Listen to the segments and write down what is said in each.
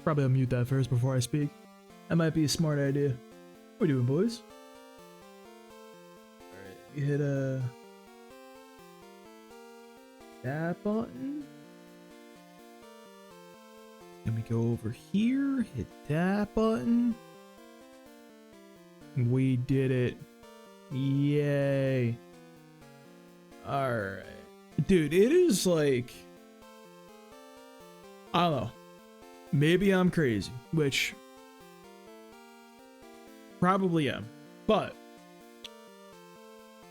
Probably unmute that first before I speak. That might be a smart idea. What are we doing, boys? Alright, we hit that button. Then we go over here, hit that button. We did it. Yay. Alright. Dude, it is like... I don't know. Maybe I'm crazy, which... probably am. But...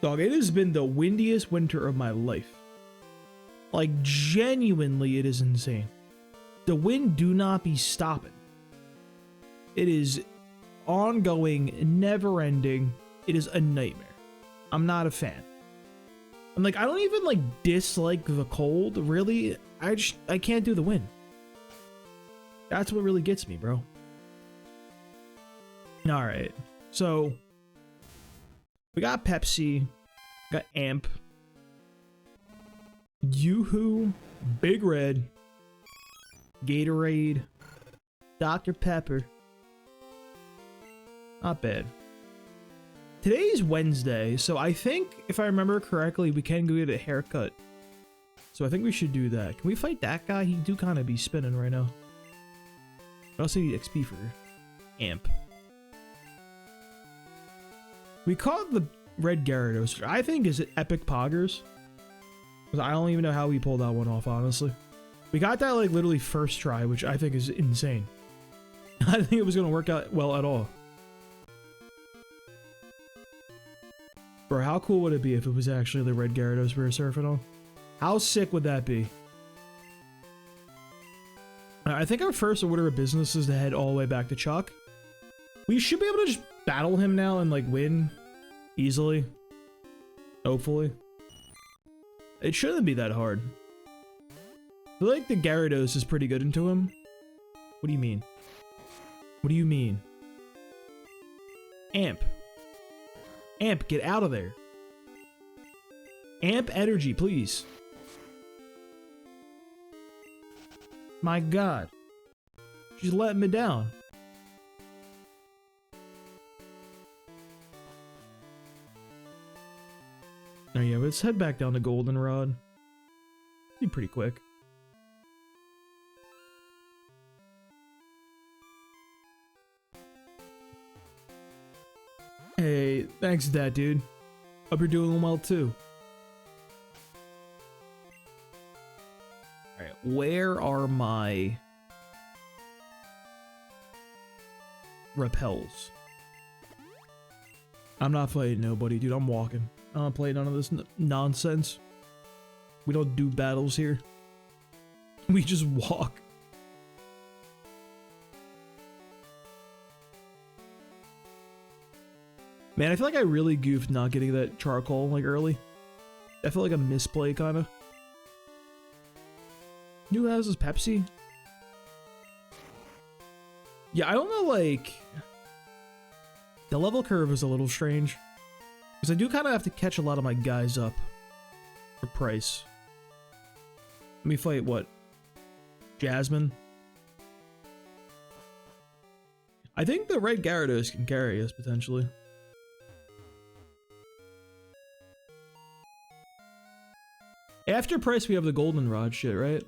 dog, it has been the windiest winter of my life. Like, genuinely, it is insane. The wind do not be stopping. It is ongoing, never-ending. It is a nightmare. I'm not a fan. I'm like, I don't even like dislike the cold, really. I can't do the wind. That's what really gets me, bro. All right, so we got Pepsi, got Amp, Yoo-Hoo, Big Red, Gatorade, Dr. Pepper. Not bad. Today's Wednesday, so I think, if I remember correctly, we can go get a haircut. So I think we should do that. Can we fight that guy? He do kind of be spinning right now. I also need XP for Amp. We caught the red Gyarados, which I think is epic poggers. Because I don't even know how we pulled that one off, honestly. We got that like literally first try, which I think is insane. I didn't think it was going to work out well at all. Bro, how cool would it be if it was actually the red Gyarados we were surfing on? How sick would that be? I think our first order of business is to head all the way back to Chuck. We should be able to just battle him now and like win easily. Hopefully. It shouldn't be that hard. I feel like the Gyarados is pretty good into him. What do you mean? What do you mean? Amp. Amp, get out of there. Amp energy, please. My god. She's letting me down. Oh yeah, let's head back down to Goldenrod. Be pretty quick. Hey, thanks to that, dude. Hope you're doing well too. Alright, where are my repels? I'm not fighting nobody, dude. I'm walking. I don't play none of this nonsense. We don't do battles here. We just walk. Man, I feel like I really goofed not getting that charcoal like early. I feel like a misplay kind of. New houses, Pepsi. Yeah, I don't know, like the level curve is a little strange because I do kind of have to catch a lot of my guys up for price. Let me fight what? Jasmine. I think the red Gyarados can carry us potentially. After price, we have the Goldenrod shit, right?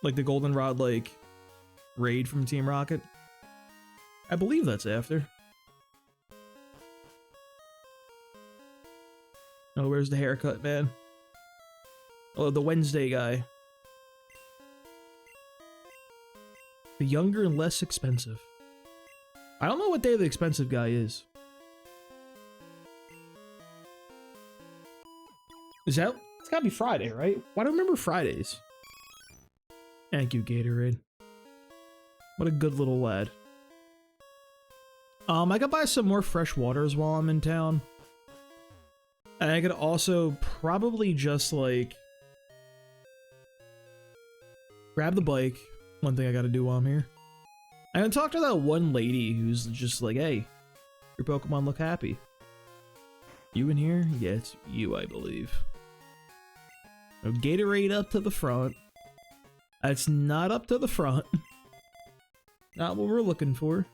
Like the Goldenrod, like, raid from Team Rocket. I believe that's after. Oh, where's the haircut, man? Oh, the Wednesday guy. The younger and less expensive. I don't know what day the expensive guy is. Is that? It's gotta be Friday, right? Why do I remember Fridays? Thank you, Gatorade. What a good little lad. I could buy some more fresh waters while I'm in town. And I could also probably just like grab the bike. One thing I gotta do while I'm here. I'm gonna talk to that one lady who's just like, hey, your Pokemon look happy. You in here? Yeah, it's you, I believe. Gatorade up to the front. It's not up to the front. Not what we're looking for.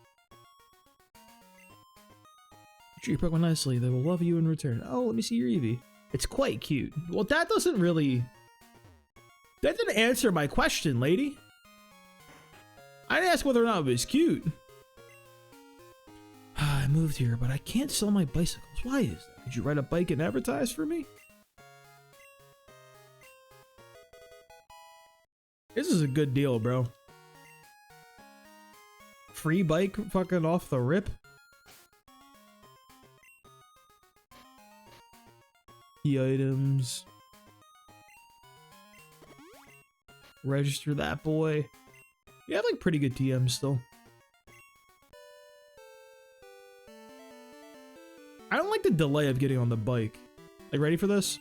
Treat your Pokemon nicely. They will love you in return. Oh, let me see your Eevee. It's quite cute. Well, that doesn't really... That didn't answer my question, lady. I didn't ask whether or not it was cute. I moved here, but I can't sell my bicycles. Why is that? Did you ride a bike and advertise for me? This is a good deal, bro. Free bike fucking off the rip? Key items. Register that boy. You have like pretty good TMs still. I don't like the delay of getting on the bike. Like, ready for this?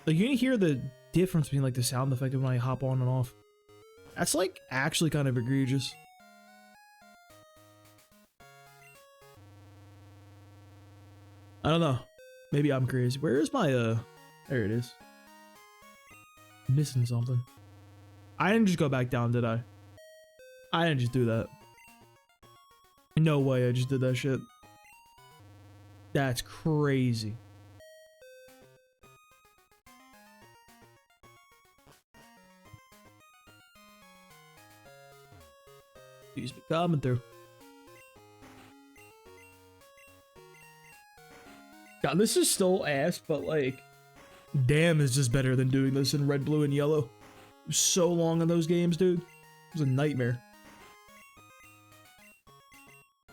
Like, you can hear the difference between like the sound effect of when I hop on and off. That's like actually kind of egregious. I don't know. Maybe I'm crazy. Where is my there it is. Missing something. I didn't just go back down, did I? I didn't just do that. No way I just did that shit. That's crazy. He's been coming through. God, this is still ass, but like, damn, is just better than doing this in red, blue, and yellow. So long in those games, dude. It was a nightmare.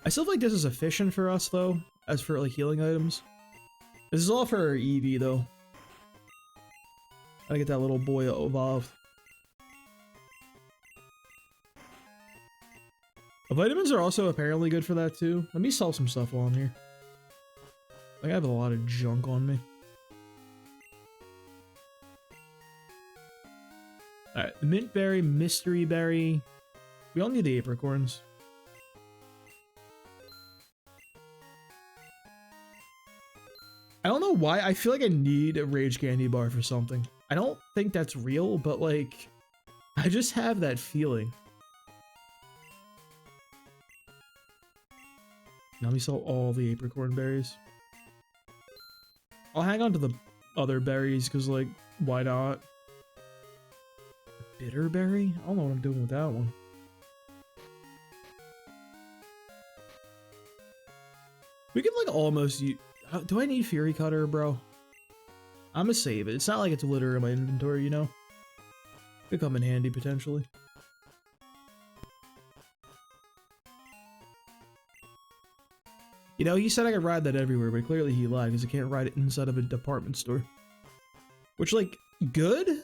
I still think this is efficient for us, though, as for like healing items. This is all for our Eevee, though. Gotta get that little boy evolved. The vitamins are also apparently good for that, too. Let me sell some stuff while I'm here. I have a lot of junk on me. Alright, the mint berry, mystery berry. We all need the apricorns. I don't know why. I feel like I need a rage candy bar for something. I don't think that's real, but like, I just have that feeling. Now we sell all the apricorn berries. I'll hang on to the other berries because, like, why not? Bitter berry? I don't know what I'm doing with that one. We could, like, almost use... Do I need Fury Cutter, bro? I'm gonna save it. It's not like it's a litter in my inventory, you know? Could come in handy, potentially. You know, he said I could ride that everywhere, but clearly he lied because I can't ride it inside of a department store. Which, like, good?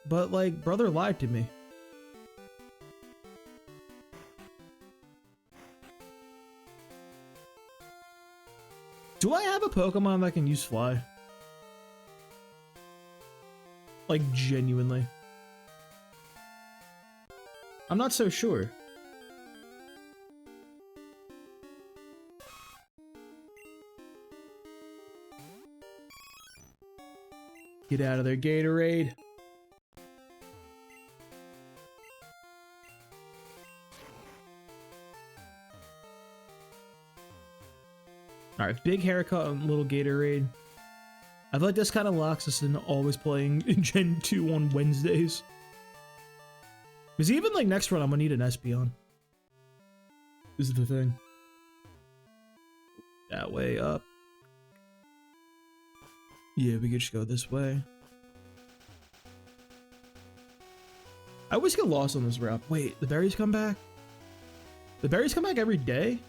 But, like, brother lied to me. Do I have a Pokemon that can use Fly? Like, genuinely. I'm not so sure. Get out of there, Gatorade. Alright, big haircut and little Gatorade. I feel like this kind of locks us in always playing in Gen 2 on Wednesdays. Because even like next run, I'm gonna need an Espeon. This is the thing. That way up. Yeah, we could just go this way. I always get lost on this route. Wait, the berries come back? The berries come back every day?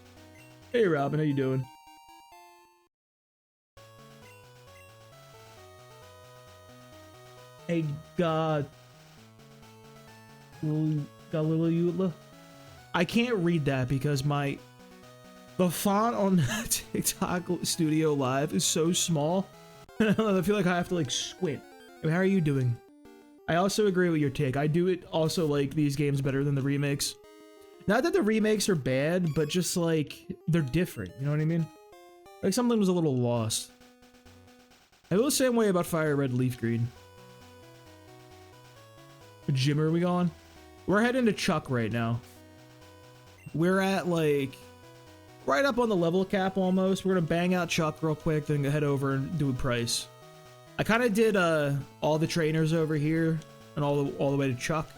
Hey Robin, how you doing? Hey God. Galilula. I can't read that because the font on TikTok Studio Live is so small. I feel like I have to like squint. How are you doing? I also agree with your take. I do it also like these games better than the remakes. Not that the remakes are bad, but just like they're different. You know what I mean? Like something was a little lost. I feel the same way about Fire Red Leaf Green. What gym are we going? We're heading to Chuck right now. We're at like right up on the level cap almost. We're gonna bang out Chuck real quick, then head over and do a price. I kind of did all the trainers over here and all the way to Chuck.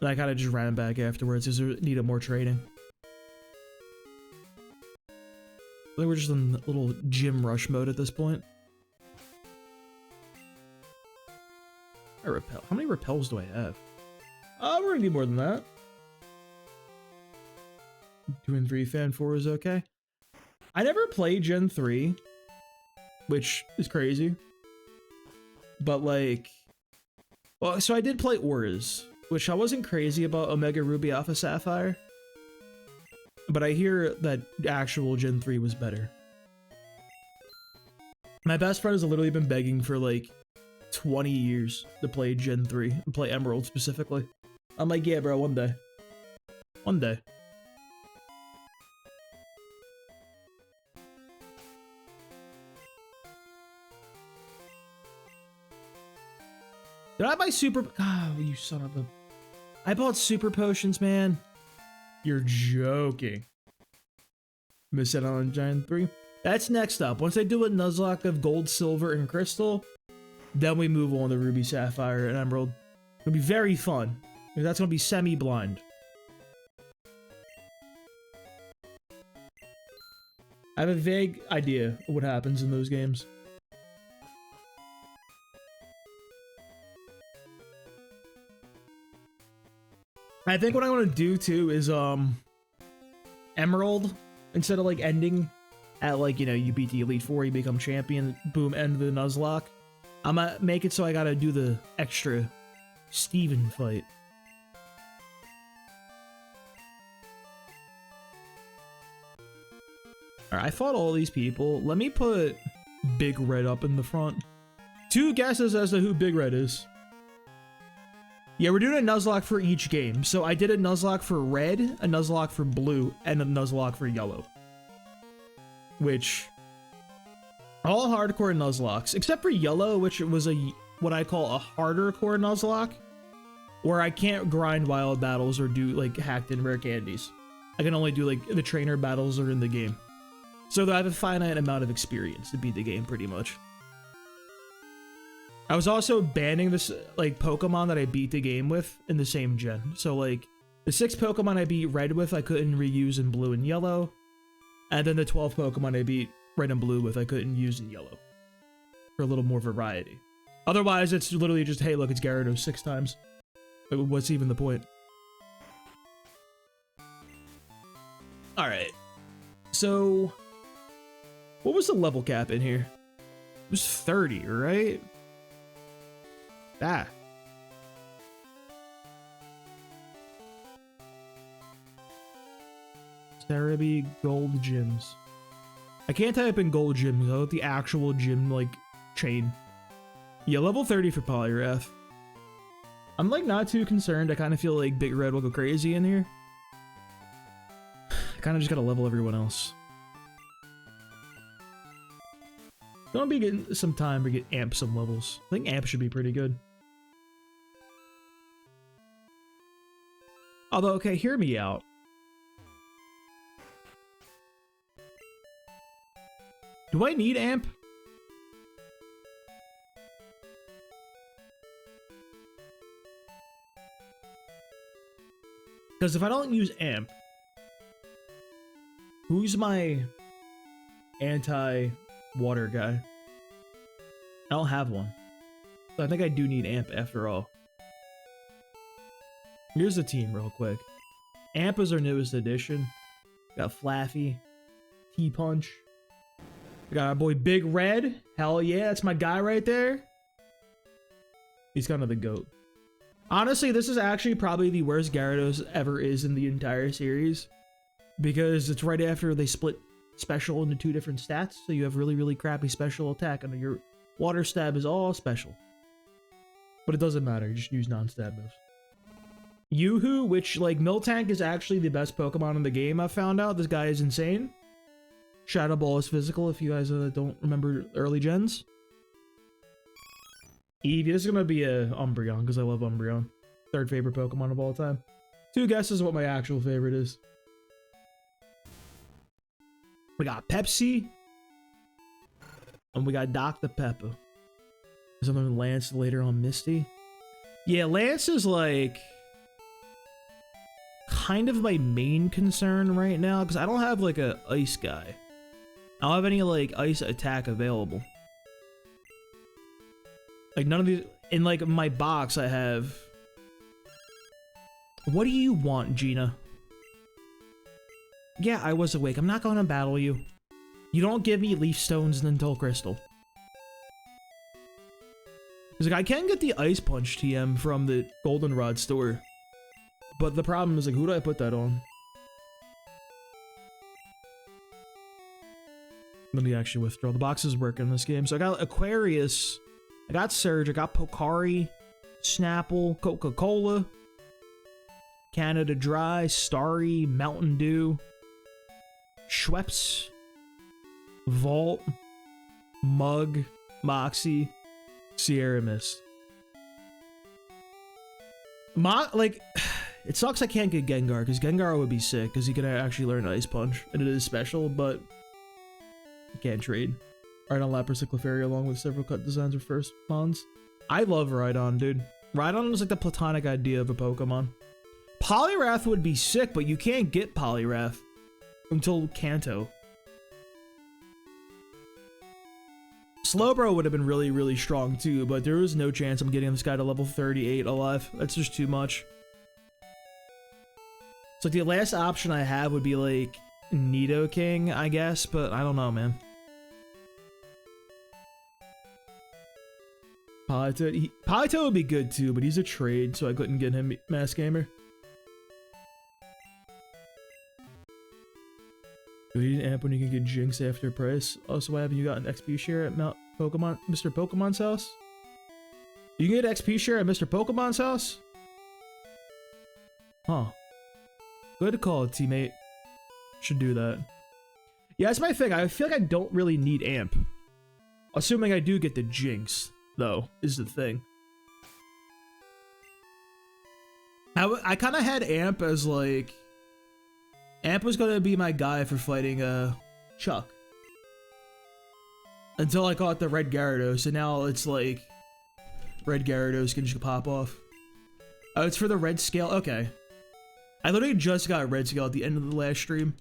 And I kind of just ran back afterwards because we needed more trading. I think we're just in a little gym rush mode at this point. I repel. How many repels do I have? We're gonna need more than that. 2 and 3 fan 4 is okay. I never played Gen 3, which is crazy. But like, well, so I did play Auras, which I wasn't crazy about Omega Ruby Alpha Sapphire. But I hear that actual Gen 3 was better. My best friend has literally been begging for like 20 years to play Gen 3 and play Emerald specifically. I'm like, yeah, bro, one day. One day. Did I buy super? Oh, you son of a... I bought super potions, man. You're joking. Miss it on Gen 3. That's next up. Once I do a Nuzlocke of gold, silver, and crystal, then we move on to Ruby, Sapphire, and Emerald. It'll be very fun. That's gonna be semi-blind. I have a vague idea of what happens in those games. I think what I want to do too is Emerald, instead of like ending at like, you know, you beat the Elite Four, you become champion, boom, end the Nuzlocke. I'm gonna make it so I gotta do the extra Steven fight. Alright, I fought all these people. Let me put Big Red up in the front. 2 guesses as to who Big Red is. Yeah, we're doing a Nuzlocke for each game. So I did a Nuzlocke for red, a Nuzlocke for blue, and a Nuzlocke for yellow. Which, all hardcore Nuzlockes, except for yellow, which was what I call a harder-core Nuzlocke, where I can't grind wild battles or do like hacked in rare candies. I can only do like the trainer battles are in the game. So I have a finite amount of experience to beat the game pretty much. I was also banning this like Pokemon that I beat the game with in the same gen. So like the 6 Pokemon I beat red with, I couldn't reuse in blue and yellow. And then the 12 Pokemon I beat red and blue with, I couldn't use in yellow. For a little more variety. Otherwise, it's literally just, hey, look, it's Gyarados 6 times. What's even the point? Alright. So, what was the level cap in here? It was 30, right? Ah. Cerebi gold gyms. I can't type in gold gym though, the actual gym like chain. Yeah, level 30 for Polygraph. I'm like not too concerned. I kind of feel like Big Red will go crazy in here. I kind of just gotta level everyone else. Gonna be getting some time to get Amp some levels. I think Amp should be pretty good. Although, okay, hear me out. Do I need Amp? Because if I don't use Amp, who's my anti-water guy? I don't have one. So I think I do need Amp after all. Here's the team real quick. Amp is our newest addition. Got Flaffy, T-Punch. We got our boy Big Red. Hell yeah, that's my guy right there. He's kind of the GOAT. Honestly, this is actually probably the worst Gyarados ever is in the entire series. Because it's right after they split special into 2 different stats. So you have really, really crappy special attack. And your water stab is all special. But it doesn't matter, you just use non-stab moves. Yoo-Hoo, which like Miltank is actually the best Pokemon in the game, I found out. This guy is insane. Shadow Ball is physical if you guys don't remember early gens. Eevee, this is gonna be a Umbreon because I love Umbreon. third favorite Pokemon of all time. 2 guesses what my actual favorite is. We got Pepsi. And we got Dr. Pepper. Something Lance later on Misty. Yeah, Lance is like kind of my main concern right now because I don't have like a ice guy. I don't have any like ice attack available. Like none of these in like my box I have. What do you want, Gina? Yeah, I was awake. I'm not going to battle you. You don't give me leaf stones until crystal. Because like, I can get the ice punch TM from the goldenrod store. But the problem is like, who do I put that on? Let me actually withdraw. The box is working in this game. So I got Aquarius. I got Surge. I got Pocari. Snapple. Coca-Cola. Canada Dry. Starry. Mountain Dew. Schweppes. Vault. Mug. Moxie. Sierra Mist. Like, it sucks I can't get Gengar, because Gengar would be sick, because he can actually learn Ice Punch, and it is special, but I can't trade. Rhydon, Lapras, and Clefairy, along with several cut designs of first mons. I love Rhydon, dude. Rhydon is like the platonic idea of a Pokemon. Poliwrath would be sick, but you can't get Poliwrath until Kanto. Slowbro would have been really, really strong too, but there was no chance I'm getting this guy to level 38 alive. That's just too much. So the last option I have would be like Nidoking, I guess, but I don't know, man. Polito would be good too, but he's a trade, so I couldn't get him Mass Gamer. You need an amp when you can get Jinx after price. Also, why haven't you gotten XP share at Mr. Pokemon's house? You can get XP share at Mr. Pokemon's house? Huh. Good call, teammate. Should do that. Yeah, that's my thing. I feel like I don't really need amp. Assuming I do get the Jinx, though, is the thing. I kind of had amp as like... Amp was gonna be my guy for fighting Chuck. Until I caught the Red Gyarados, and now it's like Red Gyarados can just pop off. Oh, it's for the red scale? Okay. I literally just got red scale at the end of the last stream.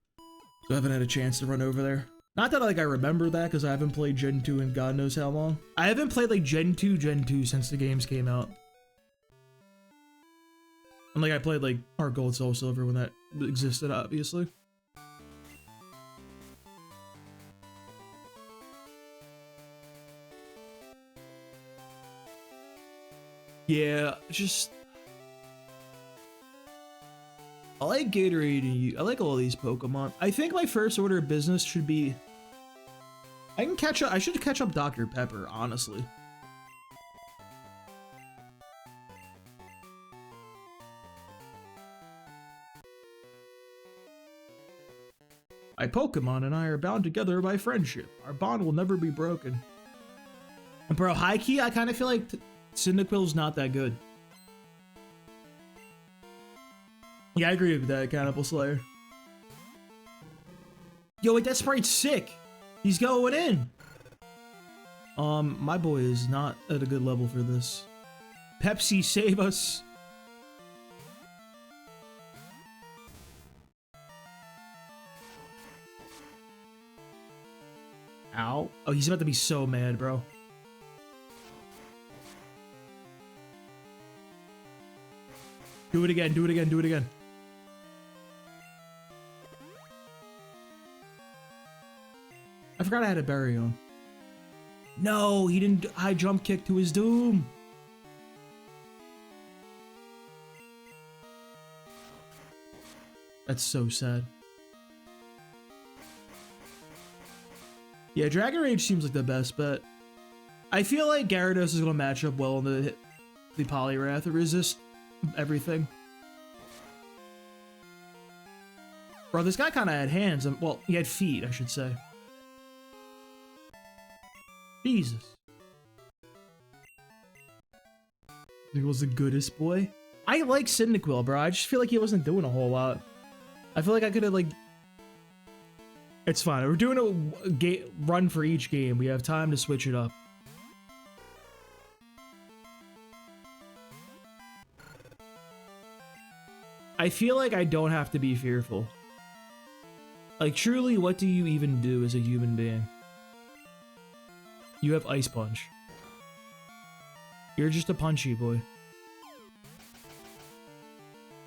So I haven't had a chance to run over there. Not that like I remember that, because I haven't played Gen 2 in God knows how long. I haven't played like Gen 2 since the games came out. And like I played like Heart Gold, Soul Silver when that existed, obviously. Yeah, just... I like Gatorade and I like all these Pokemon. I think my first order of business should be... I should catch up Dr. Pepper, honestly. My Pokemon and I are bound together by friendship. Our bond will never be broken. And bro, high key, I kind of feel like Cyndaquil's not that good. Yeah, I agree with that, Cannibal Slayer. Yo, wait, that Sprite's sick. He's going in. My boy is not at a good level for this. Pepsi, save us. Ow. Oh, he's about to be so mad, bro. Do it again, do it again, do it again. I forgot I had a berry on. No, he didn't high jump kick to his doom. That's so sad. Yeah, Dragon Rage seems like the best bet. I feel like Gyarados is going to match up well in the Poliwrath to resist everything. Bro, this guy kind of had hands. Well, he had feet, I should say. Jesus. Cyndaquil's the goodest boy. I like Cyndaquil, bro. I just feel like he wasn't doing a whole lot. I feel like I could have, like... It's fine. We're doing a run for each game. We have time to switch it up. I feel like I don't have to be fearful. Like, truly, what do you even do as a human being? You have Ice Punch. You're just a punchy boy.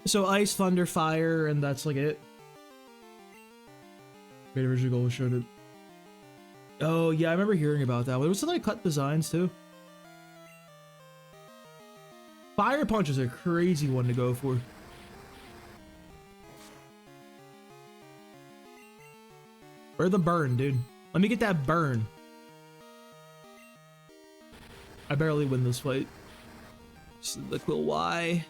So Ice, Thunder, Fire, and that's like it. Great original goal showed it. Oh yeah, I remember hearing about that. Was it like cut designs too? Fire Punch is a crazy one to go for. Where's the burn, dude? Let me get that burn. I barely win this fight. Cyndaquil, why?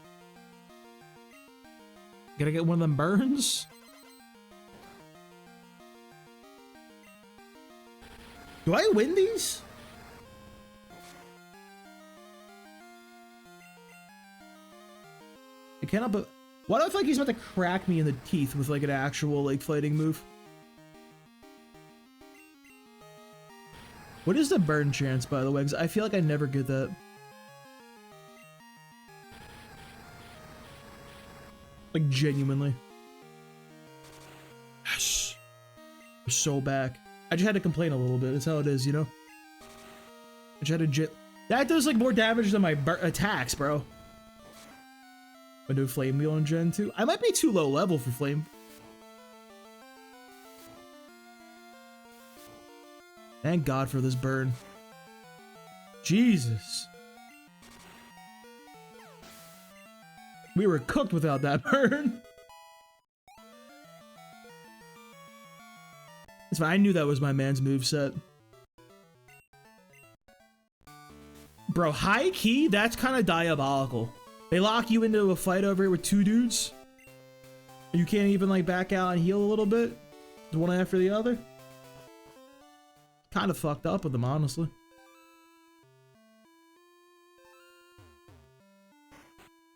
Gotta get one of them burns? Do I win these? I cannot, but what if like he's about to crack me in the teeth with like an actual like fighting move? What is the burn chance, by the way? Because I feel like I never get that. Like, genuinely. Yes. We're so back. I just had to complain a little bit. That's how it is, you know? I just had to that does, like, more damage than my attacks, bro. I do Flame Wheel in Gen 2. I might be too low level for Flame. Thank God for this burn. Jesus. We were cooked without that burn. It's fine. I knew that was my man's moveset. Bro, high key, that's kind of diabolical. They lock you into a fight over here with two dudes. You can't even like back out and heal a little bit. One after the other. Kind of fucked up with them, honestly.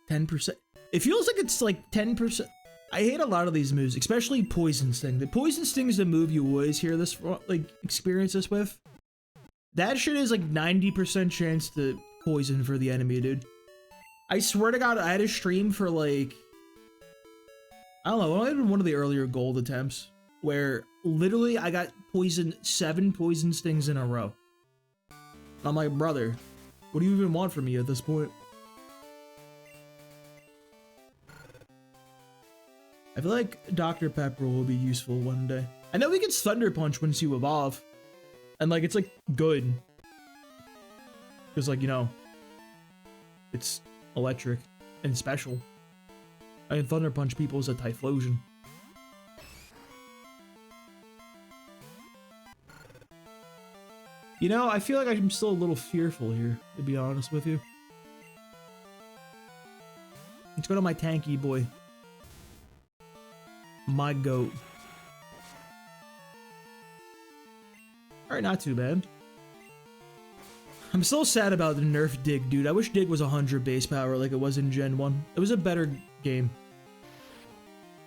%. It feels like it's like 10%. I hate a lot of these moves, especially Poison Sting. The Poison Sting is the move you always hear this, like, experience this with. That shit is like 90% chance to poison for the enemy, dude. I swear to God, I had a stream for like, I don't know, it might have been one of the earlier gold attempts where literally I got poisoned 7 Poison Stings in a row. I'm like, brother, what do you even want from me at this point? I feel like Dr. Pepper will be useful one day. I know he gets Thunder Punch once you evolve. And like, it's like good. Because like, you know, it's electric and special. I can Thunder Punch people as a Typhlosion. You know, I feel like I'm still a little fearful here, to be honest with you. Let's go to my tanky boy. My goat. Alright, not too bad. I'm still sad about the nerf Dig, dude. I wish Dig was 100 base power like it was in Gen 1. It was a better game.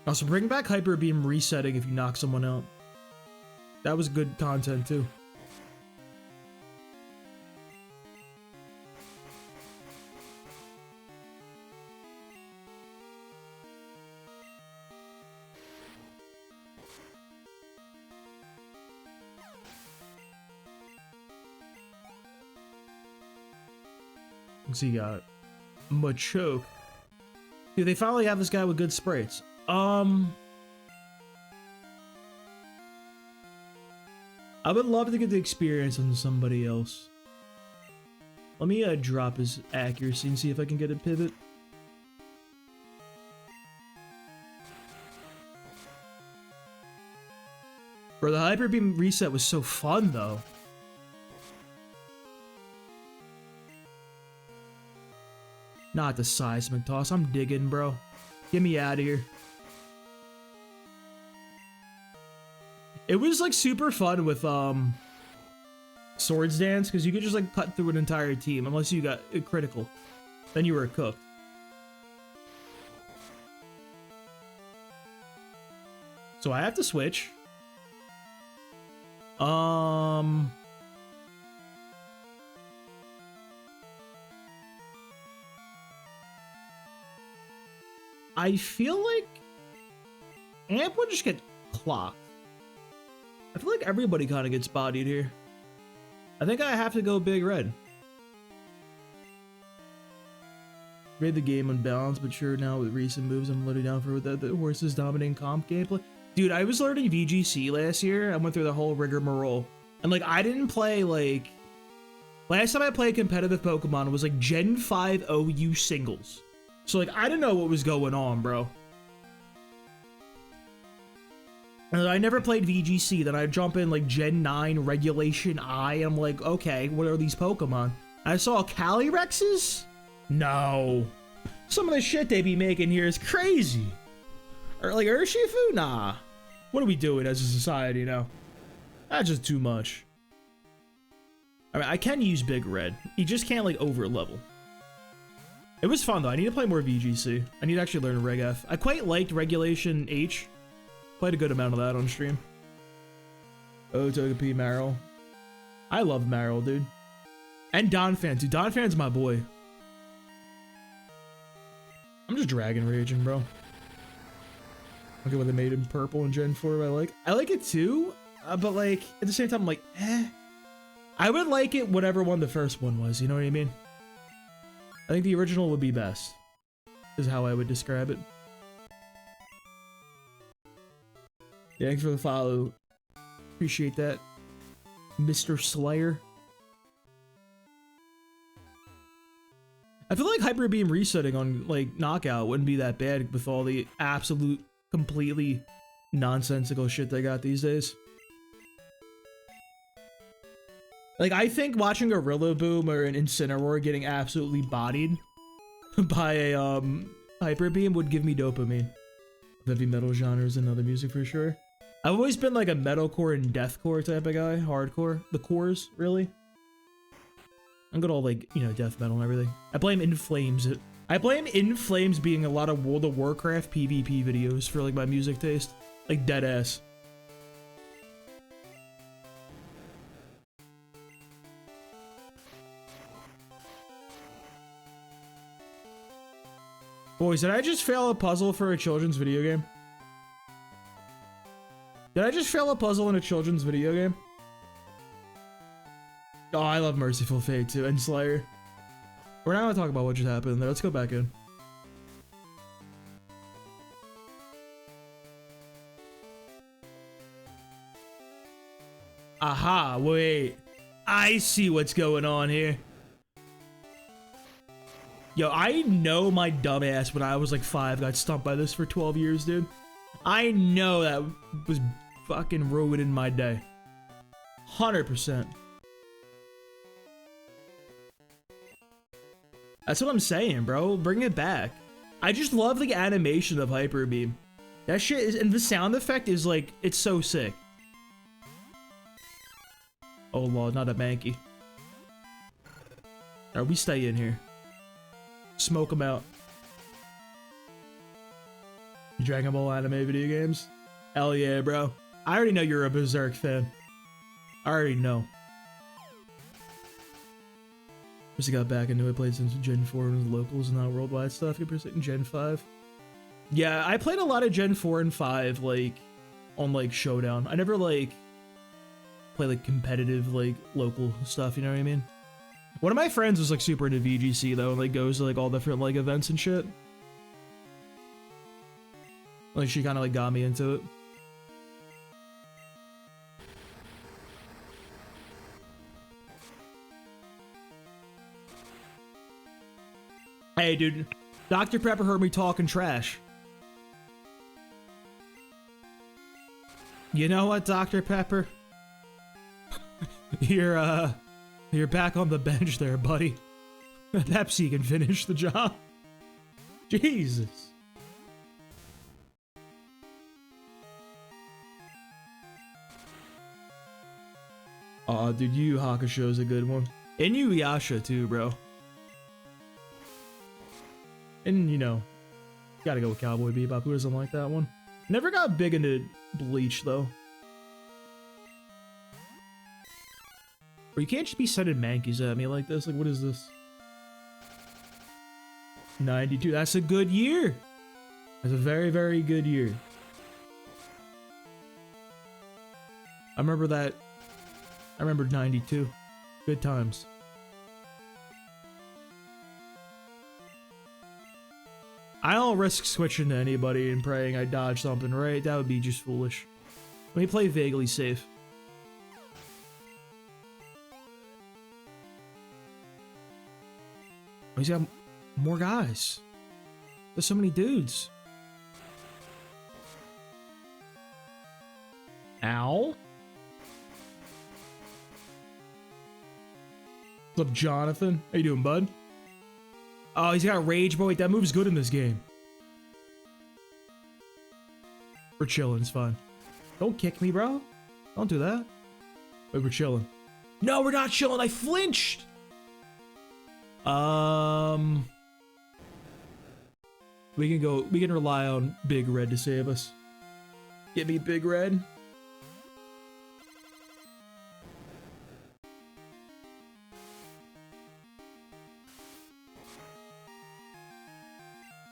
Also, bring back Hyper Beam resetting if you knock someone out. That was good content, too. He got Machoke. Dude, they finally have this guy with good sprites. I would love to get the experience on somebody else. Let me drop his accuracy and see if I can get a pivot. Bro, the Hyper Beam reset was so fun though. Not the Seismic Toss. I'm digging, bro. Get me out of here. It was like super fun with Swords Dance because you could just like cut through an entire team unless you got a critical. then you were cooked. So I have to switch. I feel like Amp would just get clocked. I feel like everybody kind of gets bodied here. I think I have to go Big Red. Made the game unbalanced, but sure, now with recent moves, I'm loading down for the horses dominating comp gameplay. Dude, I was learning VGC last year. I went through the whole rigmarole. And like, I didn't play like... Last time I played competitive Pokemon was like Gen 5 OU singles. So like, I didn't know what was going on, bro. And I never played VGC. Then I jump in like Gen 9 Regulation I. And I'm like, okay, what are these Pokemon? I saw Calirexes? No. Some of the shit they be making here is crazy. Or like Urshifu? Nah. What are we doing as a society now? That's just too much. I mean, I can use Big Red. You just can't like over level. It was fun though. I need to play more VGC. I need to actually learn Reg F. I quite liked Regulation H. Played a good amount of that on stream. Oh, Togepi, Marill. I love Marill, dude. And Donphan, dude. Donphan's my boy. I'm just Dragon Raging, bro. Okay, what they made in purple in Gen 4, I like it too, but like, at the same time, I'm like, eh. I would like it whatever one the first one was, you know what I mean? I think the original would be best, is how I would describe it. Yeah, thanks for the follow. Appreciate that, Mr. Slayer. I feel like Hyper Beam resetting on like Knockout wouldn't be that bad with all the absolute completely nonsensical shit they got these days. Like, I think watching a Rillaboom or an Incineroar getting absolutely bodied by a Hyper Beam would give me dopamine. Heavy metal genres and other music for sure. I've always been like a metalcore and deathcore type of guy. Hardcore. The cores, really. I'm good all like, you know, death metal and everything. I blame In Flames. I blame In Flames being a lot of World of Warcraft PvP videos for like my music taste. Like dead ass. Boys, did I just fail a puzzle for a children's video game? Did I just fail a puzzle in a children's video game? Oh, I love Merciful Fate too, and Slayer. We're not gonna talk about what just happened there. Let's go back in. Aha, wait. I see what's going on here. Yo, I know my dumb ass when I was like 5 got stumped by this for 12 years, dude. I know that was fucking ruining my day. 100%. That's what I'm saying, bro. Bring it back. I just love the animation of Hyper Beam. That shit is, and the sound effect is like, it's so sick. Oh lord, not a Banky. Alright, we stay in here. Smoke them out. Dragon Ball anime video games? Hell yeah, bro. I already know you're a Berserk fan. I already know. Just got back into it, played since Gen 4 and the locals and not worldwide stuff. Good percent in Gen 5. Yeah, I played a lot of Gen 4 and 5, like, on, like, Showdown. I never, like, play, like, competitive, like, local stuff, you know what I mean? One of my friends was, like, super into VGC, though, and, like, goes to, like, all different, like, events and shit. Like, she kind of, like, got me into it. Hey, dude, Dr. Pepper heard me talking trash. You know what, Dr. Pepper? You're back on the bench there, buddy. Pepsi can finish the job. Jesus. Aw, dude, Yu Yu Hakusho is a good one. And Inuyasha, too, bro. And, you know, gotta go with Cowboy Bebop. Who doesn't like that one? Never got big into Bleach, though. Or you can't just be sending Mankeys at me like this. Like, what is this? 92. That's a good year. That's a very, very good year. I remember that. I remember 92. Good times. I don't risk switching to anybody and praying I dodge something, right? That would be just foolish. Let me play vaguely safe. Oh, he's got more guys. There's so many dudes. Ow. What's up, Jonathan? How you doing, bud? Oh, he's got Rage Boy. That move's good in this game. We're chilling, it's fine. Don't kick me, bro. Don't do that. Wait, we're chilling. No, we're not chilling. I flinched. We can rely on Big Red to save us. Get me Big Red.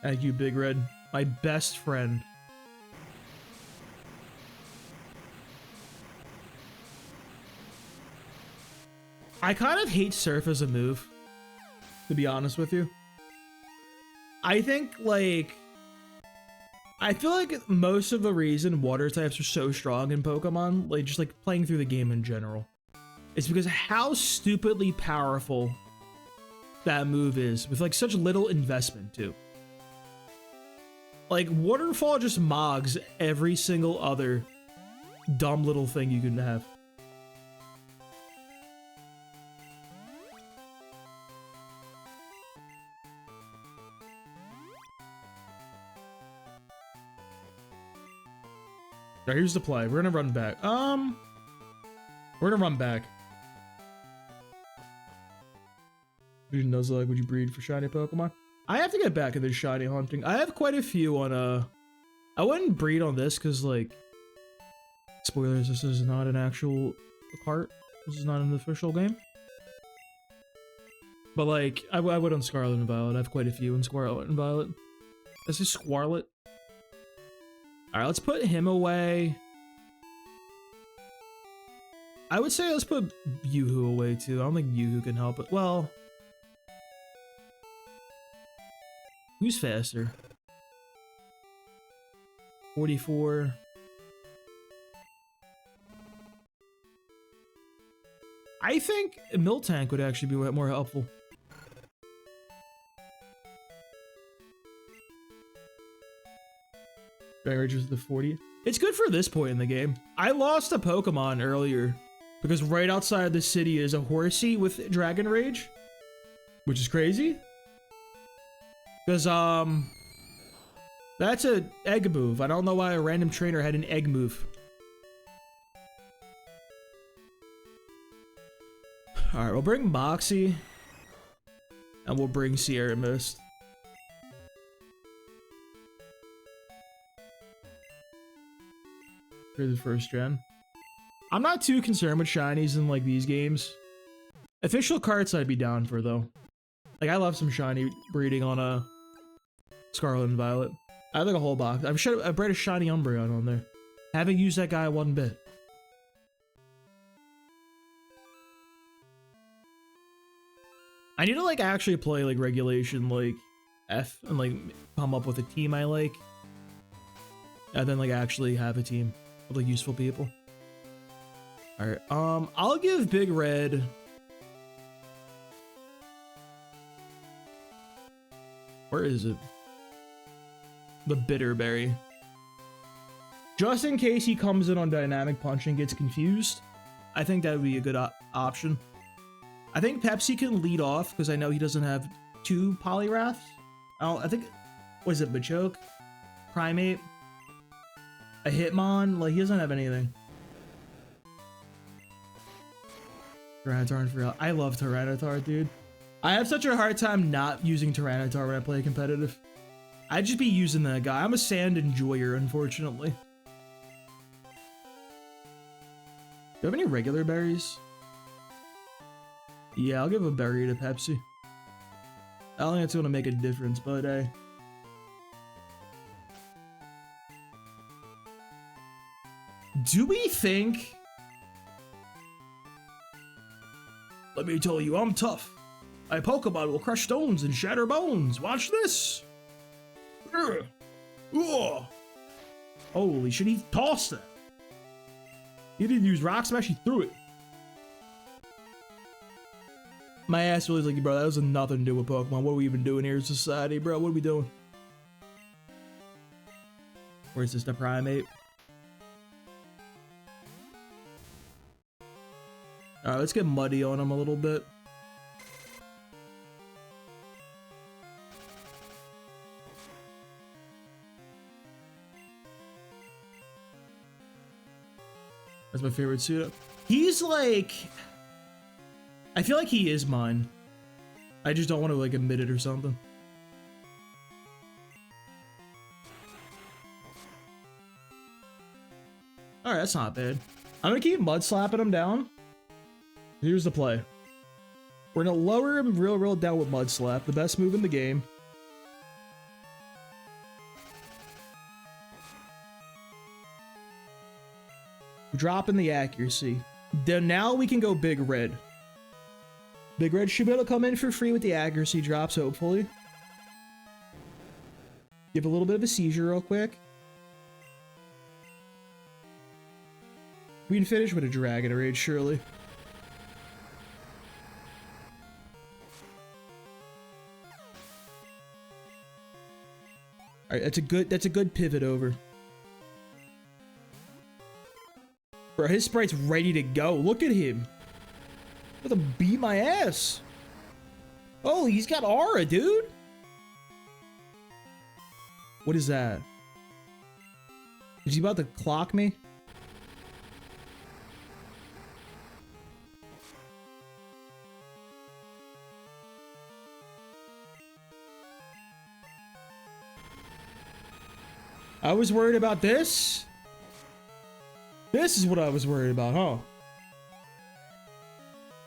Thank you, Big Red. My best friend. I kind of hate Surf as a move, to be honest with you. I think, like, I feel like most of the reason water types are so strong in Pokemon, like, just like playing through the game in general, is because of how stupidly powerful that move is, with like such little investment too. Like, Waterfall just mogs every single other dumb little thing you can have. Alright, here's the play. We're gonna run back. We're gonna run back. Nuzlocke, would you breed for shiny Pokemon? I have to get back into shiny hunting. I have quite a few on, I wouldn't breed on this because, like, spoilers, this is not an actual cart. This is not an official game. But, like, I would on Scarlet and Violet. I have quite a few on Scarlet and Violet. This is Scarlet. Alright, let's put him away. I would say let's put Yoo-Hoo away, too. I don't think Yoo-Hoo can help it. Well... Who's faster? 44. I think Miltank would actually be more helpful. Range is the 40. It's good for this point in the game. I lost a Pokemon earlier because right outside the city is a Horsey with Dragon Rage, which is crazy. Because, that's an egg move. I don't know why a random trainer had an egg move. Alright, we'll bring Moxie. And we'll bring Sierra Mist. For the first gen. I'm not too concerned with shinies in, like, these games. Official carts I'd be down for, though. Like, I love some shiny breeding on a Scarlet and Violet. I have like a whole box. I bred a shiny Umbreon on there. Haven't used that guy one bit. I need to like actually play like regulation like F and like come up with a team I like. And then like actually have a team of like useful people. Alright, I'll give Big Red. Where is it? The Bitterberry. Just in case he comes in on Dynamic Punch and gets confused, I think that would be a good option. I think Pepsi can lead off because I know he doesn't have 2 Poliwraths. I think, was it Machoke? Primate? A Hitmon? Like, he doesn't have anything. Tyranitar and Ferrell. I love Tyranitar, dude. I have such a hard time not using Tyranitar when I play competitive. I'd just be using that guy. I'm a sand enjoyer, unfortunately. Do you have any regular berries? Yeah, I'll give a berry to Pepsi. I don't think it's gonna make a difference, but hey. Do we think... Let me tell you, I'm tough. My Pokemon will crush stones and shatter bones. Watch this. Ugh. Ugh. Holy shit, he tossed that. He didn't use Rock Smash, he threw it. My ass really like, bro, that was nothing to do with Pokemon. What are we even doing here in society, bro? What are we doing? Where's this, the Primate? Alright, let's get muddy on him a little bit. That's my favorite suit. He's like... I feel like he is mine. I just don't want to like admit it or something. Alright, that's not bad. I'm gonna keep mud slapping him down. Here's the play. We're gonna lower him real down with Mud Slap, the best move in the game. Dropping the accuracy. Then now we can go Big Red. Big Red should be able to come in for free with the accuracy drops, hopefully. Give a little bit of a seizure real quick. We can finish with a Dragon Rage, surely. Alright, that's a good pivot over. Bro, his sprite's ready to go. Look at him. About to beat my ass. Oh, he's got aura, dude. What is that? Is he about to clock me? I was worried about this. This is what I was worried about, huh?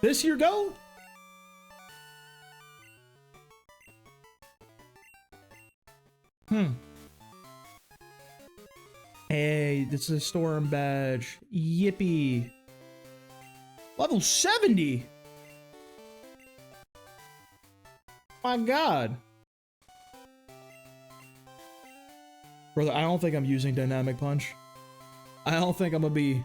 This your go? Hey, this is a storm badge. Yippee. Level 70. My God. Brother, I don't think I'm using Dynamic Punch. I don't think I'm gonna be...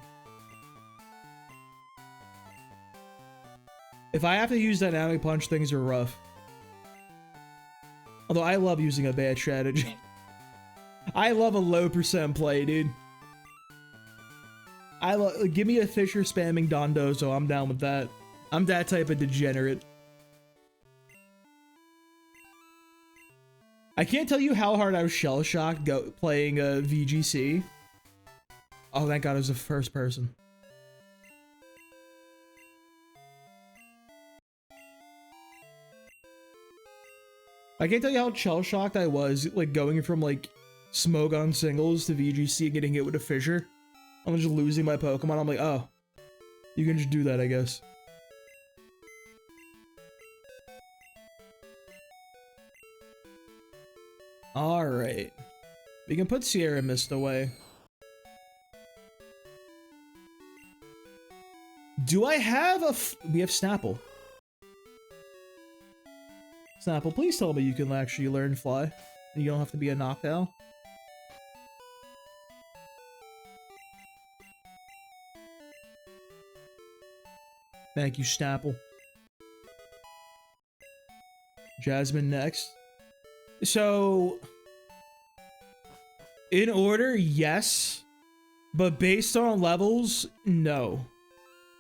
If I have to use Dynamic Punch, things are rough. Although I love using a bad strategy. I love a low percent play, dude. Give me a Fisher spamming Dondozo, I'm down with that. I'm that type of degenerate. I can't tell you how hard I was shell-shocked playing VGC. Oh, thank God it was the first person. I can't tell you how shell-shocked I was, like, going from, like, Smogon singles to VGC and getting hit with a Fissure. I'm just losing my Pokemon. I'm like, oh. You can just do that, I guess. Alright. We can put Sierra Mist away. Do I have we have Snapple. Snapple, please tell me you can actually learn Fly. And you don't have to be a knockout. Thank you, Snapple. Jasmine next. So, in order, yes, but based on levels, no.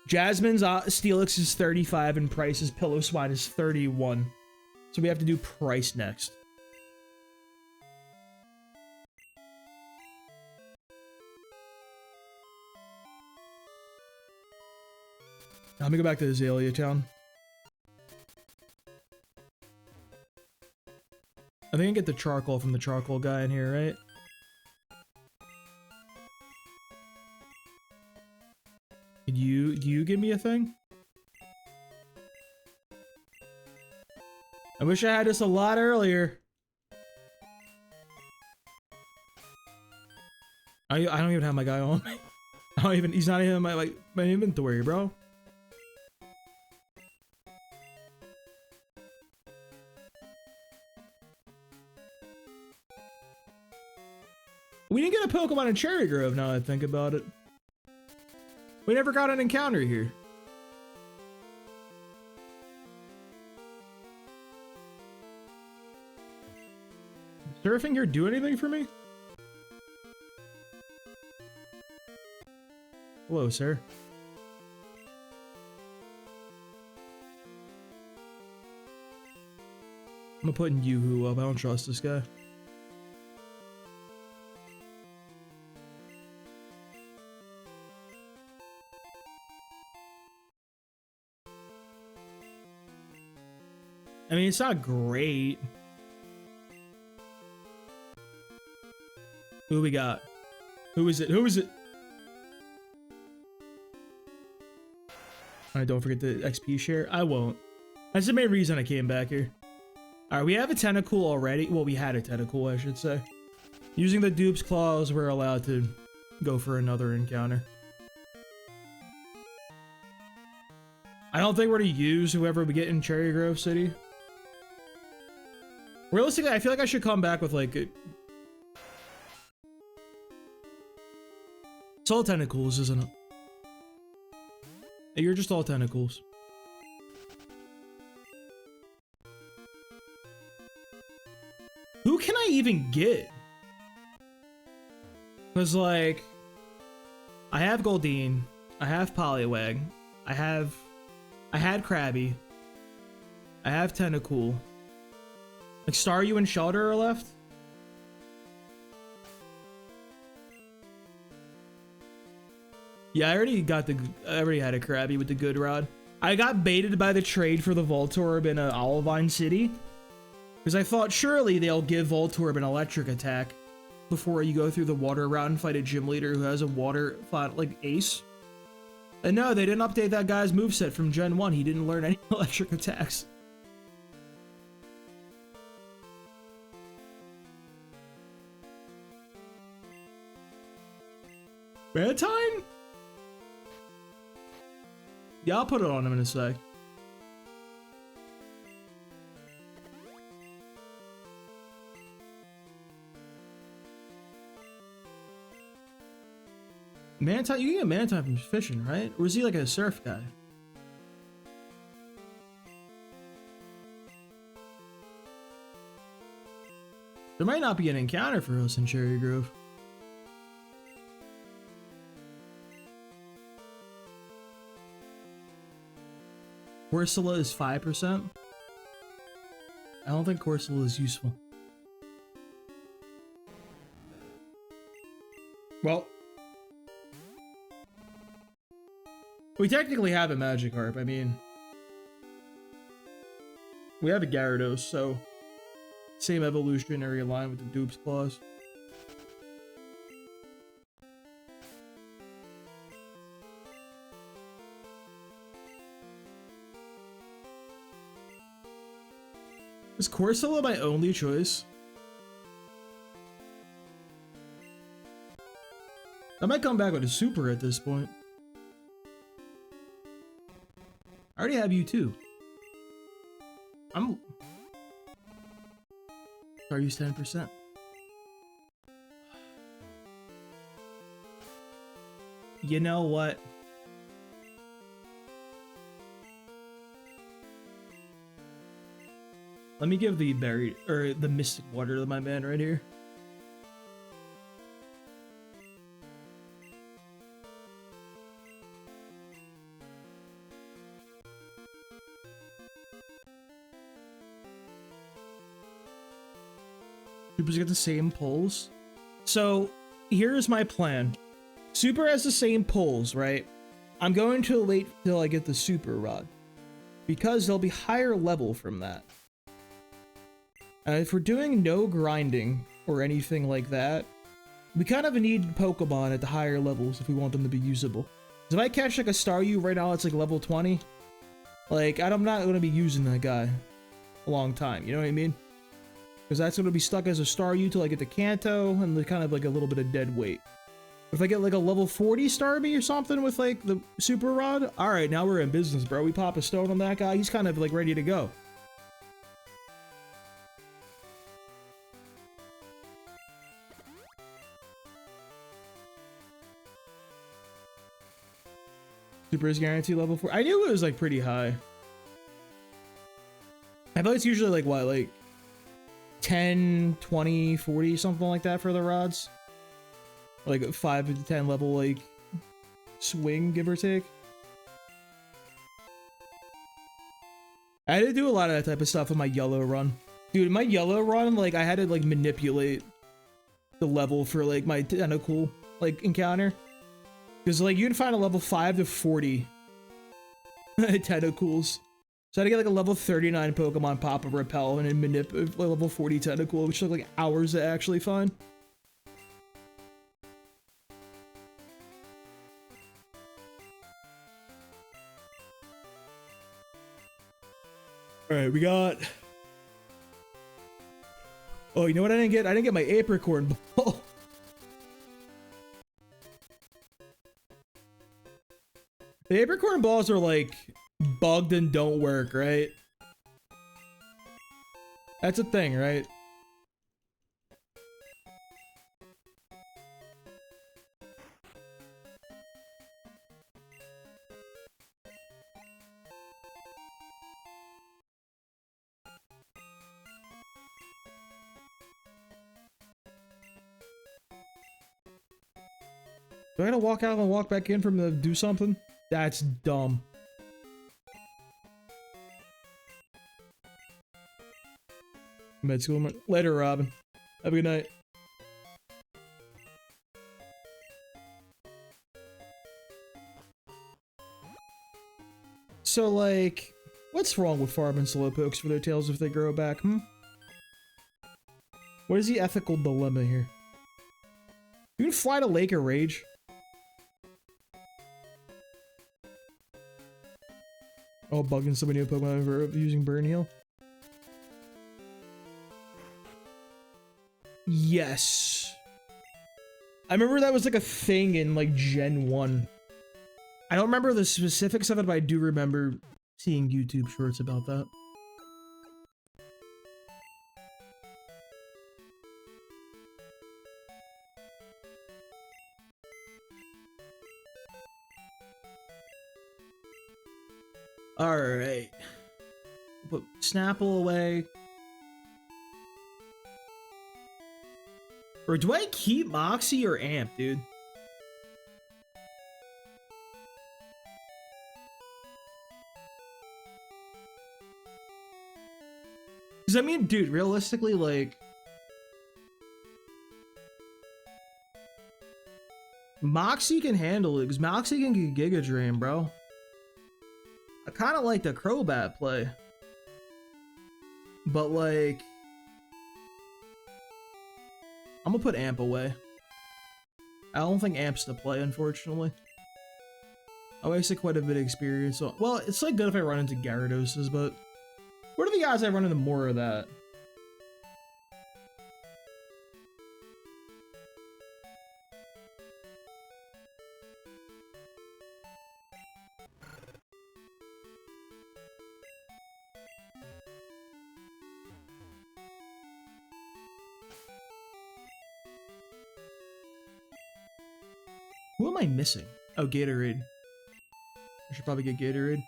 Jasmine's Steelix is 35 and Price's Pillow Swine is 31. So we have to do Price next. Now let me go back to Azalea Town. I think I get the charcoal from the charcoal guy in here, right? Do you give me a thing? I wish I had this a lot earlier. I don't even have my guy on me. I don't even, he's not even in my inventory, bro. We didn't get a Pokemon in Cherry Grove now that I think about it. We never got an encounter here. Surfing here do anything for me? Hello, sir. I'm gonna put Yoo-Hoo up. I don't trust this guy. I mean, it's not great. Who we got? Who is it? Who is it? Alright, don't forget the XP share. I won't. That's the main reason I came back here. Alright, we have a tentacle already. Well, we had a tentacle, I should say. Using the dupe's claws, we're allowed to go for another encounter. I don't think we're to use whoever we get in Cherry Grove City. Realistically, I feel like I should come back with like... It's all tentacles, isn't it? You're just all tentacles. Who can I even get? Because, like, I have Goldeen, I have Poliwag, I had Krabby, I have Tentacool. Like, Staryu and Shelter are left? Yeah, I already had a Krabby with the good rod. I got baited by the trade for the Voltorb in Olivine City. Because I thought surely they'll give Voltorb an electric attack before you go through the water route and fight a gym leader who has a water, like, ace. And no, they didn't update that guy's moveset from Gen 1. He didn't learn any electric attacks. Mantine? Yeah, I'll put it on him in a sec. Mantine, you can get Mantine from fishing, right? Or is he like a surf guy? There might not be an encounter for us in Cherry Grove. Corsola is 5%. I don't think Corsola is useful. Well, we technically have a Magikarp. I mean, we have a Gyarados, so same evolutionary line with the Dupe's Claws. Is Corsola my only choice? I might come back with a super at this point. I already have you too. Sorry, use 10%. You know what? Let me give the berry or the mystic water to my man right here. Supers get the same pulls. So here's my plan. Super has the same pulls, right? I'm going to wait till I get the super rod because they'll be higher level from that. If we're doing no grinding or anything like that, we kind of need Pokemon at the higher levels if we want them to be usable. If I catch like a Staryu right now, it's like level 20. Like, I'm not going to be using that guy a long time, you know what I mean? Because that's going to be stuck as a Staryu till I get to Kanto and the kind of like a little bit of dead weight. If I get like a level 40 Starmie or something with like the Super Rod, alright, now we're in business, bro. We pop a stone on that guy, he's kind of like ready to go. Super is guaranteed level 4. I knew it was like pretty high. I thought it's usually like what, like 10, 20, 40, something like that for the rods. Like a 5 to 10 level like swing, give or take. I had to do a lot of that type of stuff in my yellow run. Dude, in my yellow run, like I had to like manipulate the level for like my Tentacool like encounter. Because like you can find a level 5 to 40 Tentacools. So I had to get like a level 39 Pokemon pop a repel and then manip level 40 Tentacool, which took like hours to actually find. Alright, we got... Oh, you know what I didn't get? I didn't get my apricorn ball. The apricorn balls are like bugged and don't work, right? That's a thing, right? Do I gotta walk out and walk back in from the do something? That's dumb. Med school. Later, Robin. Have a good night. So, like, what's wrong with farming Slowpokes for their tails if they grow back, hmm? What is the ethical dilemma here? You can fly to Lake of Rage. Oh, bugging somebody new Pokemon for using Burn Heal. Yes. I remember that was like a thing in like Gen 1. I don't remember the specifics of it, but I do remember seeing YouTube shorts about that. Alright. Put Snapple away. Or do I keep Moxie or Amp, dude? Because I mean, dude, realistically, like... Moxie can handle it, because Moxie can get Giga Drain, bro. I kind of like the Crobat play. But, like... I'm gonna put Amp away. I don't think Amp's the play, unfortunately. I wasted quite a bit of experience. So, well, it's like good if I run into Gyarados, but... What are the odds I run into more of that? Who am I missing? Oh, Gatorade. I should probably get Gatorade.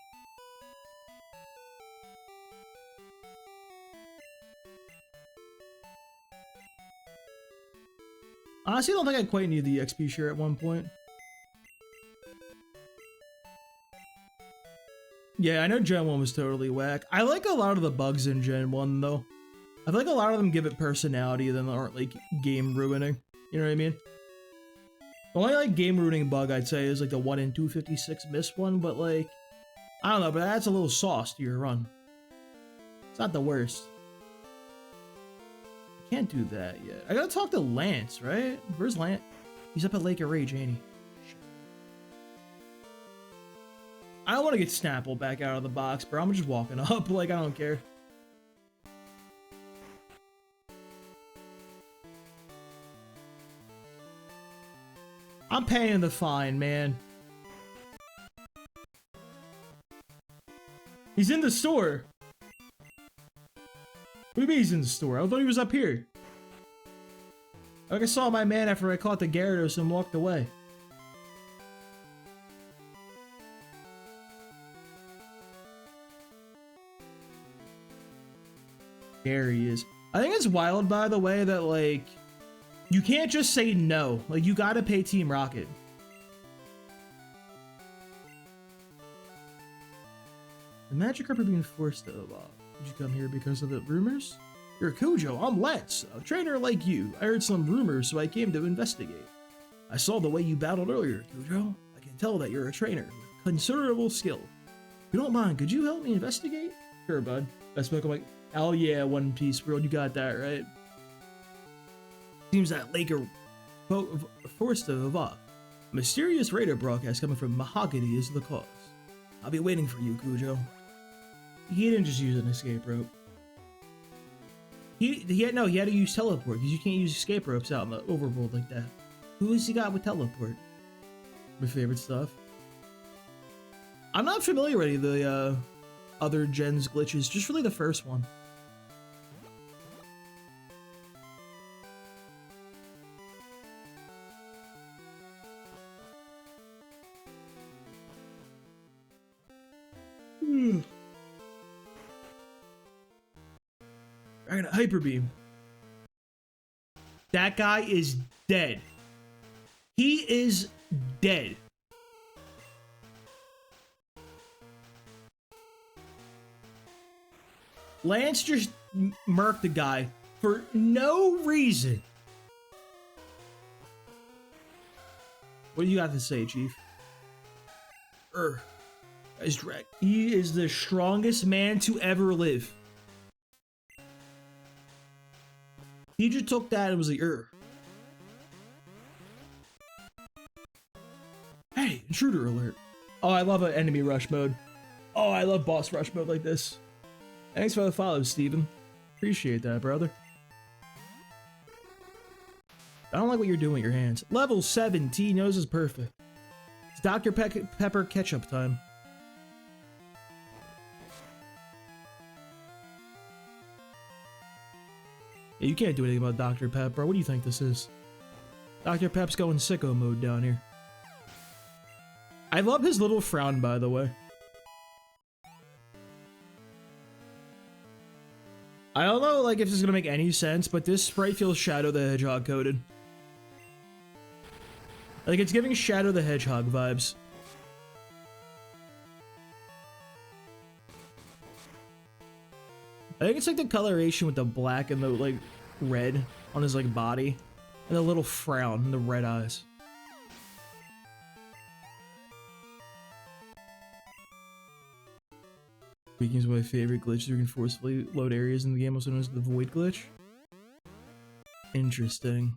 Honestly, I don't think I quite need the XP share at one point. Yeah, I know Gen 1 was totally whack. I like a lot of the bugs in Gen 1, though. I feel like a lot of them give it personality and aren't, like, game-ruining. You know what I mean? The only, like, game-ruining bug, I'd say, is, like, the 1 in 256 miss one, but, like... I don't know, but that's a little sauce to your run. It's not the worst. Can't do that yet. I gotta talk to Lance, right? Where's Lance? He's up at Lake of Rage, ain't he? Shit. I don't want to get Snapple back out of the box, bro. I'm just walking up. Like, I don't care. I'm paying the fine, man. He's in the store. What do you mean he's in the store? I thought he was up here. Like I saw my man after I caught the Gyarados and walked away. There he is. I think it's wild, by the way, that, like, you can't just say no. Like, you gotta pay Team Rocket. The Magikarp are being forced to evolve. Did you come here because of the rumors? You're Cujo, I'm Lance, a trainer like you. I heard some rumors, so I came to investigate. I saw the way you battled earlier, Cujo. I can tell that you're a trainer with considerable skill. If you don't mind, could you help me investigate? Sure, bud. Best Pokemon. Like, oh yeah, One Piece World, you got that, right? Seems that Lake are forced to evolve. A mysterious radar broadcast coming from Mahogany is the cause. I'll be waiting for you, Cujo. He didn't just use an escape rope. He had to use teleport, because you can't use escape ropes out in the overworld like that. Who has he got with teleport? My favorite stuff. I'm not familiar with any of the other gens glitches, just really the first one. I got a Hyper Beam. That guy is dead. He is dead. Lance just murked the guy for no reason. What do you got to say, Chief? He is the strongest man to ever live. He just took that and was like, Hey, intruder alert. Oh, I love an enemy rush mode. Oh, I love boss rush mode like this. Thanks for the follow, Steven. Appreciate that, brother. I don't like what you're doing with your hands. Level 17, yours is perfect. It's Dr. Pepper ketchup time. Yeah, you can't do anything about Dr. Pep, bro. What do you think this is? Dr. Pep's going sicko mode down here. I love his little frown, by the way. I don't know, like, if this is gonna make any sense, but this sprite feels Shadow the Hedgehog coded. Like, it's giving Shadow the Hedgehog vibes. I think it's like the coloration with the black and the, like, red on his, like, body. And the little frown and the red eyes. Speaking of my favorite glitches, you can forcefully load areas in the game, also known as the Void glitch. Interesting.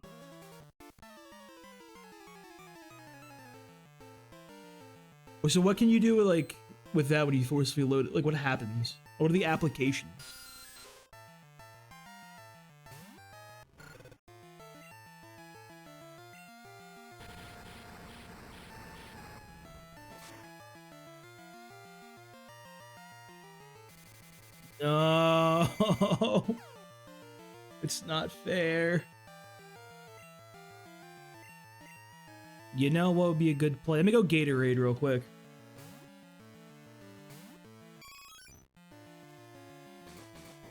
So what can you do with, like, with that when you forcefully load it? Like, what happens? What are the applications? No, it's not fair. You know what would be a good play? Let me go Gatorade real quick.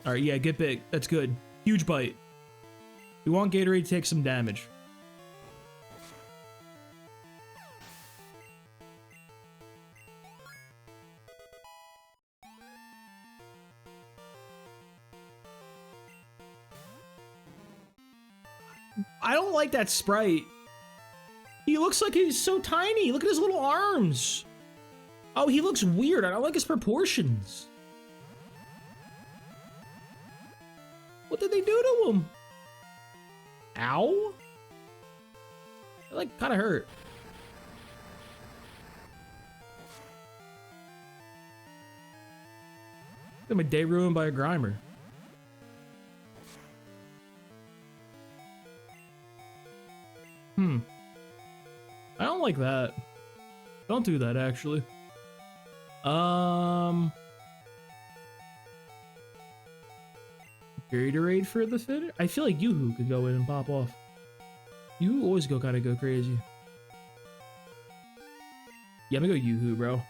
Alright, yeah, get big. That's good. Huge bite. We want Gatorade to take some damage. I don't like that sprite. He looks like he's so tiny. Look at his little arms. Oh, he looks weird. I don't like his proportions. What did they do to him? Ow? It like kind of hurt. Got my day ruined by a Grimer. I don't like that. Don't do that, actually. Gatorade for the fit? I feel like Yoo-Hoo could go in and pop off. You always go crazy. Yeah, I'm gonna go Yoo-Hoo, bro.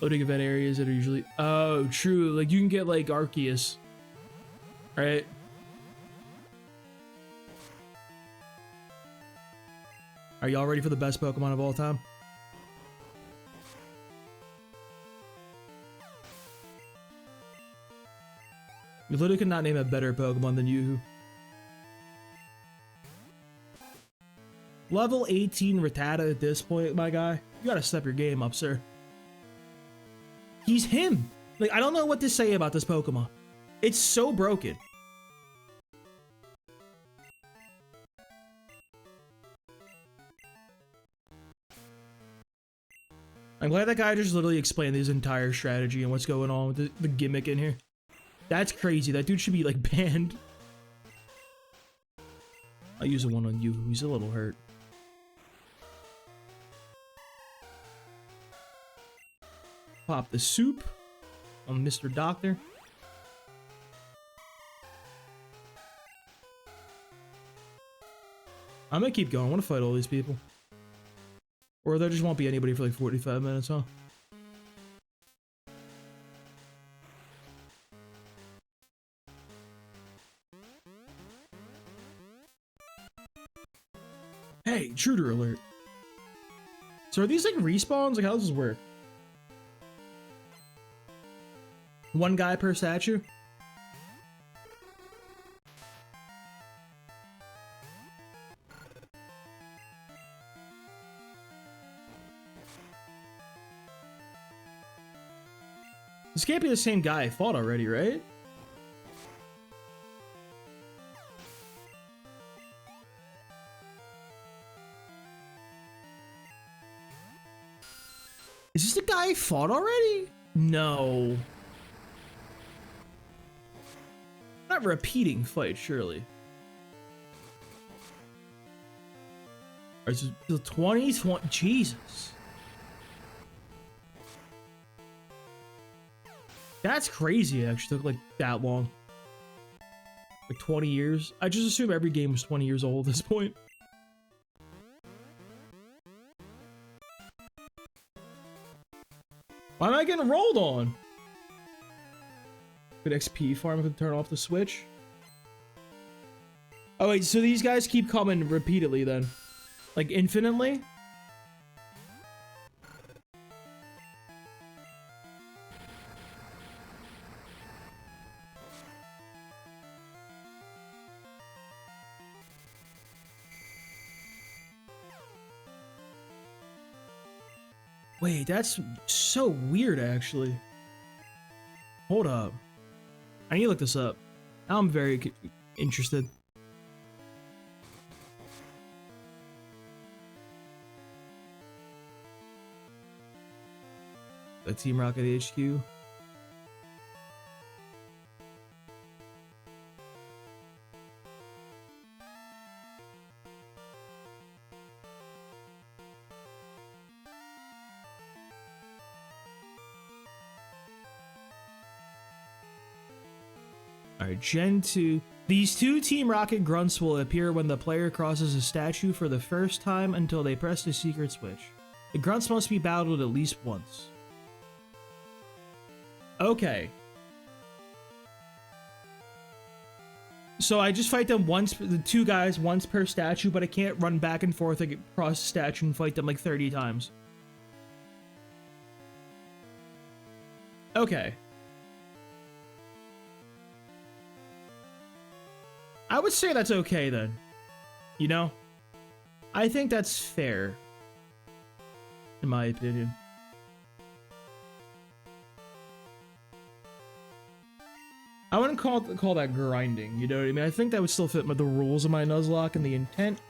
Loading event areas that are usually... Oh, true. Like, you can get, like, Arceus. Right? Are y'all ready for the best Pokemon of all time? You literally could not name a better Pokemon than Yoo-Hoo. Level 18 Rattata at this point, my guy. You gotta step your game up, sir. He's him. Like, I don't know what to say about this Pokemon. It's so broken. I'm glad that guy just literally explained his entire strategy and what's going on with the gimmick in here. That's crazy. That dude should be, like, banned. I'll use the one on you. He's a little hurt. Pop the soup on Mr. Doctor. I'm gonna keep going. I want to fight all these people. Or there just won't be anybody for like 45 minutes, huh? Hey, intruder alert. So are these like respawns? Like, how does this work? One guy per statue? This can't be the same guy I fought already, right? Is this the guy I fought already? No. Not repeating fight, surely. Alright, so 2020. Jesus. That's crazy, it actually took like that long. Like 20 years. I just assume every game was 20 years old at this point. Why am I getting rolled on? Good XP farm if I turn off the switch. Oh wait, so these guys keep coming repeatedly then? Like infinitely? Wait, that's so weird, actually. Hold up. I need to look this up. Now I'm very interested. The Team Rocket HQ. Alright, Gen 2. These two Team Rocket grunts will appear when the player crosses a statue for the first time until they press the secret switch. The grunts must be battled at least once. Okay. So I just fight them once, the two guys, once per statue, but I can't run back and forth across the statue and fight them like 30 times. Okay. I would say that's okay then. You know? I think that's fair. In my opinion. I wouldn't call that grinding, you know what I mean? I think that would still fit with the rules of my Nuzlocke and the intent,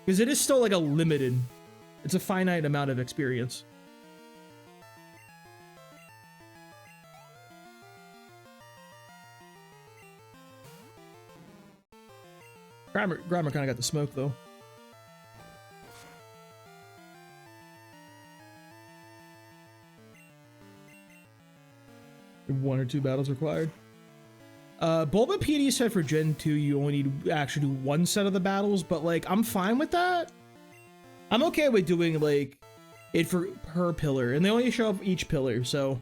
because it is still like a limited, it's a finite amount of experience. Grammar kind of got the smoke though. One or two battles required. Bulbapedia said for Gen 2 you only need to actually do one set of the battles, but like I'm fine with that. I'm okay with doing like it for per pillar, and they only show up each pillar, so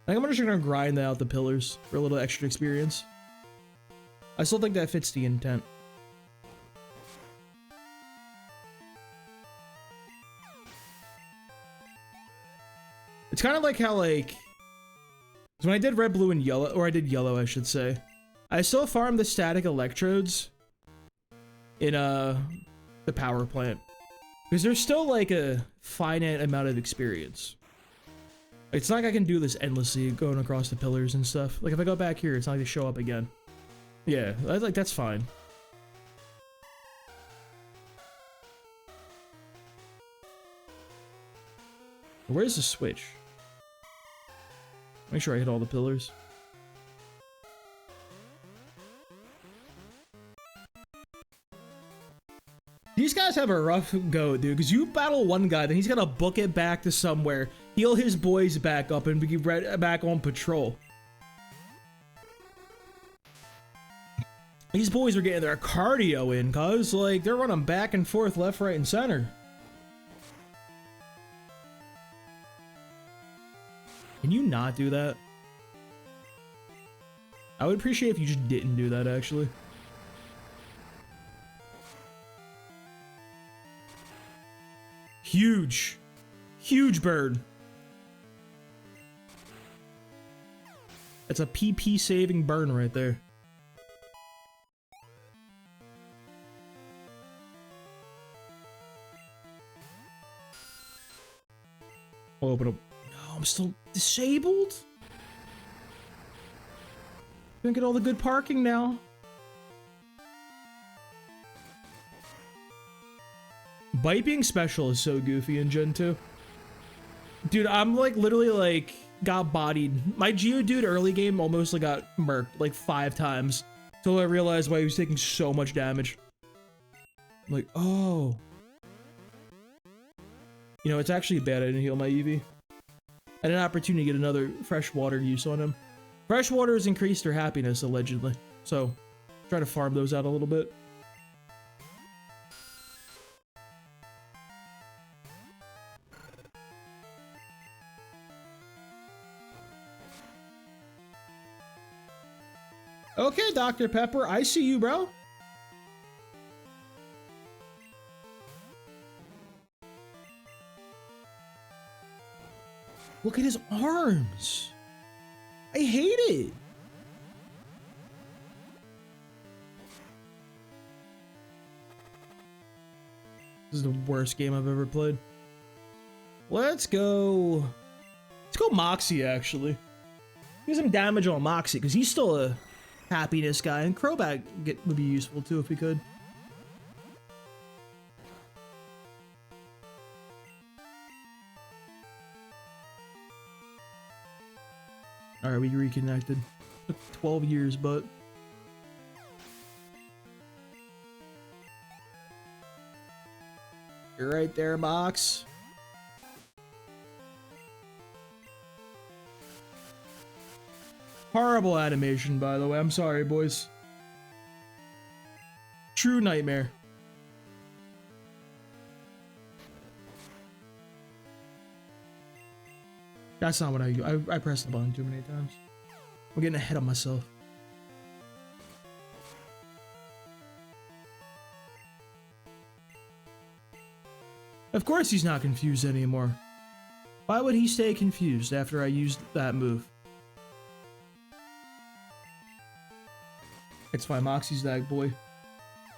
I think I'm just gonna grind out the pillars for a little extra experience. I still think that fits the intent. It's kind of like how like so when I did red, blue, and yellow, or I did yellow, I should say, I still farmed the static electrodes in the power plant because there's still like a finite amount of experience. It's not like I can do this endlessly going across the pillars and stuff. Like if I go back here, it's not like they show up again. Yeah, like that's fine. Where's the switch? Make sure I hit all the pillars. These guys have a rough go, dude, because you battle one guy, then he's gonna book it back to somewhere, heal his boys back up, and be back on patrol. These boys are getting their cardio in, cuz, like, they're running back and forth, left, right, and center. Can you not do that? I would appreciate if you just didn't do that, actually. Huge. Huge bird. That's a PP saving burn right there. I'll open up. No, I'm still disabled? Gonna get all the good parking now. Bite being special is so goofy in Gen 2. Dude, I'm like literally like got bodied. My Geodude early game almost like got murked like 5 times until I realized why he was taking so much damage. I'm like, oh. You know, it's actually bad I didn't heal my Eevee. I had an opportunity to get another freshwater use on him. Freshwater has increased their happiness, allegedly. So, try to farm those out a little bit. Okay, Dr. Pepper, I see you, bro. Look at his arms. I hate it. This is the worst game I've ever played. Let's go. Let's go Moxie, actually. Do some damage on Moxie, because he's still a happiness guy, and Crobat would be useful too if we could. Alright, we reconnected. Took 12 years, but... You're right there, Mox. Horrible animation, by the way. I'm sorry, boys. True nightmare. That's not what I do. I pressed the button too many times. I'm getting ahead of myself. Of course he's not confused anymore. Why would he stay confused after I used that move? It's fine, Moxie's that boy.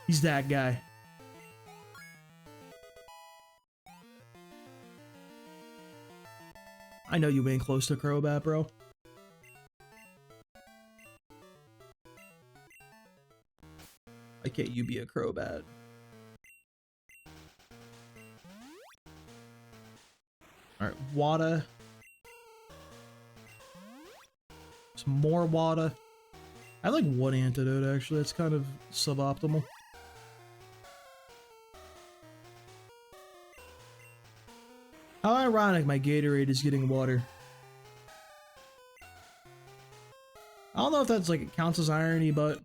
He's that guy. I know you ain't close to Crobat, bro. can't you be a Crobat? Alright, Wada. Some more Wada. I like one antidote actually, that's kind of suboptimal. How ironic my Gatorade is getting water. I don't know if that's like it counts as irony, but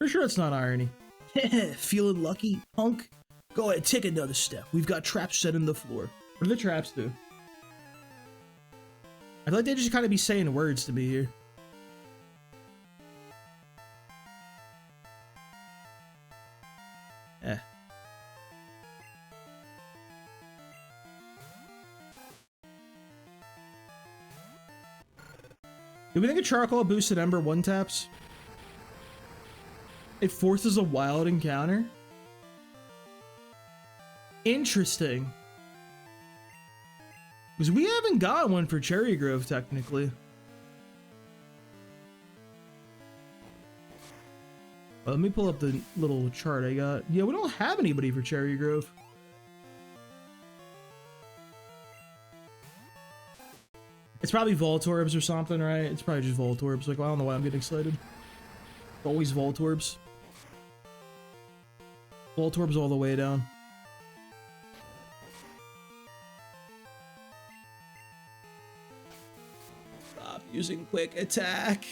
for sure it's not irony. Feeling lucky, punk? Go ahead, take another step. We've got traps set in the floor. What do the traps do? I feel like they just kind of be saying words to me here. Eh. Do we think a charcoal boosted ember one taps? It forces a wild encounter? Interesting. Because we haven't got one for Cherry Grove, technically. Well, let me pull up the little chart I got. Yeah, we don't have anybody for Cherry Grove. It's probably Voltorbs or something, right? It's probably just Voltorbs. Like, well, I don't know why I'm getting excited. Always Voltorbs. Voltorbs all the way down. Stop using quick attack.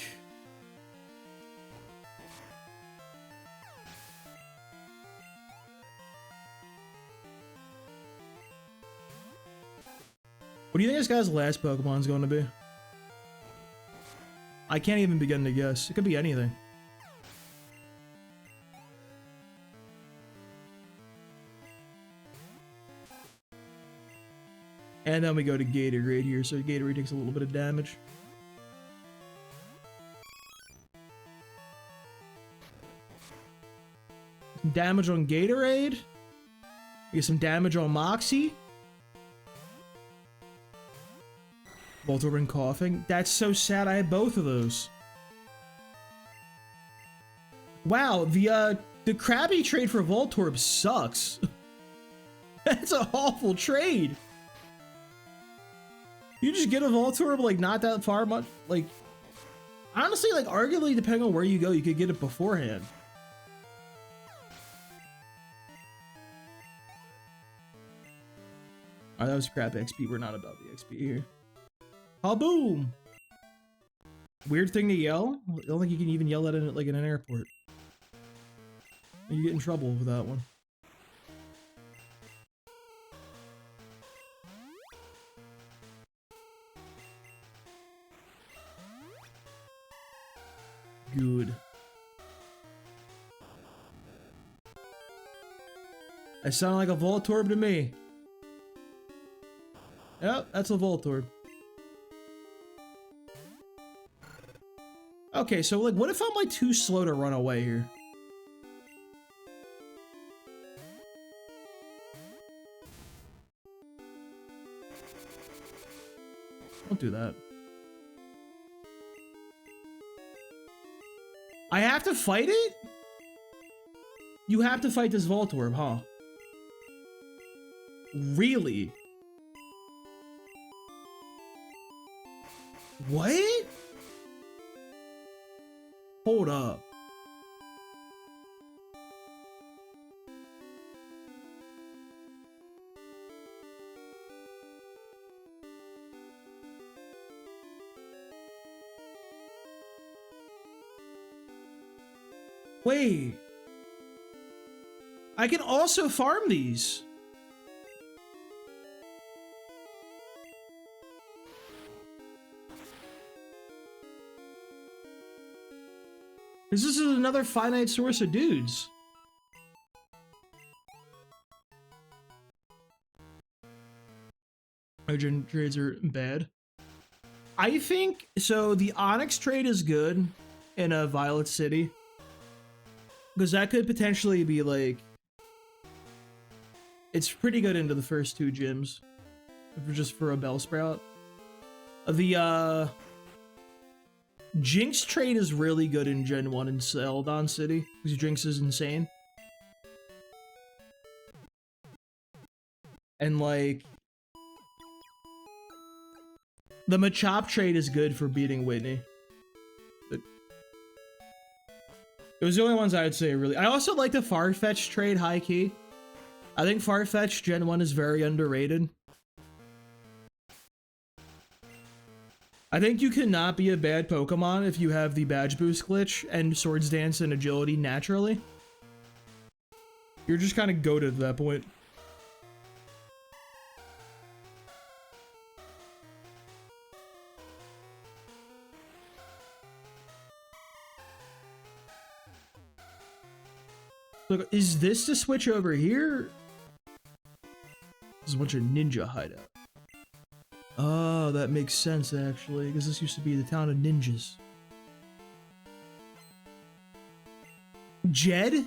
What do you think this guy's last Pokemon's going to be? I can't even begin to guess. It could be anything. And then we go to Gatorade here, so Gatorade takes a little bit of damage. Some damage on Gatorade. We get some damage on Moxie. Voltorb and coughing. That's so sad. I had both of those. Wow, the Krabby trade for Voltorb sucks. That's an awful trade. You just get a Voltorb like not that far much. Like, honestly, like arguably depending on where you go, you could get it beforehand. Alright, that was crap XP. We're not about the XP here. Oh, boom! Weird thing to yell? I don't think you can even yell at it like in an airport. You get in trouble with that one. Good. I sound like a Voltorb to me. Yep, that's a Voltorb. Okay, so like, what if I'm like too slow to run away here? Don't do that. I have to fight it? You have to fight this Voltorb, huh? Really? What? Hold up. Wait. I can also farm these. This is another finite source of dudes. Urgent trades are bad. I think, so the Onyx trade is good in a Violet City. Because that could potentially be like... It's pretty good into the first two gyms. Just for a Bellsprout. Jinx trade is really good in Gen 1 in Celadon City, because Jinx is insane. And like, the Machop trade is good for beating Whitney. It was the only ones I would say really. I also like the Farfetch trade high key. I think Farfetch Gen 1 is very underrated. I think you cannot be a bad Pokemon if you have the badge boost glitch and Swords Dance and agility naturally. You're just kind of goated at that point. Look, is this the switch over here? There's a bunch of ninja hideout. Oh, that makes sense actually, because this used to be the town of ninjas. Jed?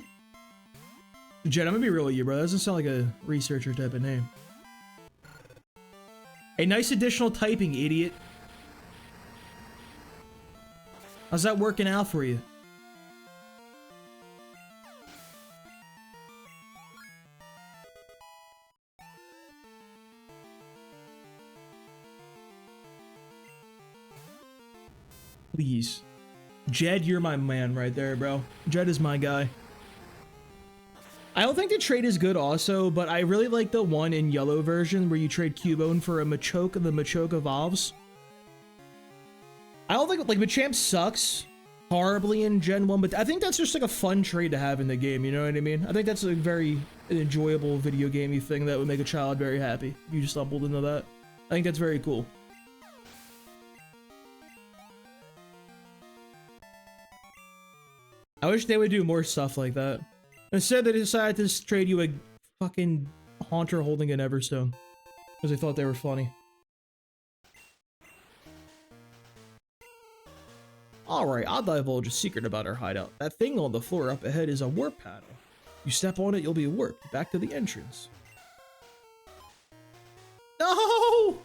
Jed, I'm gonna be real with you, bro. That doesn't sound like a researcher type of name. A nice additional typing, idiot. How's that working out for you? Please. Jed, you're my man right there, bro. Jed is my guy. I don't think the trade is good also, but I really like the one in yellow version where you trade Cubone for a Machoke and the Machoke evolves. I don't think, like, Machamp sucks horribly in Gen 1, but I think that's just like a fun trade to have in the game, you know what I mean? I think that's a very enjoyable video gamey thing that would make a child very happy if you just stumbled into that. I think that's very cool. I wish they would do more stuff like that. Instead, they decided to trade you a fucking Haunter holding an Everstone. Because they thought they were funny. Alright, I'll divulge a secret about our hideout. That thing on the floor up ahead is a warp panel. You step on it, you'll be warped back to the entrance. No!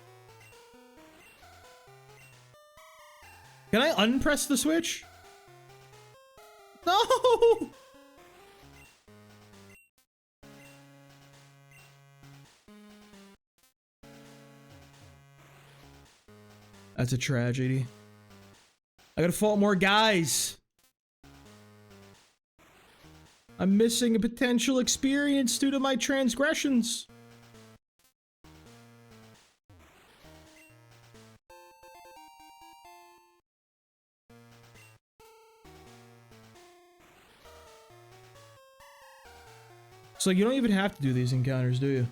Can I unpress the switch? No! That's a tragedy. I gotta fault more guys. I'm missing a potential experience due to my transgressions. So you don't even have to do these encounters, do you?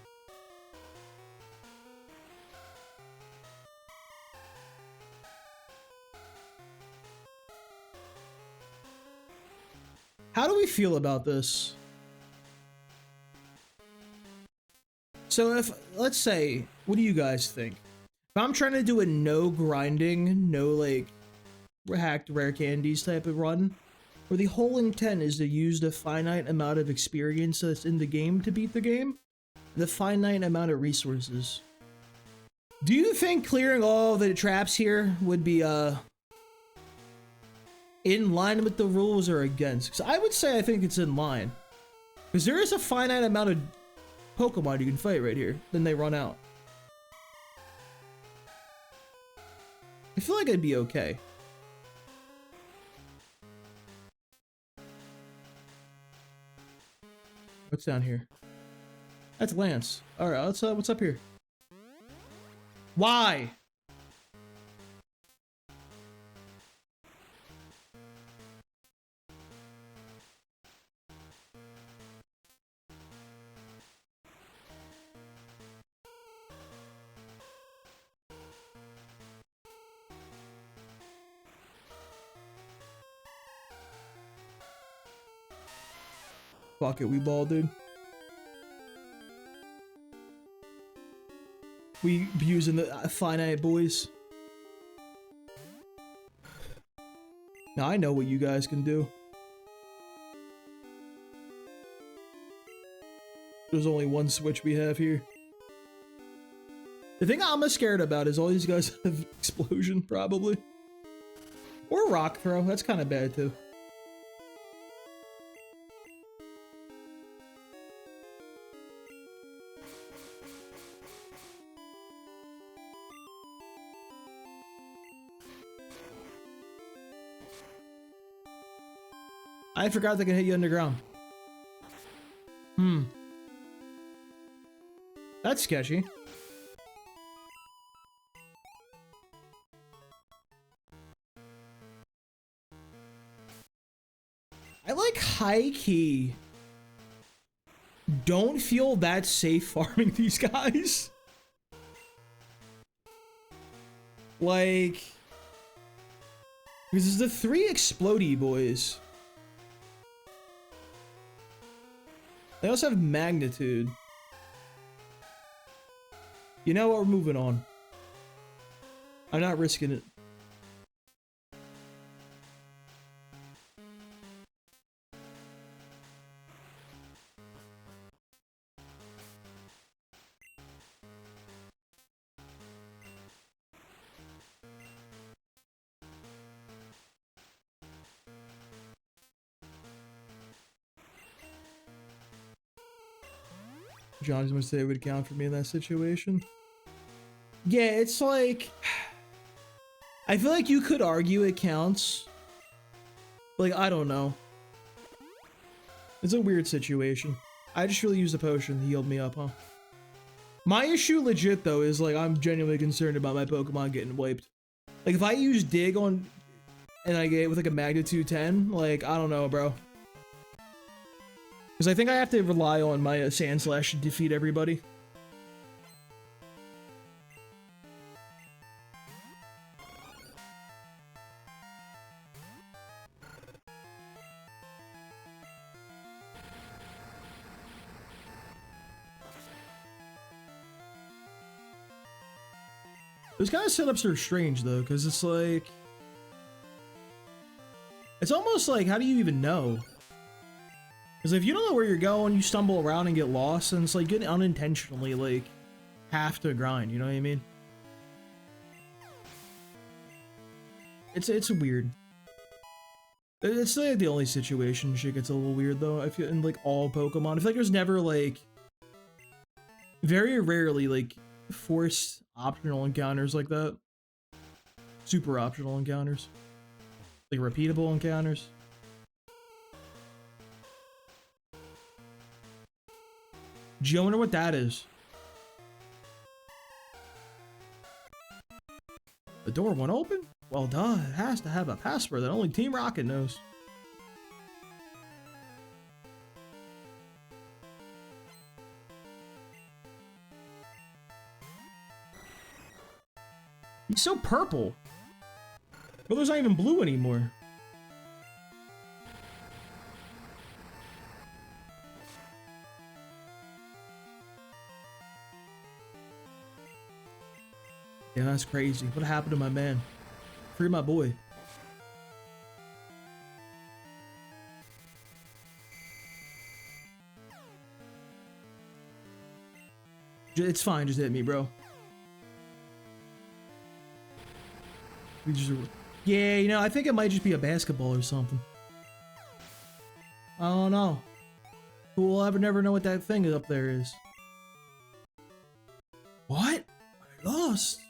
How do we feel about this? So if, let's say, what do you guys think? If I'm trying to do a no grinding, no like hacked rare candies type of run, where the whole intent is to use the finite amount of experience that's in the game to beat the game, the finite amount of resources. Do you think clearing all the traps here would be in line with the rules or against? Because I would say I think it's in line. Because there is a finite amount of Pokemon you can fight right here, then they run out. I feel like I'd be okay. What's down here? That's Lance. Alright, let's what's up here? Why? Fuck it, we ball, dude. We be using the finite boys. Now I know what you guys can do. There's only one switch we have here. The thing I'm most scared about is all these guys have explosion, probably. Or rock throw. That's kind of bad too. I forgot they can hit you underground. That's sketchy. I like high key. Don't feel that safe farming these guys. Like, because the 3 explodey boys. They also have magnitude. You know what? We're moving on. I'm not risking it. Johnny's gonna say it would count for me in that situation. Yeah, it's like, I feel like you could argue it counts. Like, I don't know. It's a weird situation. I just really used a potion that healed me up, huh? My issue legit though is like, I'm genuinely concerned about my Pokemon getting wiped. Like if I use Dig on, and I get with like a magnitude 10, like, I don't know, bro. Because I think I have to rely on my Sandslash to defeat everybody. Those kind of setups are strange though, because it's like... It's almost like, how do you even know? Because if you don't know where you're going, you stumble around and get lost, and it's like getting unintentionally like have to grind, you know what I mean? It's weird. It's like the only situation shit gets a little weird though. I feel in like all Pokemon. I feel like there's never like very rarely like forced optional encounters like that. Super optional encounters. Like repeatable encounters. Gee, I wonder what that is. The door won't open? Well, duh, it has to have a password that only Team Rocket knows. He's so purple. But there's not even blue anymore. Yeah, that's crazy. What happened to my man? Free my boy. It's fine, just hit me, bro. Yeah, you know, I think it might just be a basketball or something. I don't know. We'll ever never know what that thing up there is. What? I lost.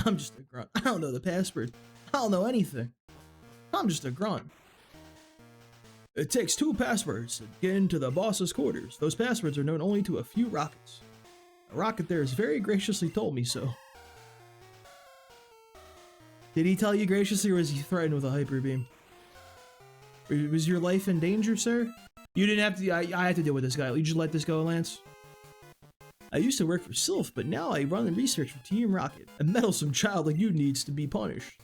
I'm just a grunt. I don't know the password. I don't know anything. I'm just a grunt. It takes 2 passwords to get into the boss's quarters. Those passwords are known only to a few rockets. A rocket there has very graciously told me so. Did he tell you graciously, or was he threatened with a hyper beam? Was your life in danger, sir? You didn't have to. I had to deal with this guy. You just let this go, Lance. I used to work for Sylph, but now I run the research for Team Rocket. A meddlesome child like you needs to be punished.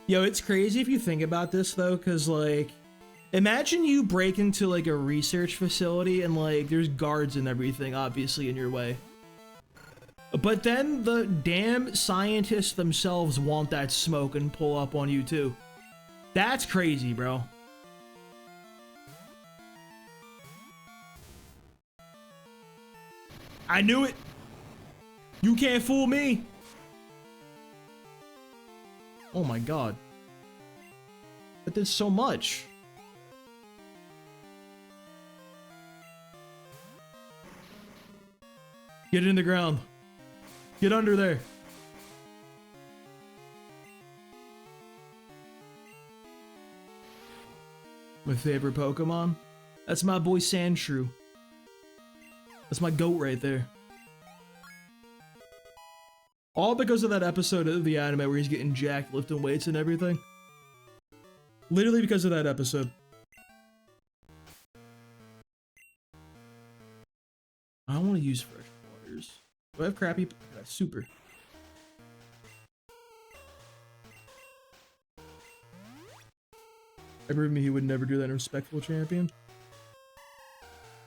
Yo, it's crazy if you think about this though, because like, imagine you break into like a research facility and like there's guards and everything obviously in your way. But then the damn scientists themselves want that smoke and pull up on you too. That's crazy, bro. I knew it. You can't fool me. Oh my god. But there's so much. Get in the ground. Get under there. My favorite Pokemon? That's my boy Sandshrew. That's my goat right there. All because of that episode of the anime where he's getting jacked, lifting weights and everything. Literally because of that episode. I don't want to use fresh waters. Do I have crappy? Super. I proved me he would never do that in Respectful Champion.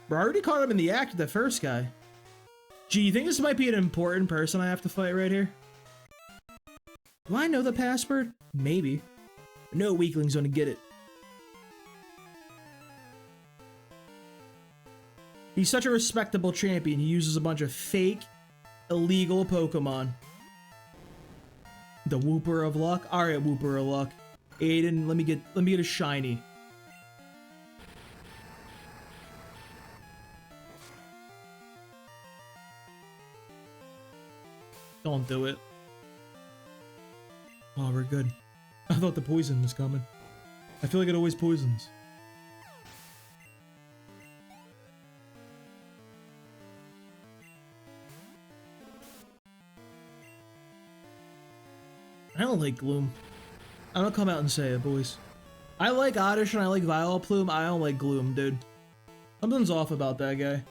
Bro, I already caught him in the act with that first guy. Gee, you think this might be an important person I have to fight right here? Do I know the password? Maybe. No weakling's gonna get it. He's such a respectable champion, he uses a bunch of fake, illegal Pokemon. The Wooper of Luck? Alright, Wooper of Luck. Aiden, let me get a shiny. Don't do it. Oh, we're good. I thought the poison was coming. I feel like it always poisons. I don't like Gloom. I'm gonna come out and say it, boys. I like Oddish and I like Vileplume. I don't like Gloom, dude. Something's off about that guy.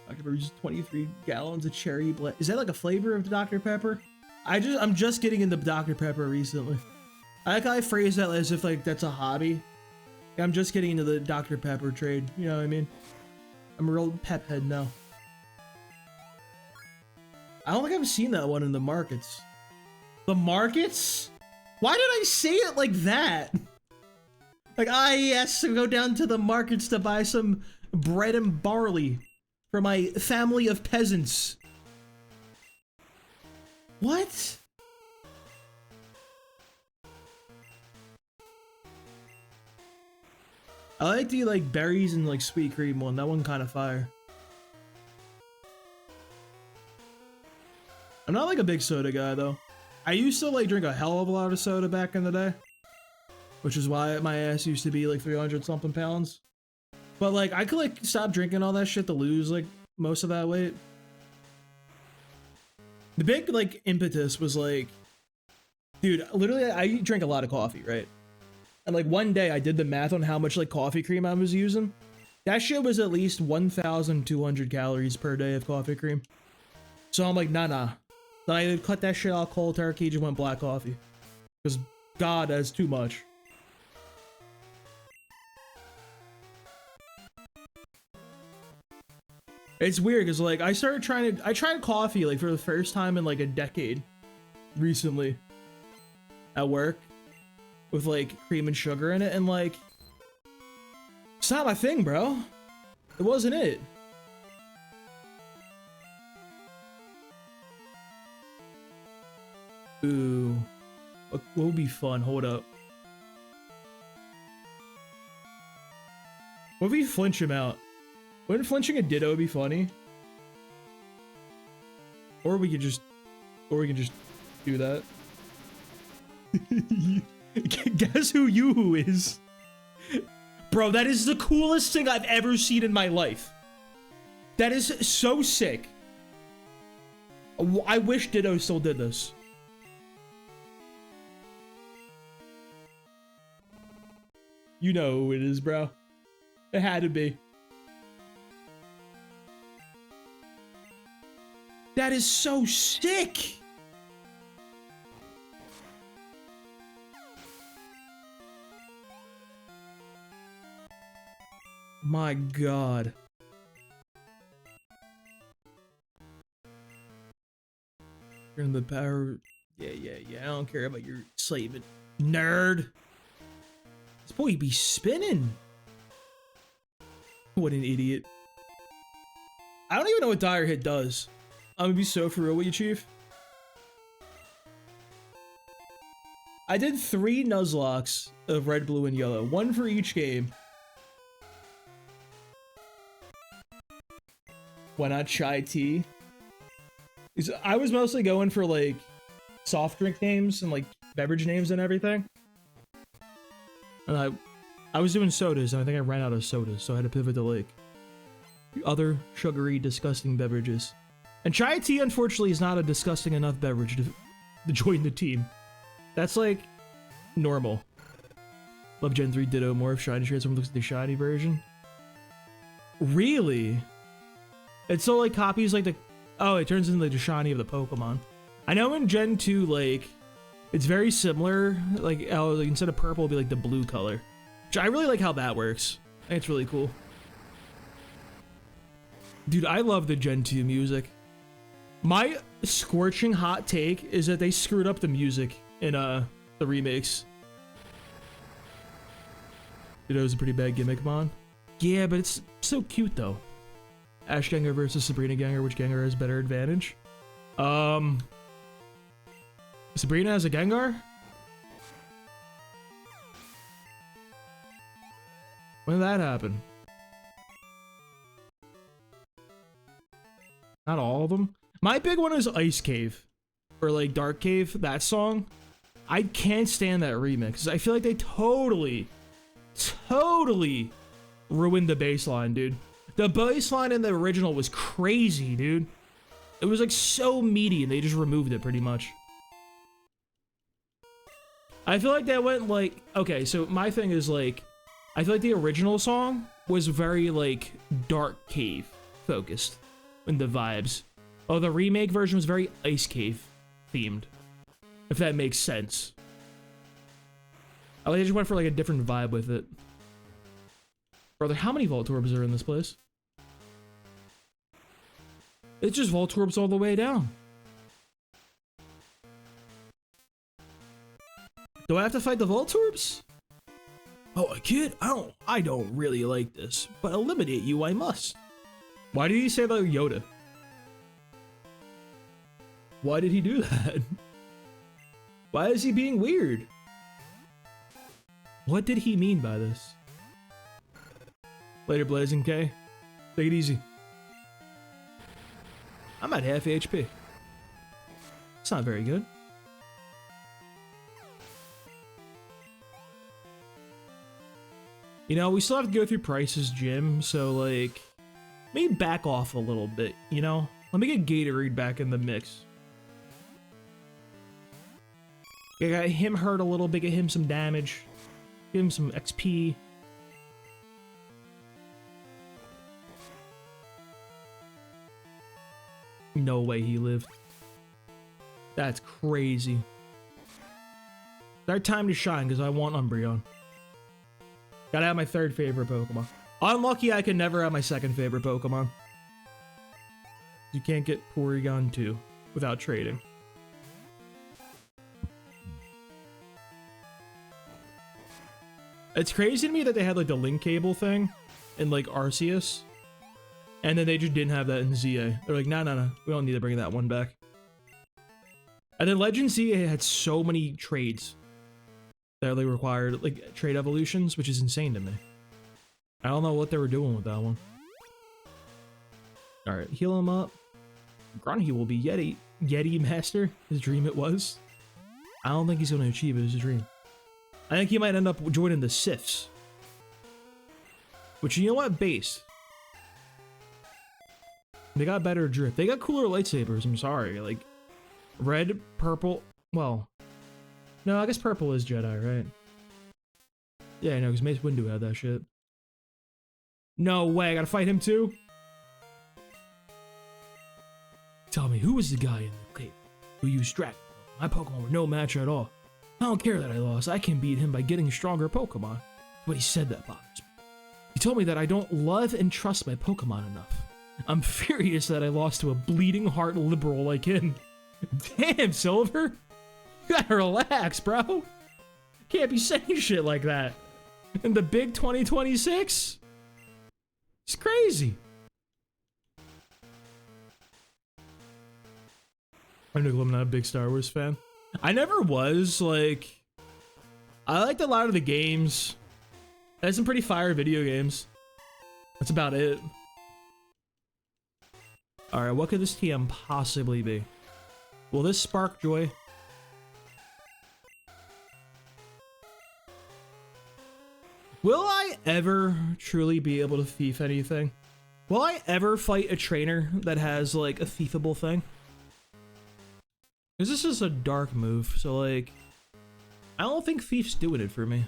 Dr. Pepper uses 23 gallons of cherry blend. Is that like a flavor of Dr. Pepper? I'm just getting into Dr. Pepper recently. I like how I phrase that as if like that's a hobby. I'm just getting into the Dr. Pepper trade. You know what I mean? I'm a real pep head now. I don't think I've seen that one in the markets. The markets? Why did I say it like that? Like, ah, yes, go down to the markets to buy some bread and barley for my family of peasants. What? I like the like berries and like sweet cream one. That one kind of fire. I'm not like a big soda guy though. I used to like drink a hell of a lot of soda back in the day, which is why my ass used to be like 300 something pounds. But like I could like stop drinking all that shit to lose like most of that weight. The big like impetus was like, dude, literally I drank a lot of coffee, right? And like one day I did the math on how much like coffee cream I was using. That shit was at least 1,200 calories per day of coffee cream. So I'm like, nah. Then I cut that shit out cold turkey, just went black coffee. Because God, that's too much. It's weird because like I tried coffee like for the first time in like a decade recently at work with like cream and sugar in it, and like it's not my thing, bro. It wasn't it. Ooh, what would be fun? Hold up. What if we flinch him out? Wouldn't flinching a Ditto be funny? Or we could just do that. Guess who Yoo-hoo is? Bro, that is the coolest thing I've ever seen in my life. That is so sick. I wish Ditto still did this. You know who it is, bro. It had to be. That is so sick! My God. Turn the power. Yeah. I don't care about your excitement, nerd. This boy be spinning. What an idiot. I don't even know what Dire Hit does. I'm gonna be so for real with you, Chief. I did 3 Nuzlocks of red, blue, and yellow. 1 for each game. Why not chai tea? I was mostly going for like soft drink names and like beverage names and everything. And I was doing sodas and I think I ran out of sodas, so I had to pivot to like other sugary, disgusting beverages. And chai tea, unfortunately, is not a disgusting enough beverage to join the team. That's like normal. Love Gen 3 Ditto more if Shiny Transform looks like the shiny version. Really? It still like copies like the... Oh, it turns into like the shiny of the Pokemon. I know in Gen 2, like, it's very similar. Like, oh, like instead of purple, it'll be like the blue color. Which I really like how that works. I think it's really cool. Dude, I love the Gen 2 music. My scorching hot take is that they screwed up the music in the remakes. Dude, it was a pretty bad gimmick, Mon. Yeah, but it's so cute though. Ash Gengar versus Sabrina Gengar, which Gengar has better advantage? Sabrina has a Gengar? When did that happen? Not all of them. My big one is Ice Cave. Or like Dark Cave, that song. I can't stand that remix. I feel like they totally ruined the bass line, dude. The bass line in the original was crazy, dude. It was like so meaty and they just removed it pretty much. I feel like that went like, okay, so my thing is like, I feel like the original song was very like Dark Cave focused in the vibes. Oh, the remake version was very Ice Cave themed, if that makes sense. I just went for like a different vibe with it. Brother, how many Voltorbs are in this place? It's just Voltorbs all the way down. Do I have to fight the Voltorbs? Oh, kid, I don't really like this, but eliminate you I must. Why did he say that Yoda? Why did he do that? Why is he being weird? What did he mean by this? Later, Blazing K. Take it easy. I'm at half HP. It's not very good. You know, we still have to go through Price's gym, so like, maybe back off a little bit, you know? Let me get Gatorade back in the mix. I got him hurt a little bit, get him some damage, give him some XP. No way he lived. That's crazy. It's our time to shine because I want Umbreon. Gotta have my 3rd favorite Pokemon. Unlucky I can never have my 2nd favorite Pokemon. You can't get Porygon 2 without trading. It's crazy to me that they had like the link cable thing in like Arceus. And then they just didn't have that in ZA. They're like, no, we don't need to bring that one back. And then Legend ZA had so many trades that they required, like trade evolutions, which is insane to me. I don't know what they were doing with that one. All right, heal him up. Grunhy will be Yeti Master. His dream it was. I don't think he's going to achieve it as a dream. I think he might end up joining the Siths. Which, you know what? Base. They got better drip. They got cooler lightsabers, I'm sorry. Like, red, purple, well, no, I guess purple is Jedi, right? Yeah, I know, because Mace Windu had that shit. No way, I gotta fight him too? Tell me, who was the guy in the cave who used Dragon? My Pokemon were no match at all. I don't care that I lost. I can beat him by getting stronger Pokemon. But he said that bothers me. He told me that I don't love and trust my Pokemon enough. I'm furious that I lost to a bleeding heart liberal like him. Damn, Silver. You gotta relax, bro. Can't be saying shit like that. In the big 2026? It's crazy. I'm not a big Star Wars fan. I never was, like... I liked a lot of the games. I had some pretty fire video games. That's about it. Alright, what could this TM possibly be? Will this spark joy? Will I ever truly be able to thief anything? Will I ever fight a trainer that has, like, a thiefable thing? Because this is a dark move, so, like... I don't think Thief's doing it for me.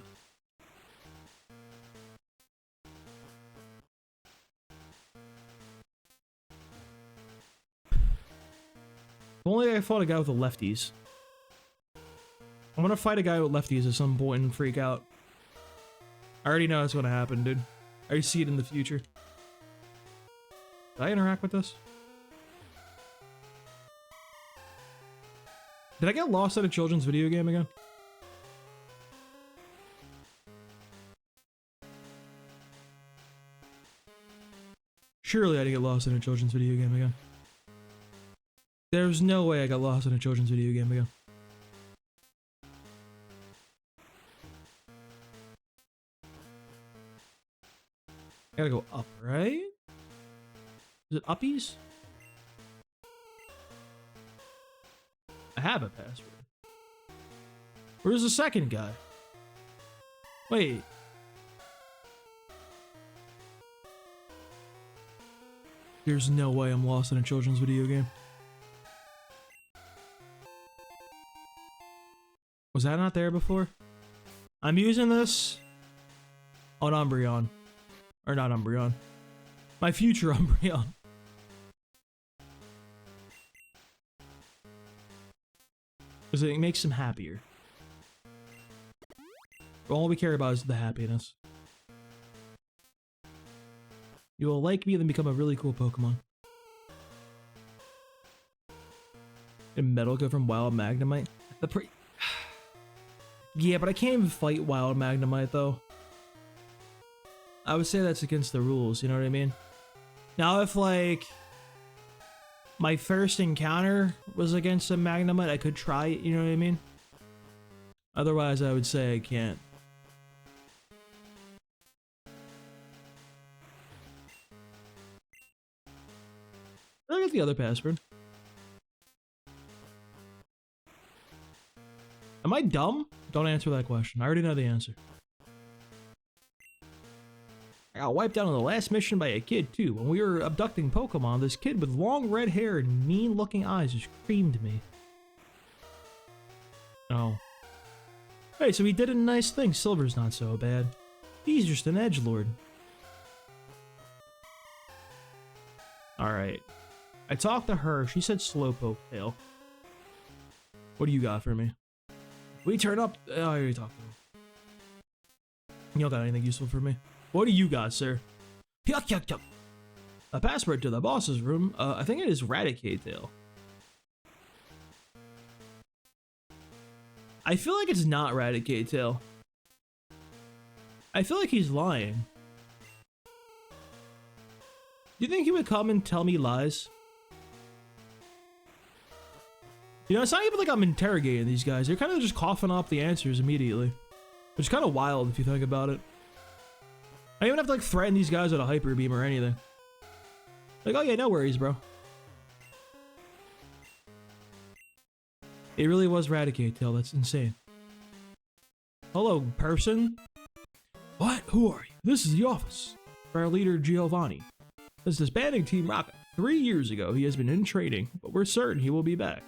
If only I fought a guy with the lefties. I'm gonna fight a guy with lefties at some point and freak out. I already know it's gonna happen, dude. I see it in the future. Did I interact with this? Did I get lost at a children's video game again? Surely I didn't get lost in a children's video game again. There's no way I got lost in a children's video game again. I gotta go up, right? Is it uppies? I have a password. Where's the second guy? Wait. There's no way I'm lost in a children's video game. Was that not there before? I'm using this on Umbreon. Or not Umbreon. My future Umbreon. Because it makes him happier. All we care about is the happiness. You will like me and then become a really cool Pokemon. And Metal go from Wild Magnemite? Yeah, but I can't even fight Wild Magnemite though. I would say that's against the rules, you know what I mean? Now if like my first encounter was against a Magnemite, I could try it, you know what I mean? Otherwise I would say I can't. Did I get the other password? Am I dumb? Don't answer that question. I already know the answer. I got wiped out on the last mission by a kid too. When we were abducting Pokemon, this kid with long red hair and mean looking eyes just creamed me. Oh. Hey, so he did a nice thing. Silver's not so bad. He's just an edgelord. Alright. I talked to her. She said Slowpoke tail. What do you got for me? We turn up. Oh, I already talked to him. You don't got anything useful for me? What do you got, sir? Yuck, yuck, yuck. A password to the boss's room. I think it is Raticate tail. I feel like it's not Raticate tail. I feel like he's lying. Do you think he would come and tell me lies? You know, it's not even like I'm interrogating these guys. They're kind of just coughing up the answers immediately. Which is kind of wild if you think about it. I don't even have to like threaten these guys with a Hyper Beam or anything. Like, oh yeah, no worries, bro. It really was Raticate tail. That's insane. Hello, person. What? Who are you? This is the office for our leader, Giovanni. Since disbanding Team Rocket 3 years ago, he has been in training, but we're certain he will be back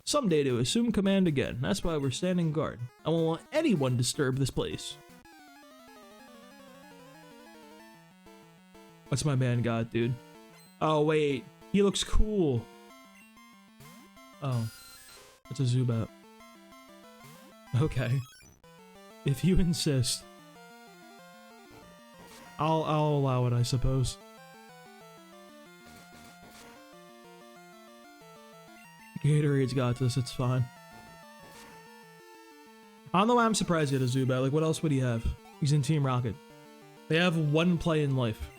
someday to assume command again. That's why we're standing guard. I won't let anyone disturb this place. What's my man got, dude? Oh, wait. He looks cool. Oh. It's a Zubat. Okay. If you insist. I'll allow it, I suppose. Gatorade's got this, it's fine. I don't know why I'm surprised he had a Zubat. Like, what else would he have? He's in Team Rocket. They have one play in life.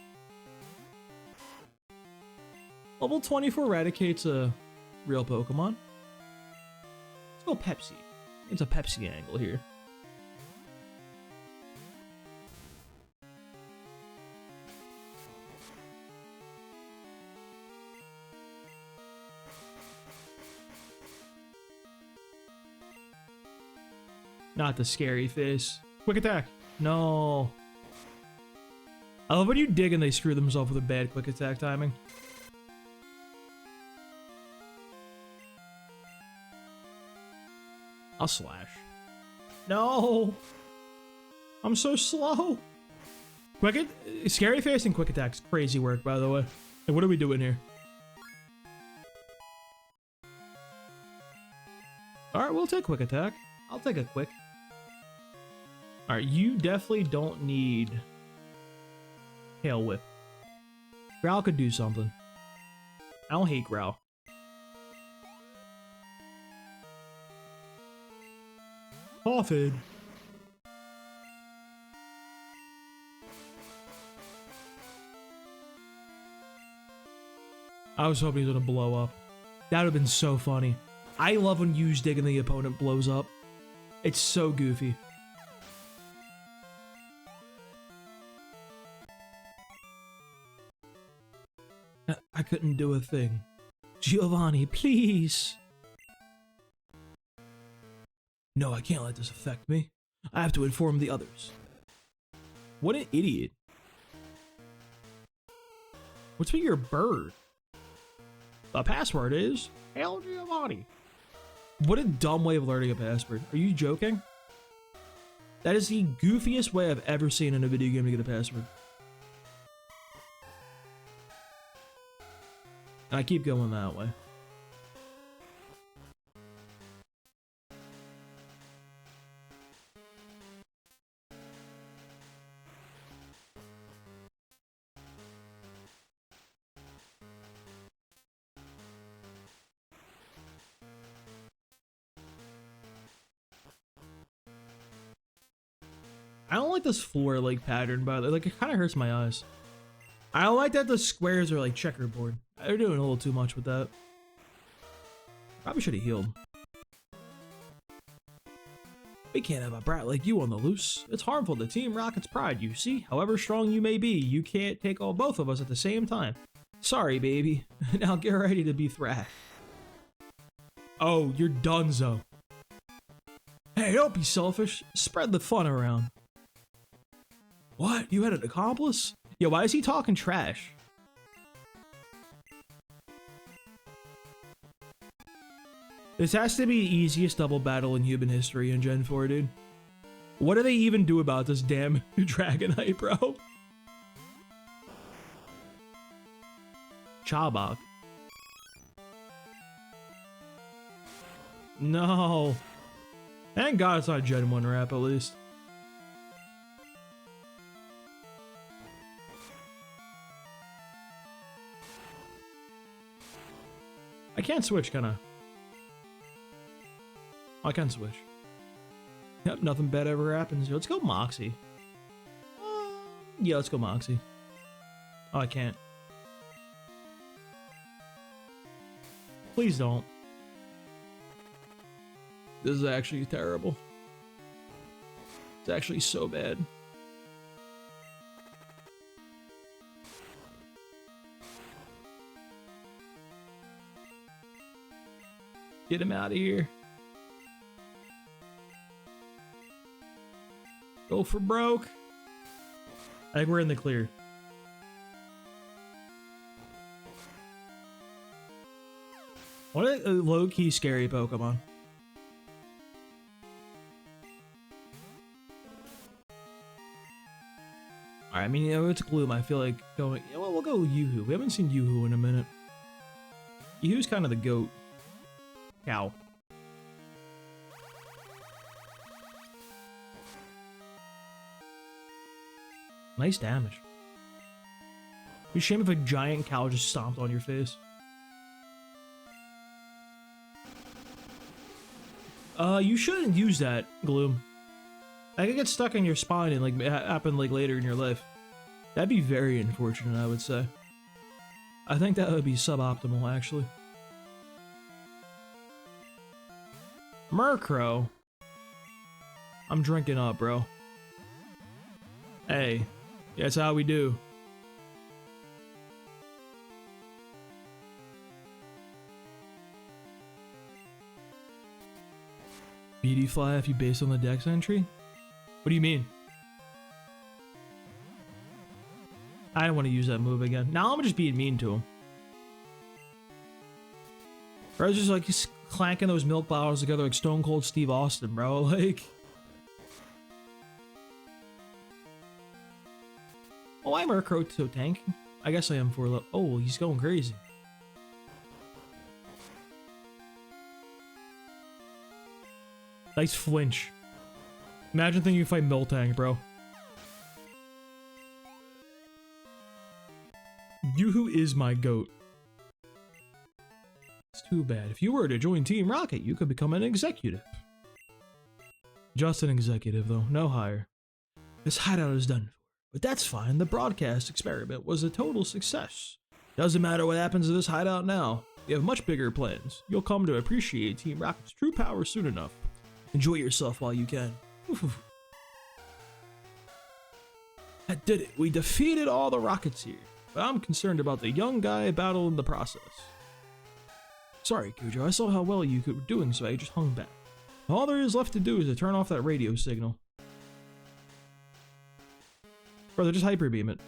Level 24 Raticate's a real Pokemon. Go Pepsi. It's a Pepsi angle here. Not the scary face. Quick attack. No. I love when you dig and they screw themselves with a bad quick attack timing. I'll slash. No. I'm so slow. Scary face and quick attacks. Crazy work, by the way. Hey, what are we doing here? Alright, we'll take quick attack. I'll take a quick. Alright, you definitely don't need Tail Whip. Growl could do something. I don't hate Growl. Coffin. I was hoping he was gonna blow up. That would have been so funny. I love when you dig and the opponent blows up. It's so goofy. I couldn't do a thing. Giovanni, please. No, I can't let this affect me. I have to inform the others. What an idiot. What's with your bird? The password is Hail Giovanni. What a dumb way of learning a password. Are you joking? That is the goofiest way I've ever seen in a video game to get a password. And I keep going that way. I don't like this floor like pattern, by the way. Like, it kind of hurts my eyes. I don't like that the squares are like checkerboard. They're doing a little too much with that. Probably should have healed. We can't have a brat like you on the loose. It's harmful to Team Rocket's pride, you see. However strong you may be, you can't take all both of us at the same time. Sorry, baby. Now get ready to be thrashed. Oh, you're donezo. Hey, don't be selfish. Spread the fun around. What? You had an accomplice? Yo, why is he talking trash? This has to be the easiest double battle in human history in Gen 4, dude. What do they even do about this damn Dragonite, bro? Chabak. No. Thank God it's not a Gen 1 rap, at least. I can't switch, can I? I can switch. Yep, nothing bad ever happens. Let's go Moxie. Yeah, let's go Moxie. Oh, I can't. Please don't. This is actually terrible. It's actually so bad. Get him out of here. Go for broke. I think we're in the clear. What a low-key scary Pokemon. Alright, I mean, you know, it's Gloom. I feel like going... Yeah, well, we'll go Yoo-Hoo. We haven't seen Yoo-Hoo in a minute. Yoo-Hoo's kind of the GOAT. Cow. Nice damage. It'd be a shame if a giant cow just stomped on your face. You shouldn't use that, Gloom. That could get stuck in your spine and like happen like later in your life. That'd be very unfortunate, I would say. I think that would be suboptimal, actually. Murkrow. I'm drinking up, bro. Hey, that's how we do. BD fly if you based on the dex entry? What do you mean? I don't want to use that move again. Now I'm just being mean to him. Bro, just like he's clanking those milk bottles together like Stone Cold Steve Austin, bro. Like, oh, I'm Murkrow so tank. I guess I am for a little. Oh, he's going crazy. Nice flinch. Imagine thinking you fight Miltank, bro. You is my goat. It's too bad. If you were to join Team Rocket, you could become an executive. Just an executive, though. No higher. This hideout is done for. But that's fine. The broadcast experiment was a total success. Doesn't matter what happens to this hideout now. We have much bigger plans. You'll come to appreciate Team Rocket's true power soon enough. Enjoy yourself while you can. That did it. We defeated all the Rockets here. But I'm concerned about the young guy battle in the process. Sorry, Cujo. I saw how well you were doing, so I just hung back. All there is left to do is to turn off that radio signal. Brother, just hyper beam it.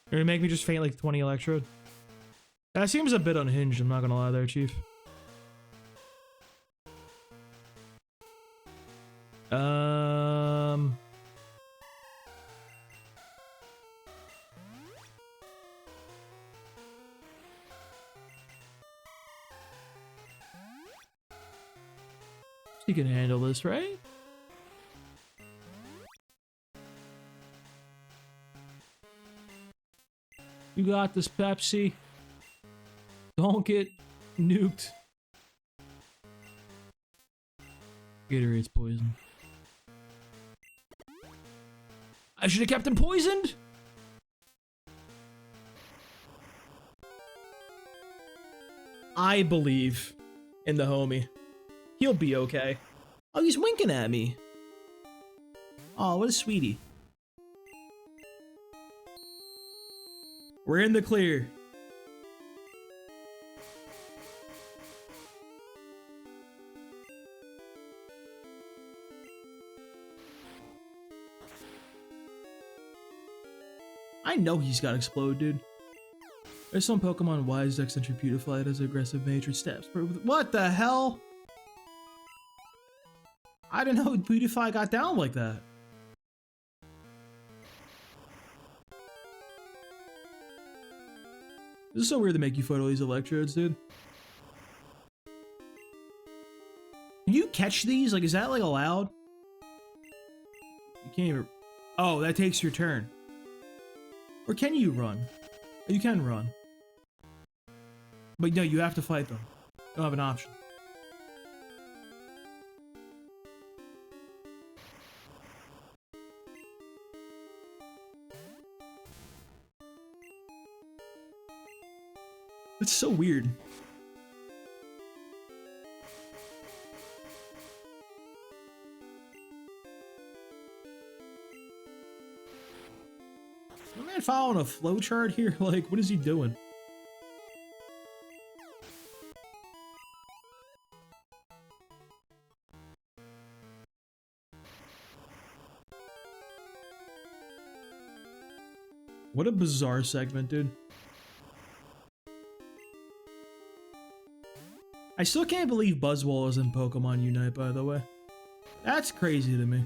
You're gonna make me just faint like 20 electrode? That seems a bit unhinged, I'm not gonna lie there, Chief. You can handle this, right? You got this, Pepsi. Don't get nuked. Gatorade's poison. I should have kept him poisoned? I believe in the homie. He'll be okay. Oh, he's winking at me. Oh, what a sweetie. We're in the clear. I know he's got explode, dude. There's some Pokemon Wise Dex entry Beautifly as aggressive major steps. What the hell? I didn't know Beautifly got down like that. This is so weird to make you fight all these electrodes, dude. Can you catch these? Like, is that like allowed? You can't even... Oh, that takes your turn. Or can you run? Oh, you can run. But no, you have to fight them. You don't have an option. It's so weird. Is my man following a flowchart here? Like, what is he doing? What a bizarre segment, dude. I still can't believe Buzzwole is in Pokemon Unite, by the way. That's crazy to me.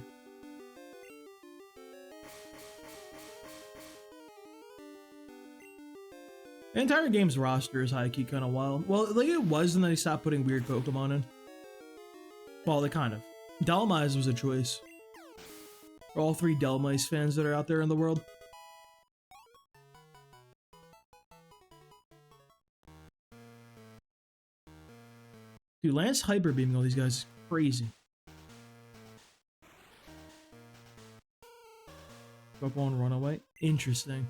The entire game's roster is high-key kind of wild. Well, like it was, and then they stopped putting weird Pokemon in. Well, they kind of. Dhelmise was a choice. For all 3 Dhelmise fans that are out there in the world. Dude, Lance hyper beaming all these guys is crazy. Up on runaway. Interesting.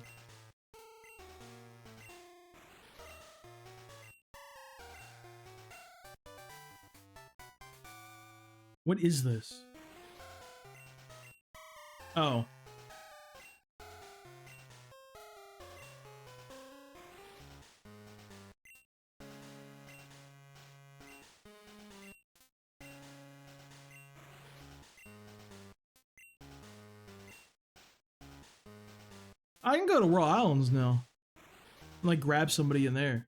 What is this? Oh. I can go to Royal Islands now. And like grab somebody in there.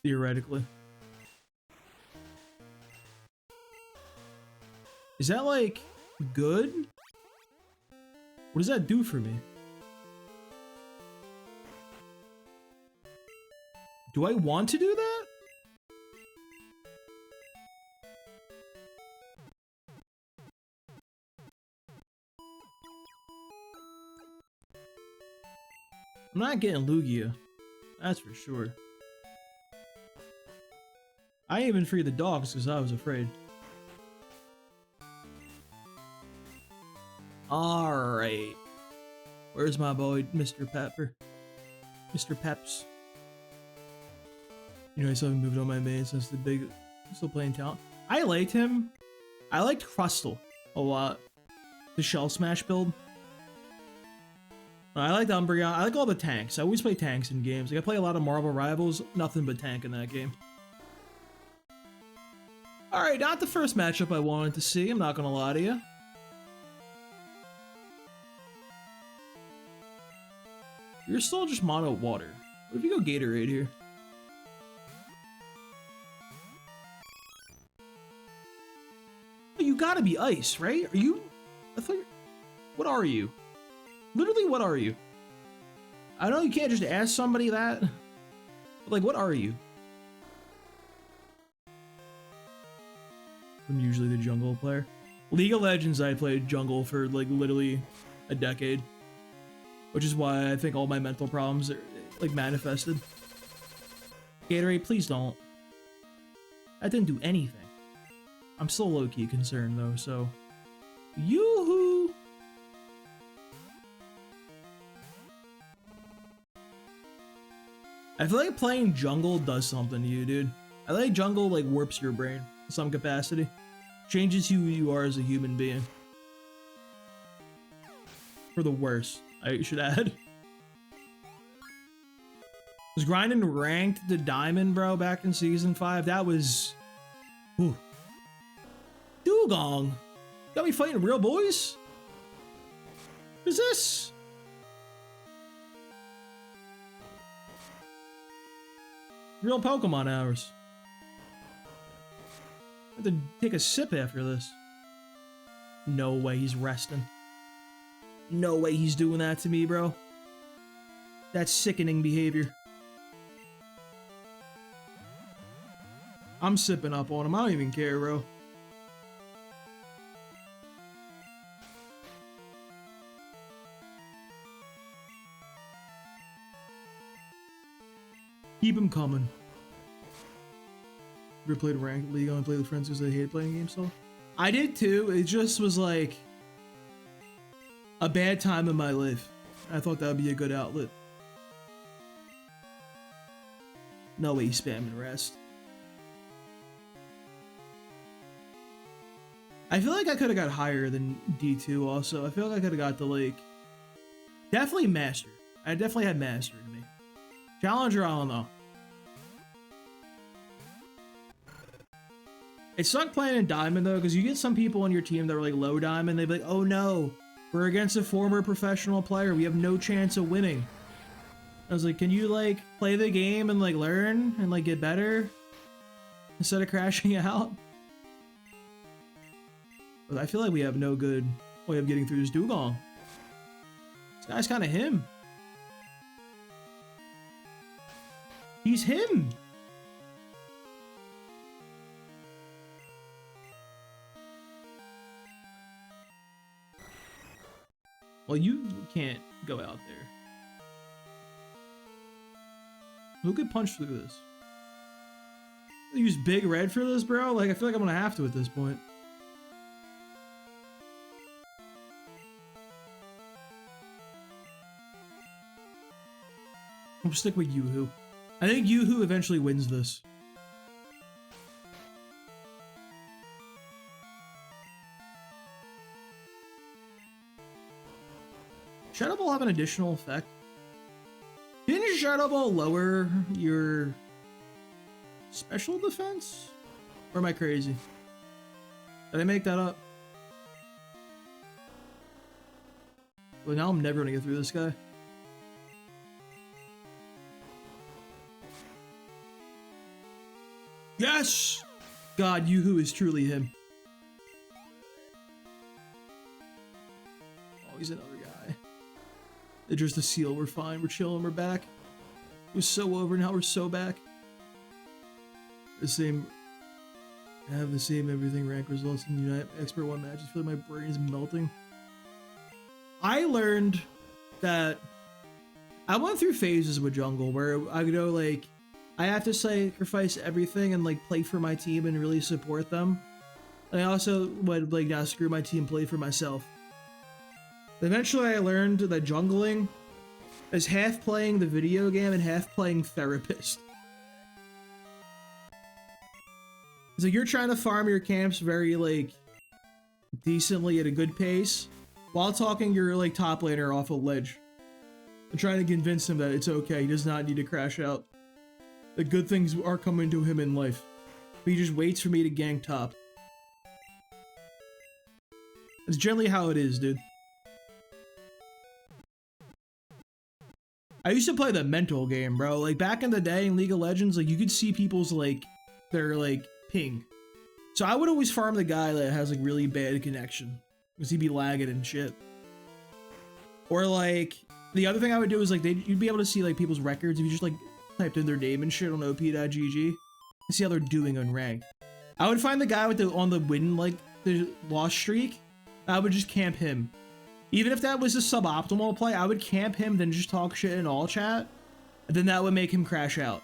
Theoretically. Is that like good? What does that do for me? Do I want to do that? I'm not getting Lugia. That's for sure. I ain't even freed the dogs because I was afraid. Alright. Where's my boy, Mr. Pepper? Mr. Peps. You know, I still haven't moved on my main since the big... still playing talent. I liked him. I liked Crustle a lot. The Shell Smash build. I like Umbreon. I like all the tanks. I always play tanks in games. Like I play a lot of Marvel Rivals. Nothing but tank in that game. Alright, not the first matchup I wanted to see. I'm not gonna lie to you. You're still just mono water. What if you go Gatorade here? Oh, you gotta be ice, right? Are you... I thought you're... What are you? Literally, what are you? I know you can't just ask somebody that. But like, what are you? I'm usually the jungle player. League of Legends, I played jungle for like literally a decade. Which is why I think all my mental problems are like manifested. Gatorade, please don't. That didn't do anything. I'm still low-key concerned though, so. Yoo-hoo! I feel like playing jungle does something to you, dude. I like jungle like warps your brain to some capacity. Changes who you are as a human being. For the worse, I should add. Was grinding ranked to diamond, bro, back in season 5. That was... Whew. Dugong! Got me fighting real boys? What is this? Real Pokemon hours. I have to take a sip after this. No way he's resting. No way he's doing that to me, bro. That's sickening behavior. I'm sipping up on him. I don't even care, bro. Keep him coming. Ever played Ranked League? I only played with friends because I hated playing games so. I did too. It just was like a bad time in my life. I thought that would be a good outlet. No way he's spamming rest. I feel like I could have got higher than D2 also. I feel like I could have got to like... Definitely Master. I definitely had Master in me. Challenger, I don't know. It sucked playing in Diamond though, because you get some people on your team that are like low Diamond, they'd be like, oh no, we're against a former professional player, we have no chance of winning. I was like, can you like play the game and like learn and like get better instead of crashing out? But I feel like we have no good way of getting through this Dugong. This guy's kind of him. He's him. Well, you can't go out there. Who could punch through this? Use Big Red for this, bro? Like, I feel like I'm gonna have to at this point. I'll stick with Yoo-Hoo. I think Yoo-Hoo eventually wins this. Shadow Ball have an additional effect? Didn't Shadow Ball lower your special defense? Or am I crazy? Did I make that up? Well, now I'm never gonna get through this guy. Yes! God, Yoo-Hoo is truly him. Oh, he's another guy. They're just a seal, we're fine, we're chilling, we're back. It was so over, now we're so back. The same... I have the same everything rank results in Unite Expert 1 matches. I feel like my brain is melting. I learned that... I went through phases with Jungle where I would go like... I have to sacrifice everything and like play for my team and really support them. And I also would like not screw my team, play for myself. Eventually I learned that jungling is half playing the video game and half playing therapist. So you're trying to farm your camps very like decently at a good pace while talking your like top laner off a ledge and trying to convince him that it's okay, he does not need to crash out. The good things are coming to him in life. But he just waits for me to gank top. It's generally how it is, dude. I used to play the mental game, bro. Like back in the day in League of Legends, like you could see people's like their like ping. So I would always farm the guy that has like really bad connection because he'd be lagging and shit. Or like the other thing I would do is like you'd be able to see like people's records if you just like typed in their name and shit on op.gg and see how they're doing on rank. I would find the guy with the on the win like the loss streak. I would just camp him. Even if that was a suboptimal play, I would camp him, then just talk shit in all chat, and then that would make him crash out.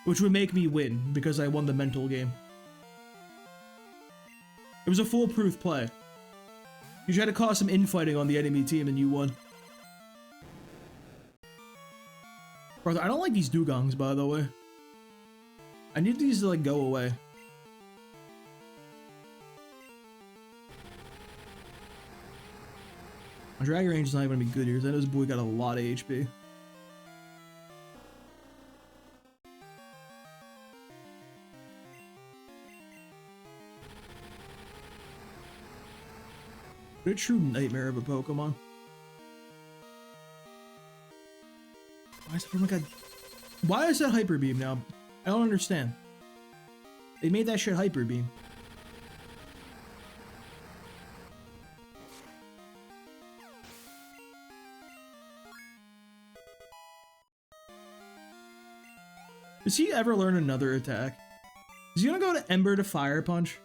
Which would make me win, because I won the mental game. It was a foolproof play. You tried to cause some infighting on the enemy team and you won. Brother, I don't like these dugongs, by the way. I need these to like go away. My drag range is not even gonna be good here, because I know this boy got a lot of HP. What a true nightmare of a Pokemon. Oh my god. Why is that Hyper Beam now? I don't understand. They made that shit Hyper Beam. Does he ever learn another attack? Is he gonna go to Ember to Fire Punch?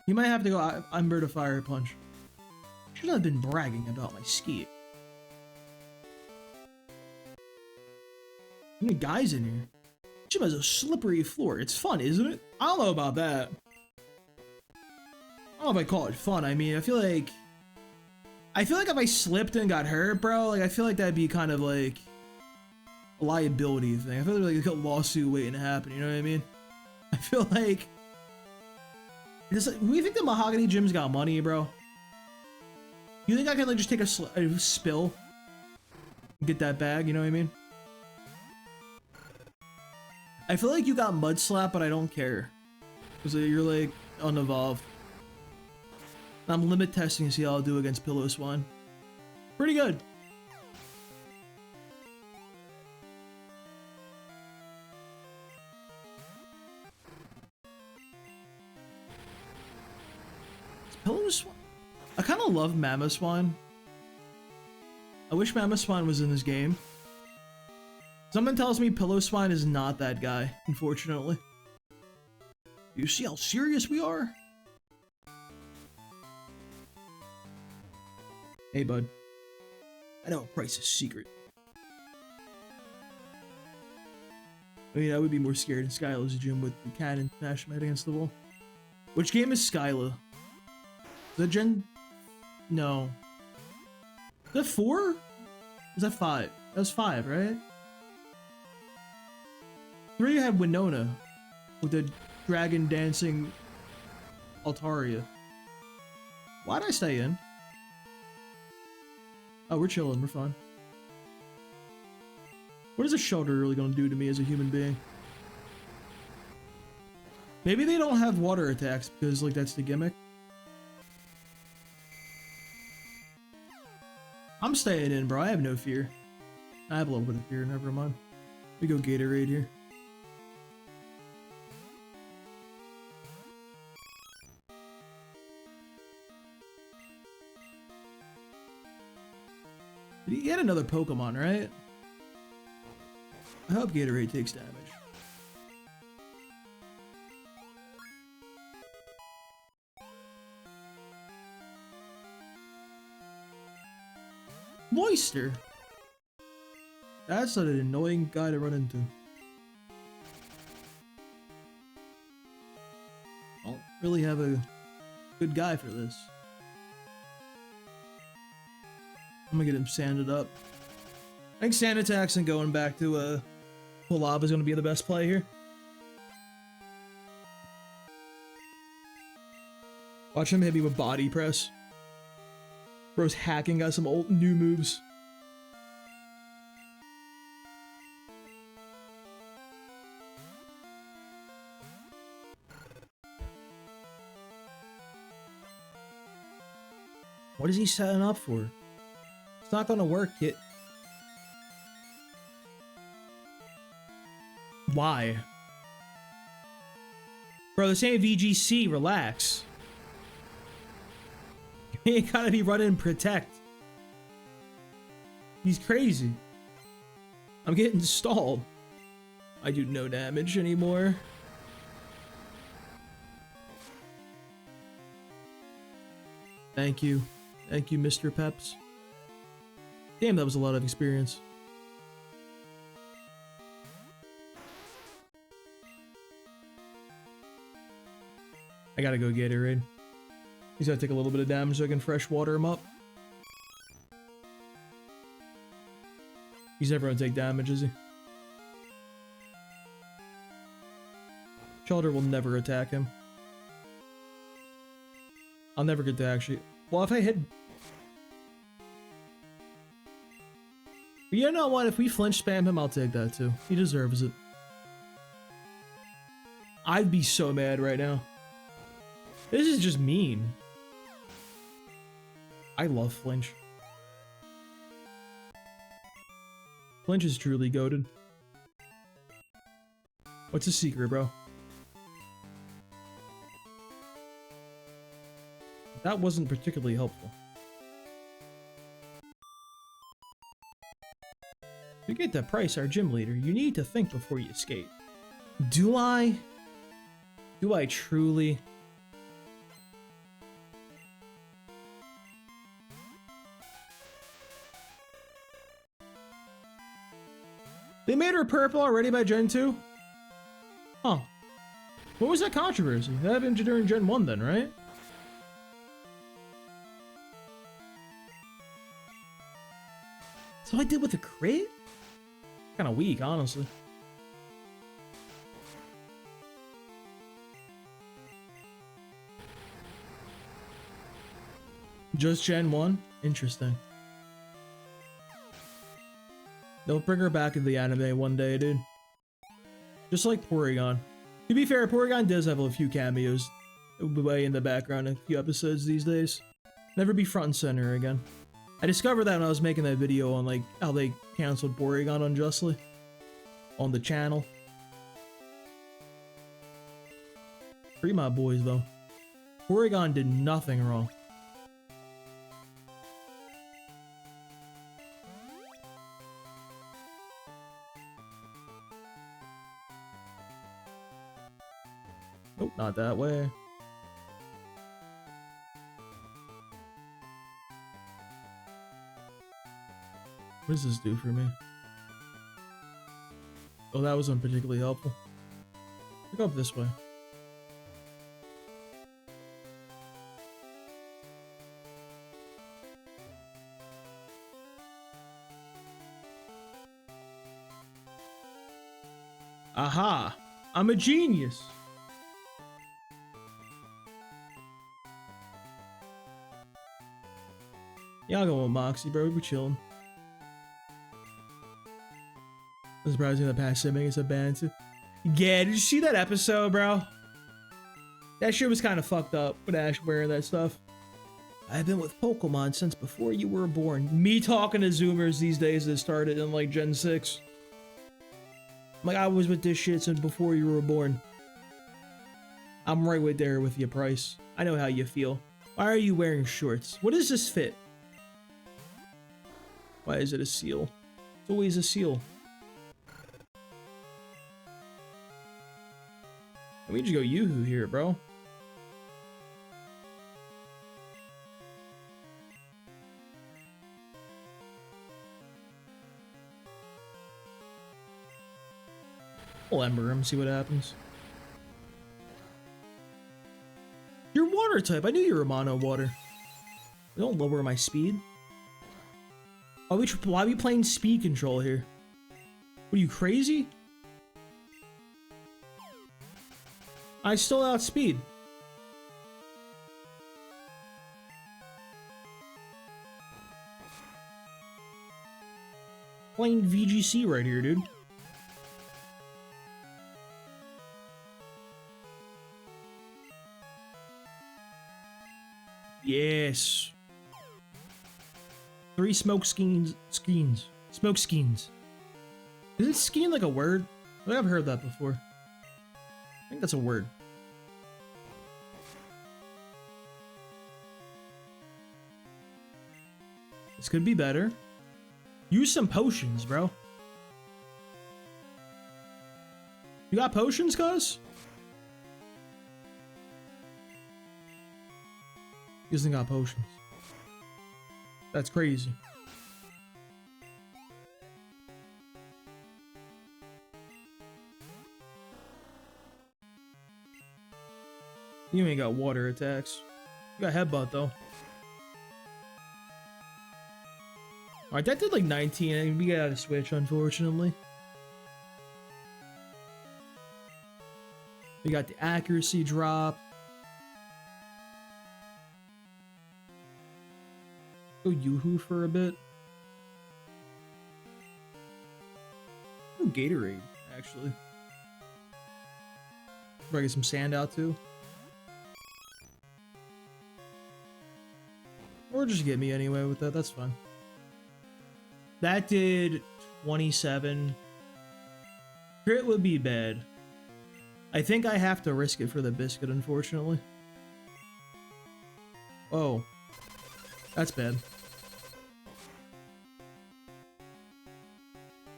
He might have to go Ember to Fire Punch. Should have been bragging about my ski. How many guys in here? Gym has a slippery floor. It's fun, isn't it? I don't know about that. I don't know if I call it fun. I mean, I feel like if I slipped and got hurt, bro, like I feel like that'd be kind of like a liability thing. I feel like a lawsuit waiting to happen. You know what I mean? I feel like we think the Mahogany Gym's got money, bro. You think I can like just take a spill and get that bag? You know what I mean? I feel like you got Mud Slap, but I don't care because you're like unevolved. I'm limit testing to see how I'll do against Pillow Swan. Pretty good. Pillow Swan. I kind of love Mamoswine. I wish Mamoswine was in this game. Someone tells me Pillow-Swine is not that guy, unfortunately. You see how serious we are? Hey, bud. I know a price is secret. I mean, I would be more scared in Skyla's gym with the cannon smash my head against the wall. Which game is Skyla? Is that Gen... No. Is that 4? Is that 5? That's 5, right? 3 had Winona with the dragon dancing Altaria. Why'd I stay in? Oh, we're chilling. We're fine. What is a shelter really gonna do to me as a human being? Maybe they don't have water attacks because, like, that's the gimmick. I'm staying in, bro. I have no fear. I have a little bit of fear. Never mind. We go Gatorade here. He had another Pokemon, right? I hope Gatorade takes damage. Moister! That's an annoying guy to run into. I don't really have a good guy for this. I'm gonna get him sanded up. I think sand attacks and going back to full lava is gonna be the best play here. Watch him hit me with body press. Bro's hacking, got some old new moves. What is he setting up for? It's not gonna work, kid. Why? Bro, this ain't VGC, relax. You ain't gotta be running protect. He's crazy. I'm getting stalled. I do no damage anymore. Thank you. Thank you, Mr. Peps. Damn, that was a lot of experience. I gotta go Gatorade. He's gotta take a little bit of damage so I can fresh water him up. He's never gonna take damage, is he? Shelter will never attack him. I'll never get to actually... Well, if I hit... You know what? If we flinch spam him, I'll take that too. He deserves it. I'd be so mad right now. This is just mean. I love flinch. Flinch is truly goated. What's the secret, bro? That wasn't particularly helpful. To get to Price, our gym leader, you need to think before you skate. Do I? Do I truly? They made her purple already by Gen 2? Huh. What was that controversy? That happened during Gen 1 then, right? So I did with a crit? Kinda weak, honestly. Just Gen 1? Interesting. They'll bring her back in the anime one day, dude. Just like Porygon. To be fair, Porygon does have a few cameos way in the background in a few episodes these days. Never be front and center again. I discovered that when I was making that video on like how they canceled Porygon unjustly on the channel. Free my boys though. Porygon did nothing wrong. Nope, not that way. What does this do for me? Oh, that wasn't particularly helpful. Go up this way. Aha! I'm a genius! Yeah, I'll go with Moxie, bro. We're chilling. I'm surprised in the past making us a band too. Yeah, did you see that episode, bro? That shit was kind of fucked up with Ash wearing that stuff. I've been with Pokemon since before you were born. Me talking to Zoomers these days that started in like Gen 6. Like, I was with this shit since before you were born. I'm right with there with your price. I know how you feel. Why are you wearing shorts? What does this fit? Why is it a seal? It's always a seal. Let me just go Yoo-hoo here, bro. We'll Ember him, see what happens. You're water type. I knew you were mono water. Don't lower my speed. Why are we playing speed control here? What are you, crazy? I still outspeed. Playing VGC right here, dude. Yes. 3 smoke skeins. Smoke skeins. Isn't skeen like a word? I think I've heard that before. I think that's a word. This could be better. Use some potions, bro. You got potions, cuz? He hasn't got potions. That's crazy. You ain't got water attacks. You got headbutt though. Alright, that did like 19 and we got a switch, unfortunately. We got the accuracy drop. Go Yoo-hoo for a bit. Go Gatorade, actually. Probably get some sand out too. Or just get me anyway with that, that's fine. That did 27. Crit would be bad. I think I have to risk it for the biscuit, unfortunately. Oh. That's bad.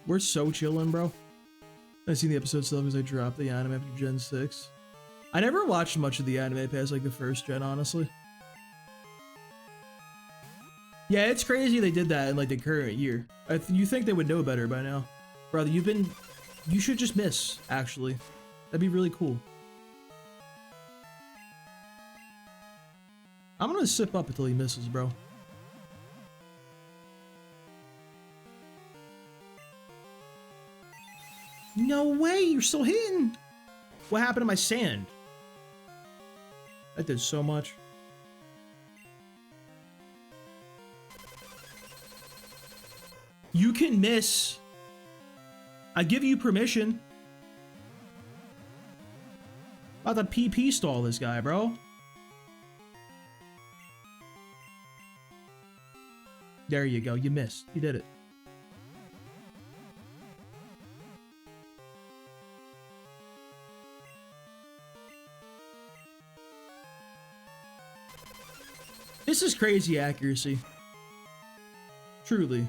We're so chillin', bro. I've seen the episode still because I dropped the anime after Gen 6. I never watched much of the anime past like the first gen, honestly. Yeah, it's crazy they did that in like the current year. You think they would know better by now. Brother, you should just miss, actually. That'd be really cool. I'm gonna sip up until he misses, bro. No way, you're still hitting. What happened to my sand? That did so much. You can miss. I give you permission. About to PP stall this guy, bro. There you go. You missed. You did it. This is crazy accuracy. Truly.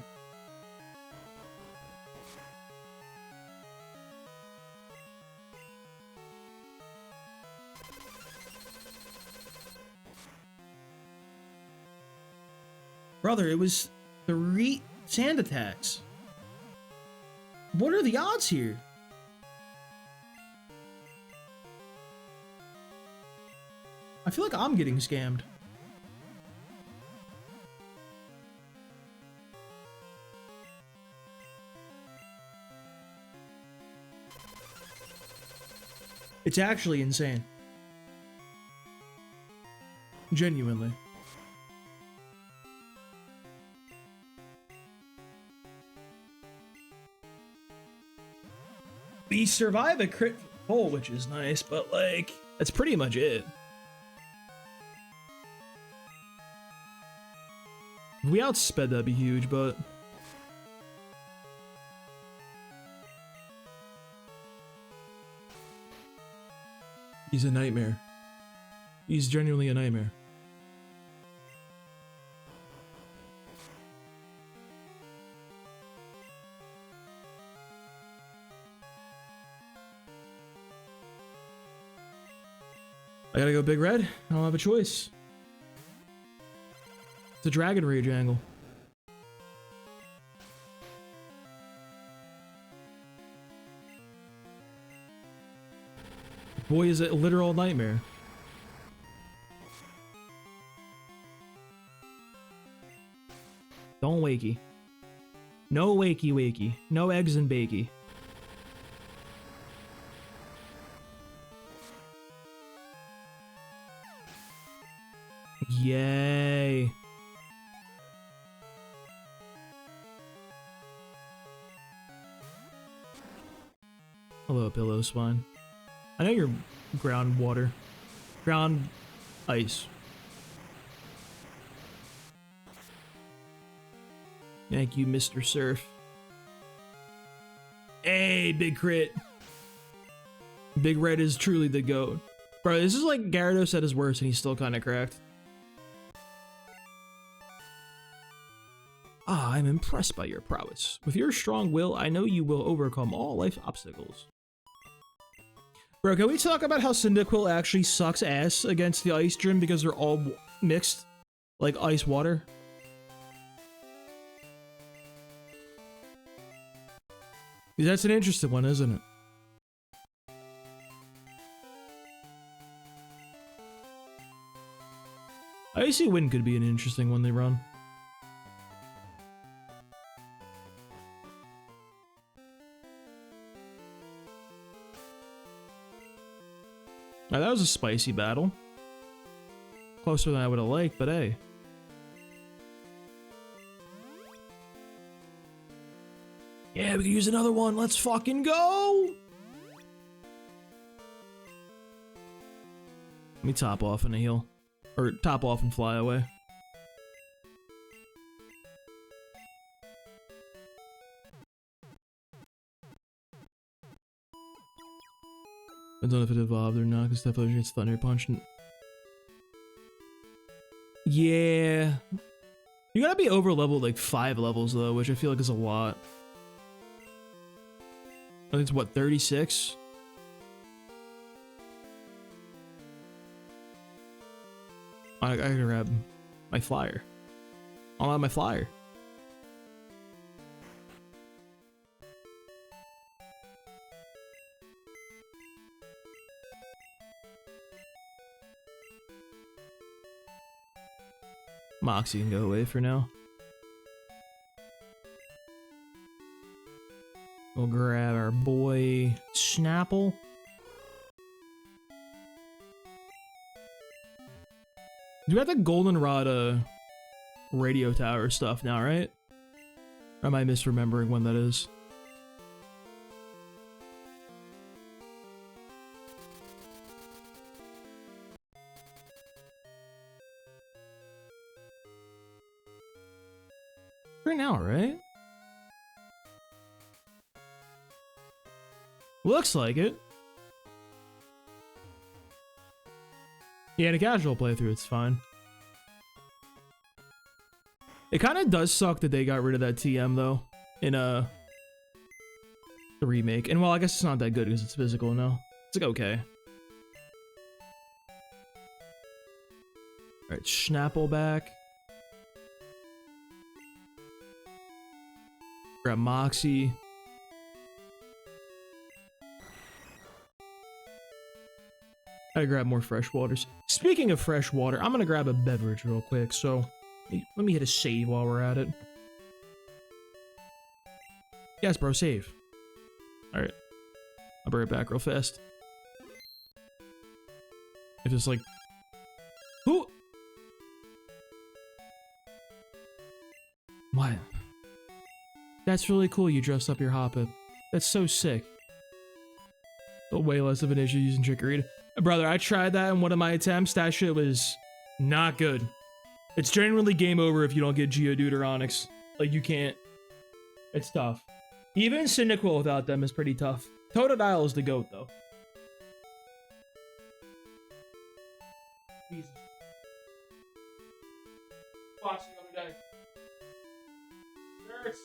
Brother, it was 3 sand attacks. What are the odds here? I feel like I'm getting scammed. It's actually insane. Genuinely. We survive a crit pull, which is nice, but like, that's pretty much it. If we outsped, that'd be huge, but... He's a nightmare. He's genuinely a nightmare. I gotta go big red. I don't have a choice. It's a Dragon Rage angle. Boy, is it a literal nightmare. Don't wakey. No wakey wakey. No eggs and bakey. Yay. Hello, Pillow Spine. I know you're ground water. Ground ice. Thank you, Mr. Surf. Hey, big crit. Big Red is truly the GOAT. Bro, this is like Gyarados at his worst and he's still kind of cracked. Ah, I'm impressed by your prowess. With your strong will, I know you will overcome all life obstacles. Bro, can we talk about how Cyndaquil actually sucks ass against the Ice Gym because they're all mixed? Like ice water? That's an interesting one, isn't it? Icy Wind could be an interesting one they run. Now, that was a spicy battle. Closer than I would have liked, but hey. Yeah, we can use another one. Let's fucking go! Let me top off and heal. Or top off and fly away. I don't know if it evolved or not, because definitely gets Thunder Punch. Yeah. You gotta be over leveled like 5 levels though, which I feel like is a lot. I think it's what, 36? I gotta grab my flyer. I'll have my flyer. Moxie can go away for now. We'll grab our boy Snapple. You got the Goldenrod radio tower stuff now, right? Or am I misremembering when that is? Right now, right? Looks like it. Yeah, in a casual playthrough, it's fine. It kind of does suck that they got rid of that TM, though, in the remake. And, well, I guess it's not that good because it's physical now. It's like, okay. Alright, Snapple back. Grab Moxie. I gotta grab more fresh waters. Speaking of fresh water, I'm gonna grab a beverage real quick, so let me hit a save while we're at it. Yes, bro, save. Alright. I'll bring it back real fast. It is like, who? What? That's really cool. You dressed up your Hoppip. That's so sick. Way less of an issue using trickery. Brother, I tried that in one of my attempts. That shit was not good. It's generally game over if you don't get Geodude or Onyx. Like, you can't. It's tough. Even Cyndaquil without them is pretty tough. Totodile is the GOAT, though. Jesus. Watch the other day. Nurse.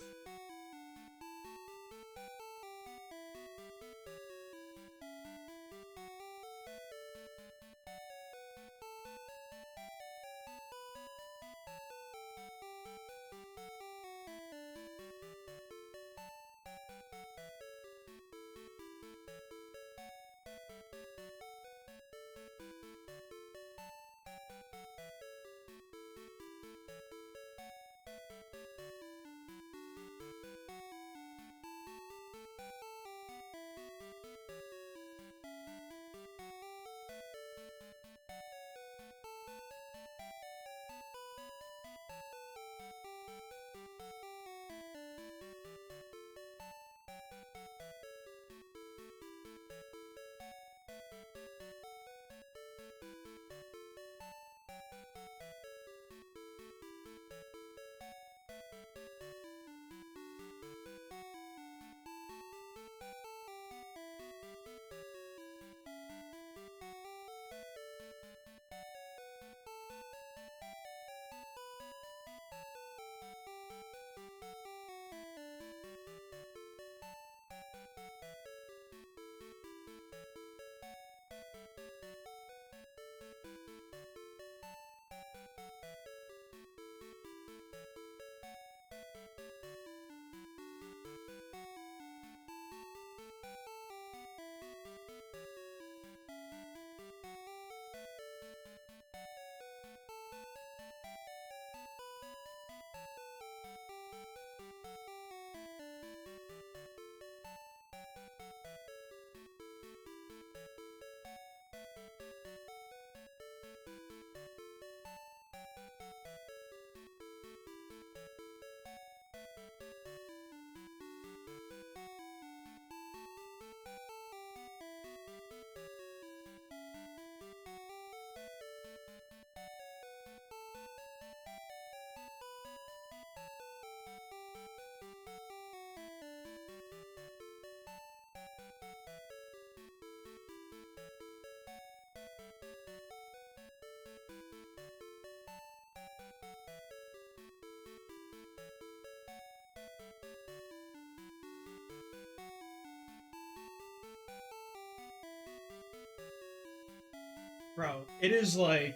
Bro, it is like...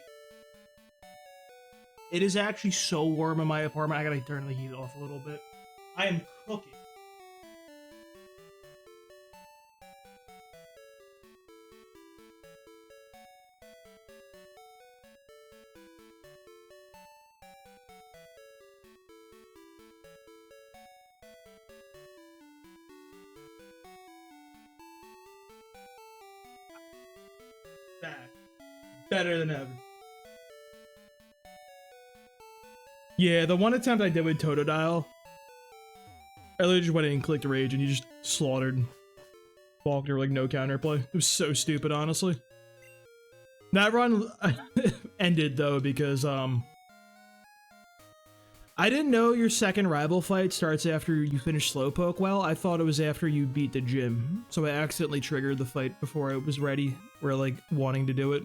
It is actually so warm in my apartment. I gotta turn the heat off a little bit. I am cooking. Back. Better than ever. Yeah, the one attempt I did with Totodile, I literally just went in and clicked Rage and you just slaughtered Faulkner like no counterplay. It was so stupid, honestly. That run ended though because I didn't know your second rival fight starts after you finish Slowpoke well. I thought it was after you beat the gym. So I accidentally triggered the fight before I was ready or like wanting to do it.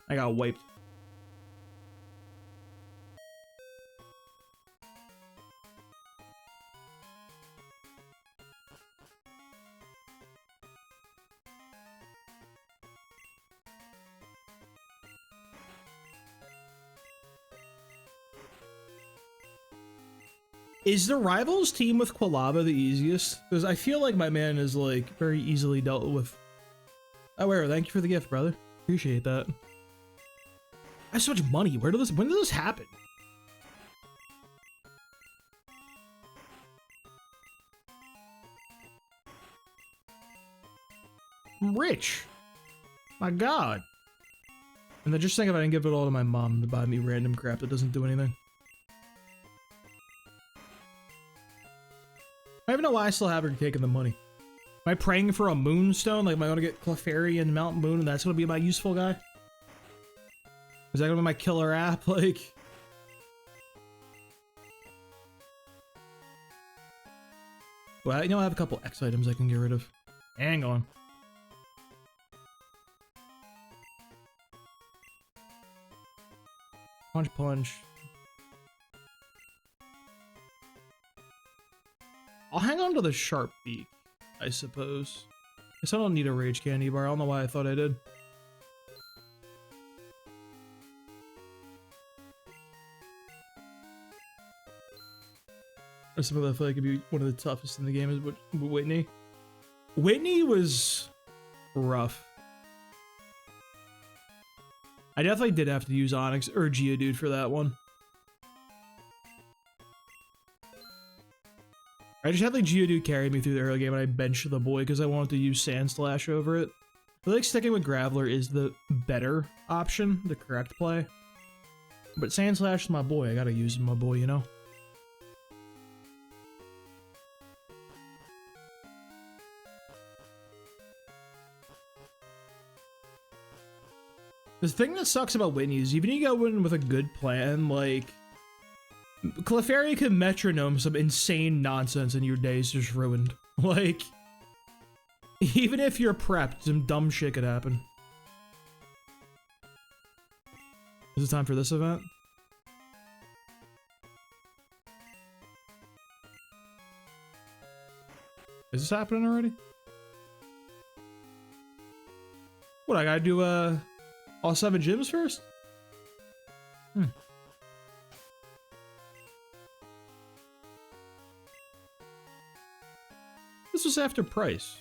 I got wiped. Is the Rivals team with Quilava the easiest? Because I feel like my man is like very easily dealt with. Oh, where? Thank you for the gift, brother. Appreciate that. I have so much money. When did this happen? I'm rich. My God. And then just think if I didn't give it all to my mom to buy me random crap that doesn't do anything. I don't even know why I still haven't taken the money. Am I praying for a moonstone? Like, am I going to get Clefairy and Mount Moon and that's going to be my useful guy? Is that going to be my killer app? Like... Well, you know, I have a couple X items I can get rid of. Hang on. Punch, punch. I'll hang on to the sharp beak, I suppose. Guess I don't need a rage candy bar. I don't know why I thought I did. Or something that I feel like could be one of the toughest in the game is Whitney. Whitney was rough. I definitely did have to use Onyx or Geodude for that one. I just had like Geodude carry me through the early game and I benched the boy because I wanted to use Sand Slash over it. I feel like sticking with Graveler is the better option, the correct play. But Sand Slash is my boy, I gotta use my boy, you know? The thing that sucks about Whitney is even if you go in with a good plan, like... Clefairy can metronome some insane nonsense and your day's just ruined. Like... Even if you're prepped, some dumb shit could happen. Is it time for this event? Is this happening already? What, I gotta do, all 7 gyms first? This was after price.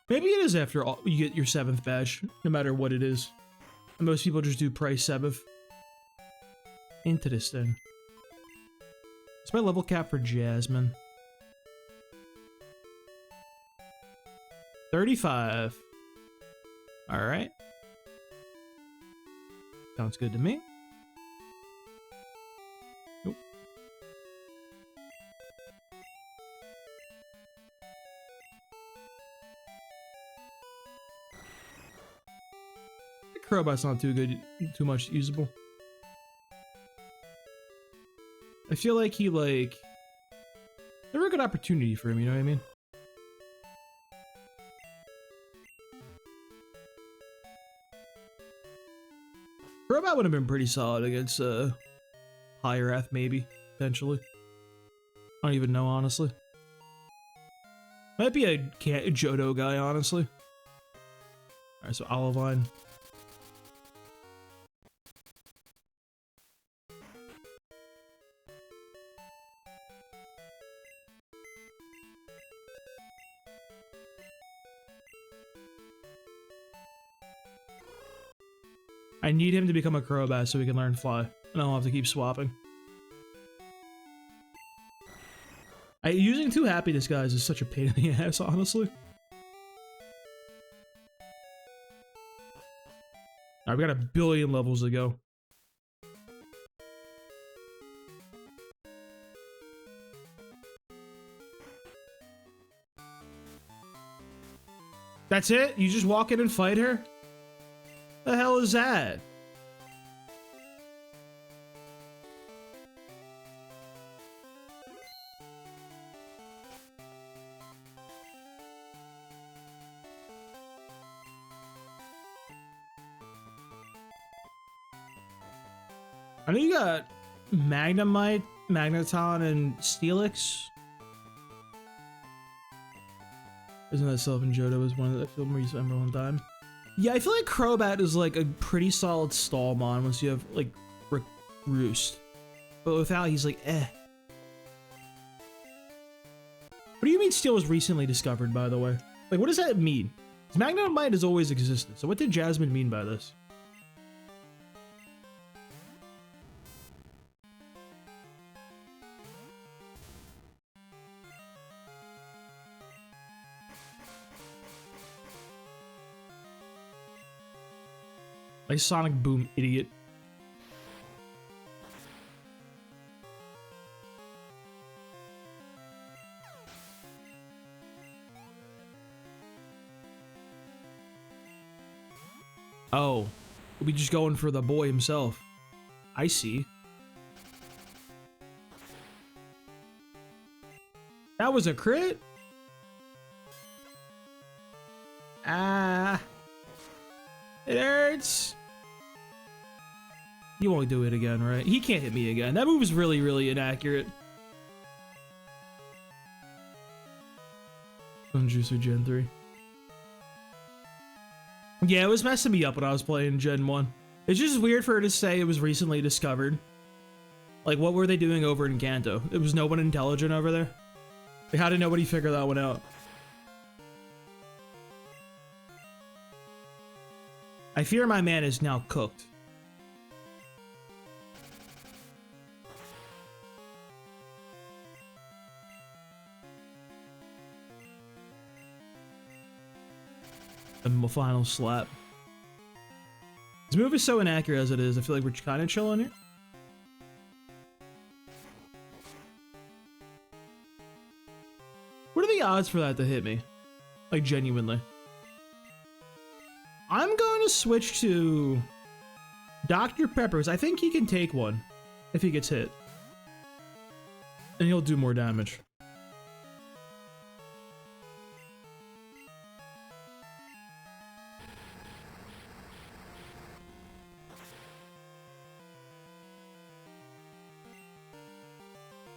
Maybe it is after all, you get your 7th badge, no matter what it is. And most people just do price 7th. Interesting. What's my level cap for Jasmine? 35. Alright. Sounds good to me. Nope. The Crowbat's not too good, too much usable. I feel like he, like... Never a good opportunity for him, you know what I mean? Crobat would have been pretty solid against Hirath, maybe, potentially. I don't even know, honestly. Might be a Johto guy, honestly. Alright, so Olivine. I need him to become a Crobat so we can learn Fly. And I'll have to keep swapping. Using 2 Happy Disguise is such a pain in the ass, honestly. Alright, we got 1 billion levels to go. That's it? You just walk in and fight her? The hell is that? I know you got Magnemite, Magneton, and Steelix. Isn't that Sylvan Johto is one that I feel more used to one time? Yeah, I feel like Crobat is like a pretty solid stall mon once you have like Roost. But without, he's like, eh. What do you mean Steel was recently discovered, by the way? Like, what does that mean? Magnemite has always existed, so what did Jasmine mean by this? Like Sonic Boom, idiot. Oh, we'll be just going for the boy himself. I see. That was a crit? Ah. It hurts. You won't do it again, right? He can't hit me again. That move is really, really inaccurate. Unjuicer Gen 3. Yeah, it was messing me up when I was playing Gen 1. It's just weird for her to say it was recently discovered. Like, what were they doing over in Kanto? There was no one intelligent over there? Like, how did nobody figure that one out? I fear my man is now cooked. And the final slap. This move is so inaccurate as it is. I feel like we're kind of chilling here. What are the odds for that to hit me? Like, genuinely. I'm going to switch to Dr. Pepper's. I think he can take one if he gets hit. And he'll do more damage.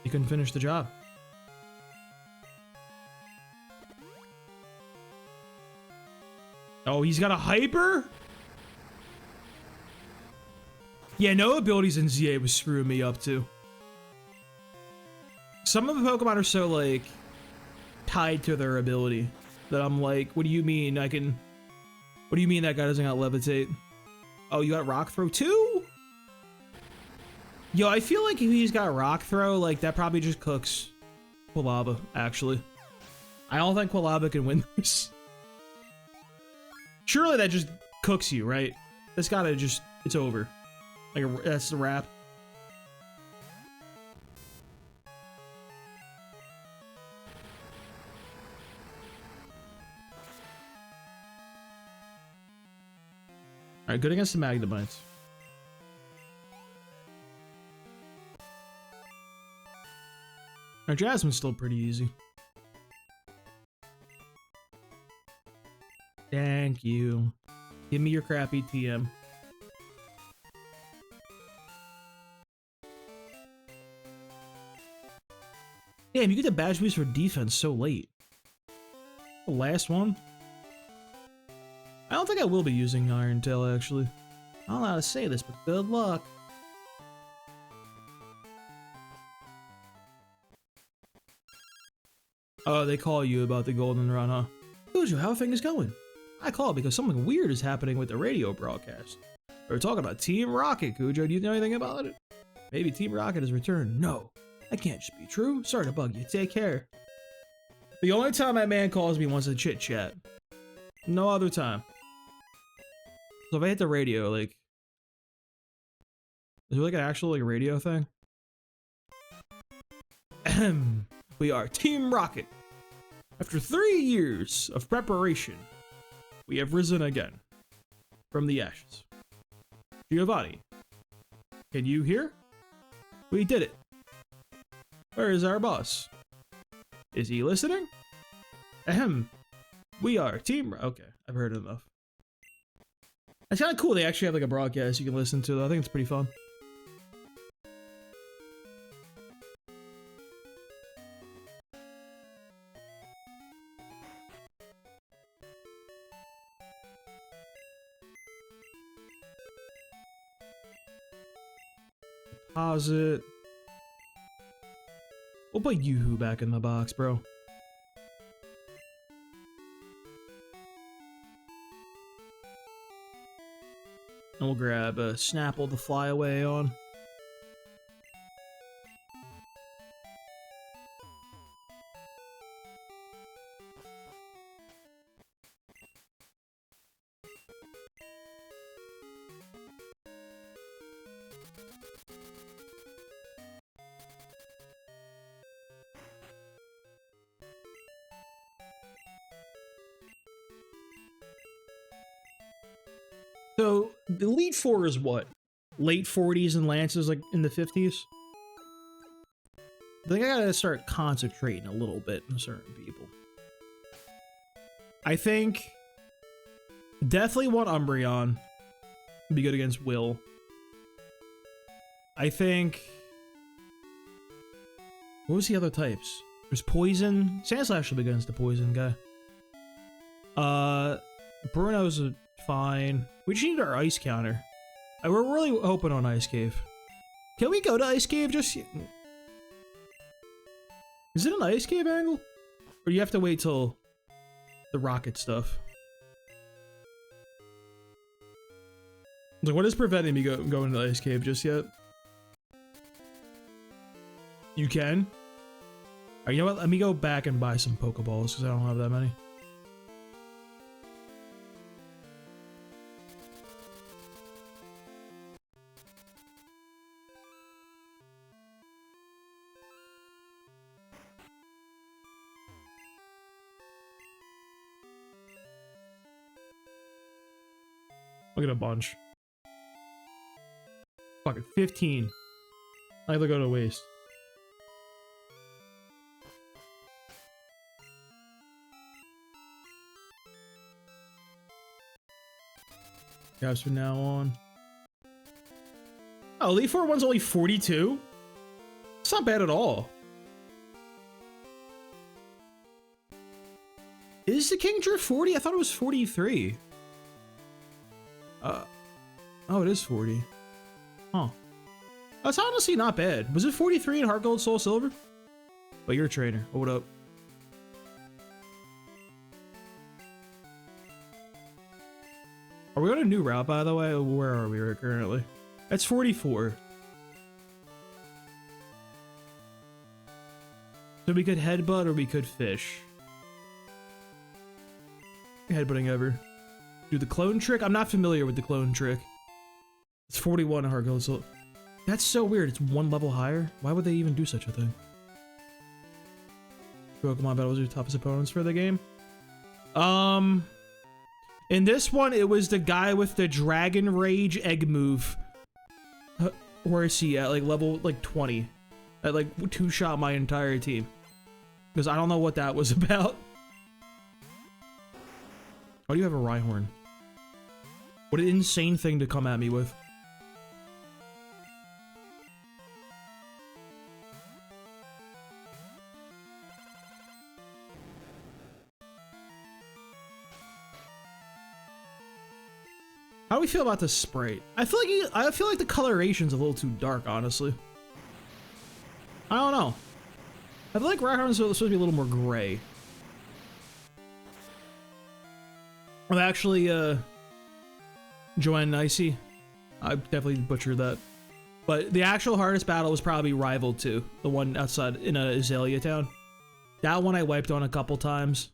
You can finish the job. Oh, he's got a hyper? Yeah, no abilities in ZA was screwing me up too. Some of the Pokemon are so like tied to their ability that I'm like, what do you mean I can... What do you mean that guy doesn't got levitate? Oh, you got rock throw too? Yo, I feel like if he's got rock throw, like that probably just cooks Quilava, actually. I don't think Quilava can win this. Surely that just cooks you, right? That's gotta just, it's over. Like, that's the wrap. Alright, good against the Magnemite. Our Jasmine's still pretty easy. Thank you. Give me your crappy TM. Damn, you get the badge boost for defense so late. The last one? I don't think I will be using Iron Tail, actually. I don't know how to say this, but good luck. Oh, they call you about the golden run, huh? Cujo, how are things going? I call because something weird is happening with the radio broadcast. We're talking about Team Rocket, Cujo. Do you know anything about it? Maybe Team Rocket has returned. No, that can't just be true. Sorry to bug you. Take care. The only time my man calls me wants to chit chat. No other time. So if I hit the radio, like, is there like an actual like radio thing? Ahem. We are Team Rocket. After 3 years of preparation, we have risen again from the ashes. Giovanni, can you hear? We did it. Where is our boss? Is he listening? Ahem. We are Team... Okay, I've heard enough. It's kind of cool they actually have like a broadcast you can listen to, though. I think it's pretty fun. Deposit. We'll put Yoo-Hoo back in the box, bro. And we'll grab a Snapple to fly away on. So the Elite Four is what? Late 40s and Lance is like in the 50s? I think I gotta start concentrating a little bit on certain people. I think definitely want Umbreon. Be good against Will. I think... What was the other types? There's Poison. Sandslash should be good against the Poison guy. Bruno's fine. We just need our Ice counter. We're really hoping on Ice Cave. Can we go to Ice Cave just... Is it an Ice Cave angle? Or do you have to wait till the rocket stuff? Like, what is preventing me going to the Ice Cave just yet? You can? Alright, you know what? Let me go back and buy some Pokeballs because I don't have that many. Look at a bunch. Fuck it, 15. I either go to waste. Guys, from now on. Oh, Elite Four one's only 42? It's not bad at all. Is the King Drift 40? I thought it was 43. Oh, it is 40. Huh. That's honestly not bad. Was it 43 in Heart Gold, Soul Silver? But you're a trainer. Hold up. Are we on a new route, by the way? Where are we right currently? That's 44. So we could headbutt or we could fish. Headbutting ever. Do the clone trick? I'm not familiar with the clone trick. It's 41 in Heart Gold, so that's so weird. It's one level higher. Why would they even do such a thing? Pokemon battles your toughest opponents for the game. In this one, it was the guy with the Dragon Rage egg move. Where is he at? Like level 20. That like two-shot my entire team. Because I don't know what that was about. Why do you have a Rhyhorn? What an insane thing to come at me with. How do we feel about this Sprite? I feel like the coloration's a little too dark, honestly. I don't know. I feel like Rhyhorn's supposed to be a little more gray. I'm actually, Joanne Nicey. I definitely butchered that. But the actual hardest battle was probably Rival 2. The one outside in Azalea Town. That one I wiped on a couple times.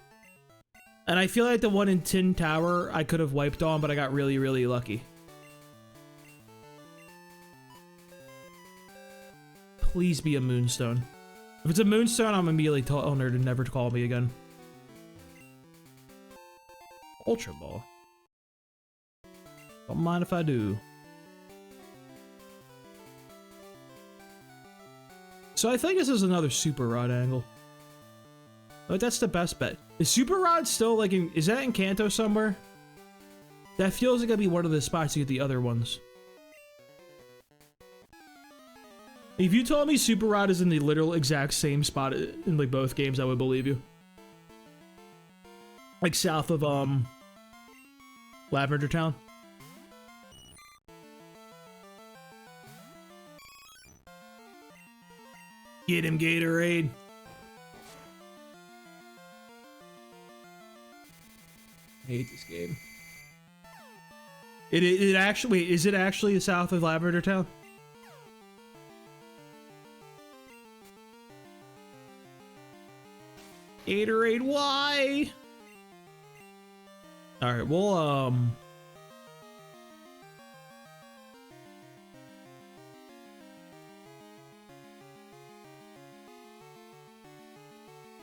And I feel like the one in Tin Tower I could have wiped on, but I got really, really lucky. Please be a Moonstone. If it's a Moonstone, I'm immediately telling her to never call me again. Ultra Ball. Don't mind if I do. So I think this is another Super Rod angle. But that's the best bet. Is Super Rod still like in, is that in Kanto somewhere? That feels like it'd be one of the spots to get the other ones. If you told me Super Rod is in the literal exact same spot in like both games, I would believe you. Like south of Lavender Town. Get him, Gatorade. I hate this game. It actually, wait, is it actually south of Lavender Town? Gatorade, why? Alright, we'll,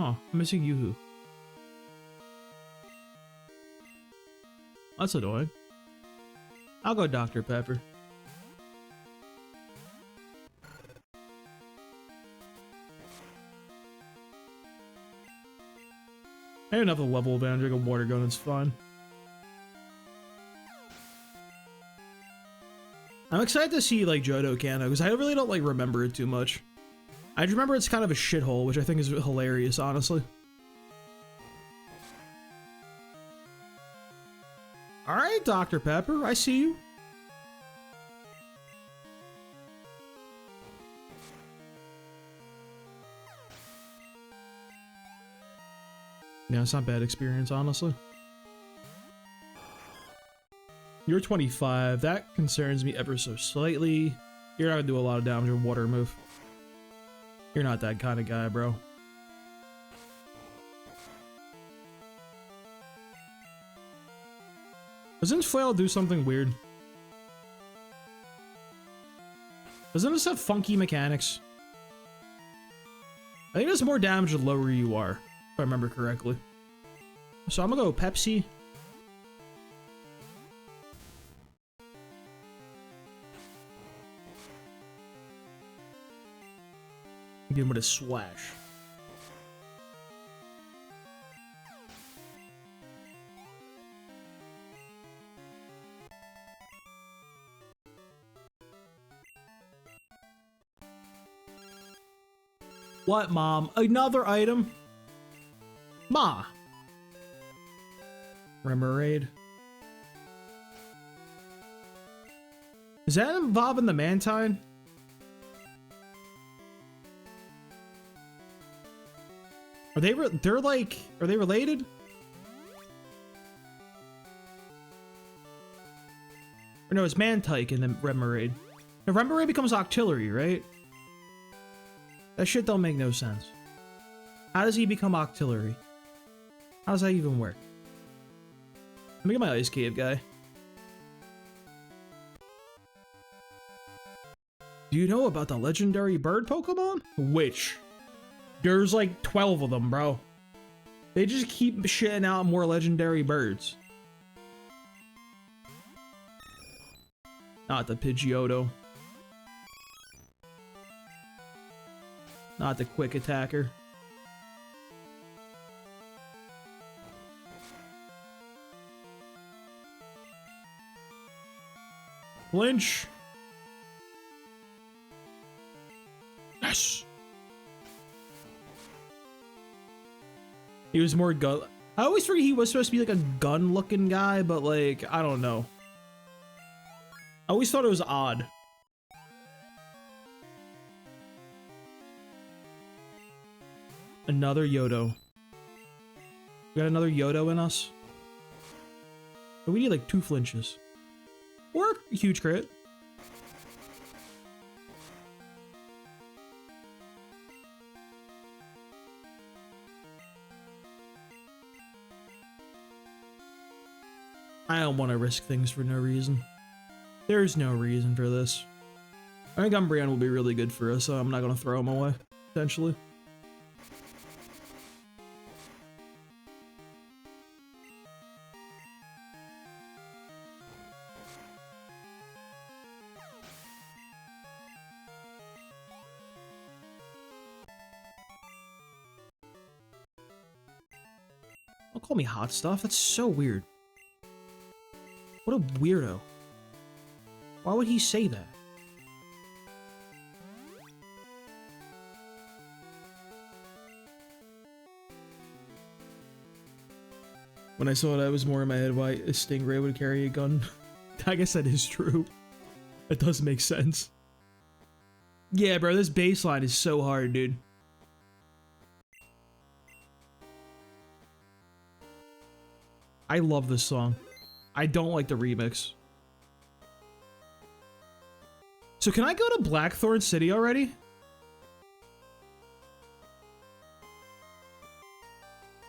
Oh, I'm missing Yoo-hoo. That's annoying. I'll go Dr. Pepper. I have enough of a level advantage, like a water gun, it's fine. I'm excited to see like Johto Kanto, because I really don't like remember it too much. I just remember it's kind of a shithole, which I think is hilarious, honestly. Alright, Dr. Pepper, I see you. Yeah, it's not a bad experience, honestly. You're 25. That concerns me ever so slightly. You're not gonna do a lot of damage with water move. You're not that kind of guy, bro. Doesn't Flail do something weird? Doesn't this have funky mechanics? I think it does more damage the lower you are, if I remember correctly. So I'm gonna go Pepsi. Get him with a swash. What, Mom? Another item? Ma! Remoraid. Is that involving the Mantine? Are they are they related? Or no, it's Mantike in the Remoraid. The Remoraid becomes Octillery, right? That shit don't make no sense. How does he become Octillery? How does that even work? Let me get my Ice Cave guy. Do you know about the legendary bird Pokemon? Which? There's like 12 of them, bro. They just keep shitting out more legendary birds. Not the Pidgeotto. Not the quick attacker. Flinch. Yes. He was more gun. I always forget he was supposed to be like a gun-looking guy, but like, I don't know. I always thought it was odd. Another Yodo. We got another Yodo in us. But we need like 2 flinches. Or a huge crit. I don't want to risk things for no reason. There's no reason for this. I think Umbreon will be really good for us, so I'm not going to throw him away, potentially. Don't call me hot stuff, that's so weird. What a weirdo. Why would he say that? When I saw it, I was more in my head why a Stingray would carry a gun. I guess that is true. That does make sense. Yeah, bro, this baseline is so hard, dude. I love this song. I don't like the remix. So can I go to Blackthorn City already?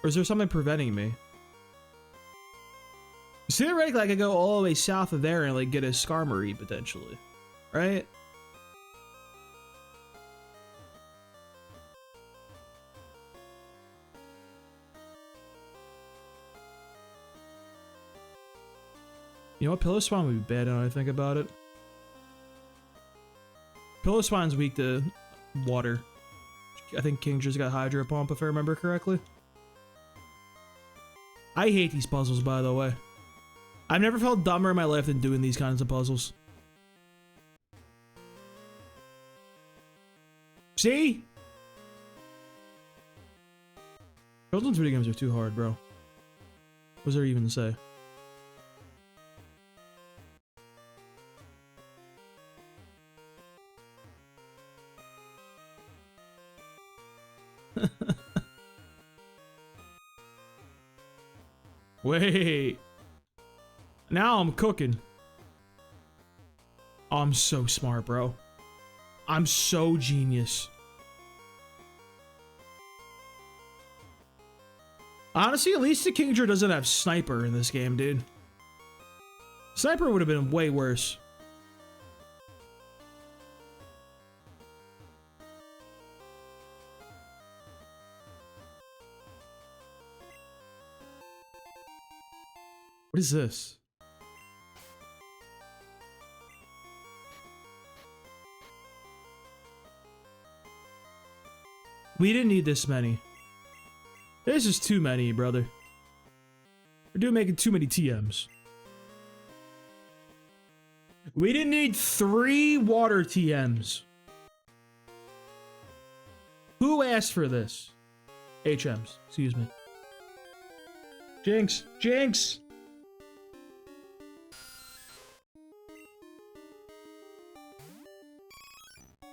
Or is there something preventing me? Theoretically, I could go all the way south of there and like get a Skarmory potentially, right? You know what? Pillow would be bad now I think about it. Pillow weak to water. I think King just got Hydro Pump if I remember correctly. I hate these puzzles, by the way. I've never felt dumber in my life than doing these kinds of puzzles. See? Children's video games are too hard, bro. What's there even to say? Wait. Now I'm cooking. Oh, I'm so smart, bro. I'm so genius. Honestly, at least the Kingdra doesn't have Sniper in this game, dude. Sniper would have been way worse. What is this? We didn't need this many. This is too many, brother. We're making too many TMs. We didn't need 3 water TMs. Who asked for this? HMs, excuse me. Jinx! Jinx!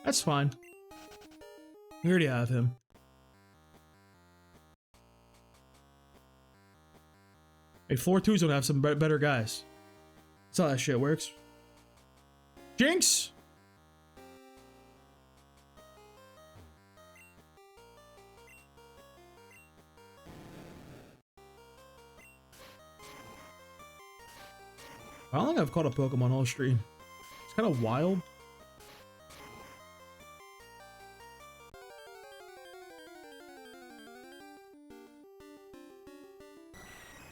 That's fine. We already have him. Hey, floor 2's gonna have some better guys. That's how that shit works. Jinx! I don't think I've caught a Pokemon all stream. It's kind of wild.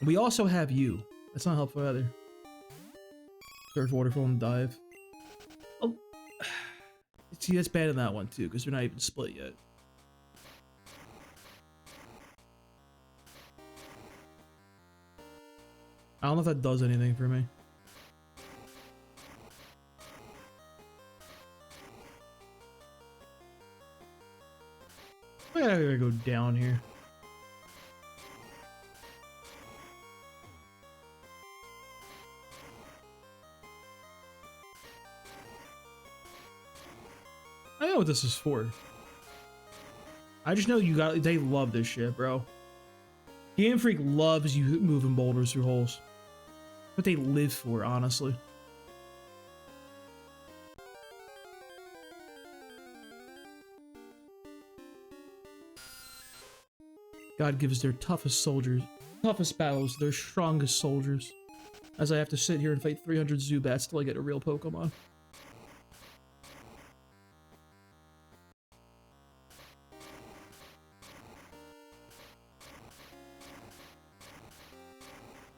We also have you. That's not helpful either. Surf, waterfall, and dive. Oh, see, that's bad in that one too, because we're not even split yet. I don't know if that does anything for me. I gotta go down here. I know what this is for. I just know they love this shit, bro. Game Freak loves you moving boulders through holes. What they live for, honestly. God gives their toughest battles, their strongest soldiers. As I have to sit here and fight 300 Zubats till I get a real Pokemon.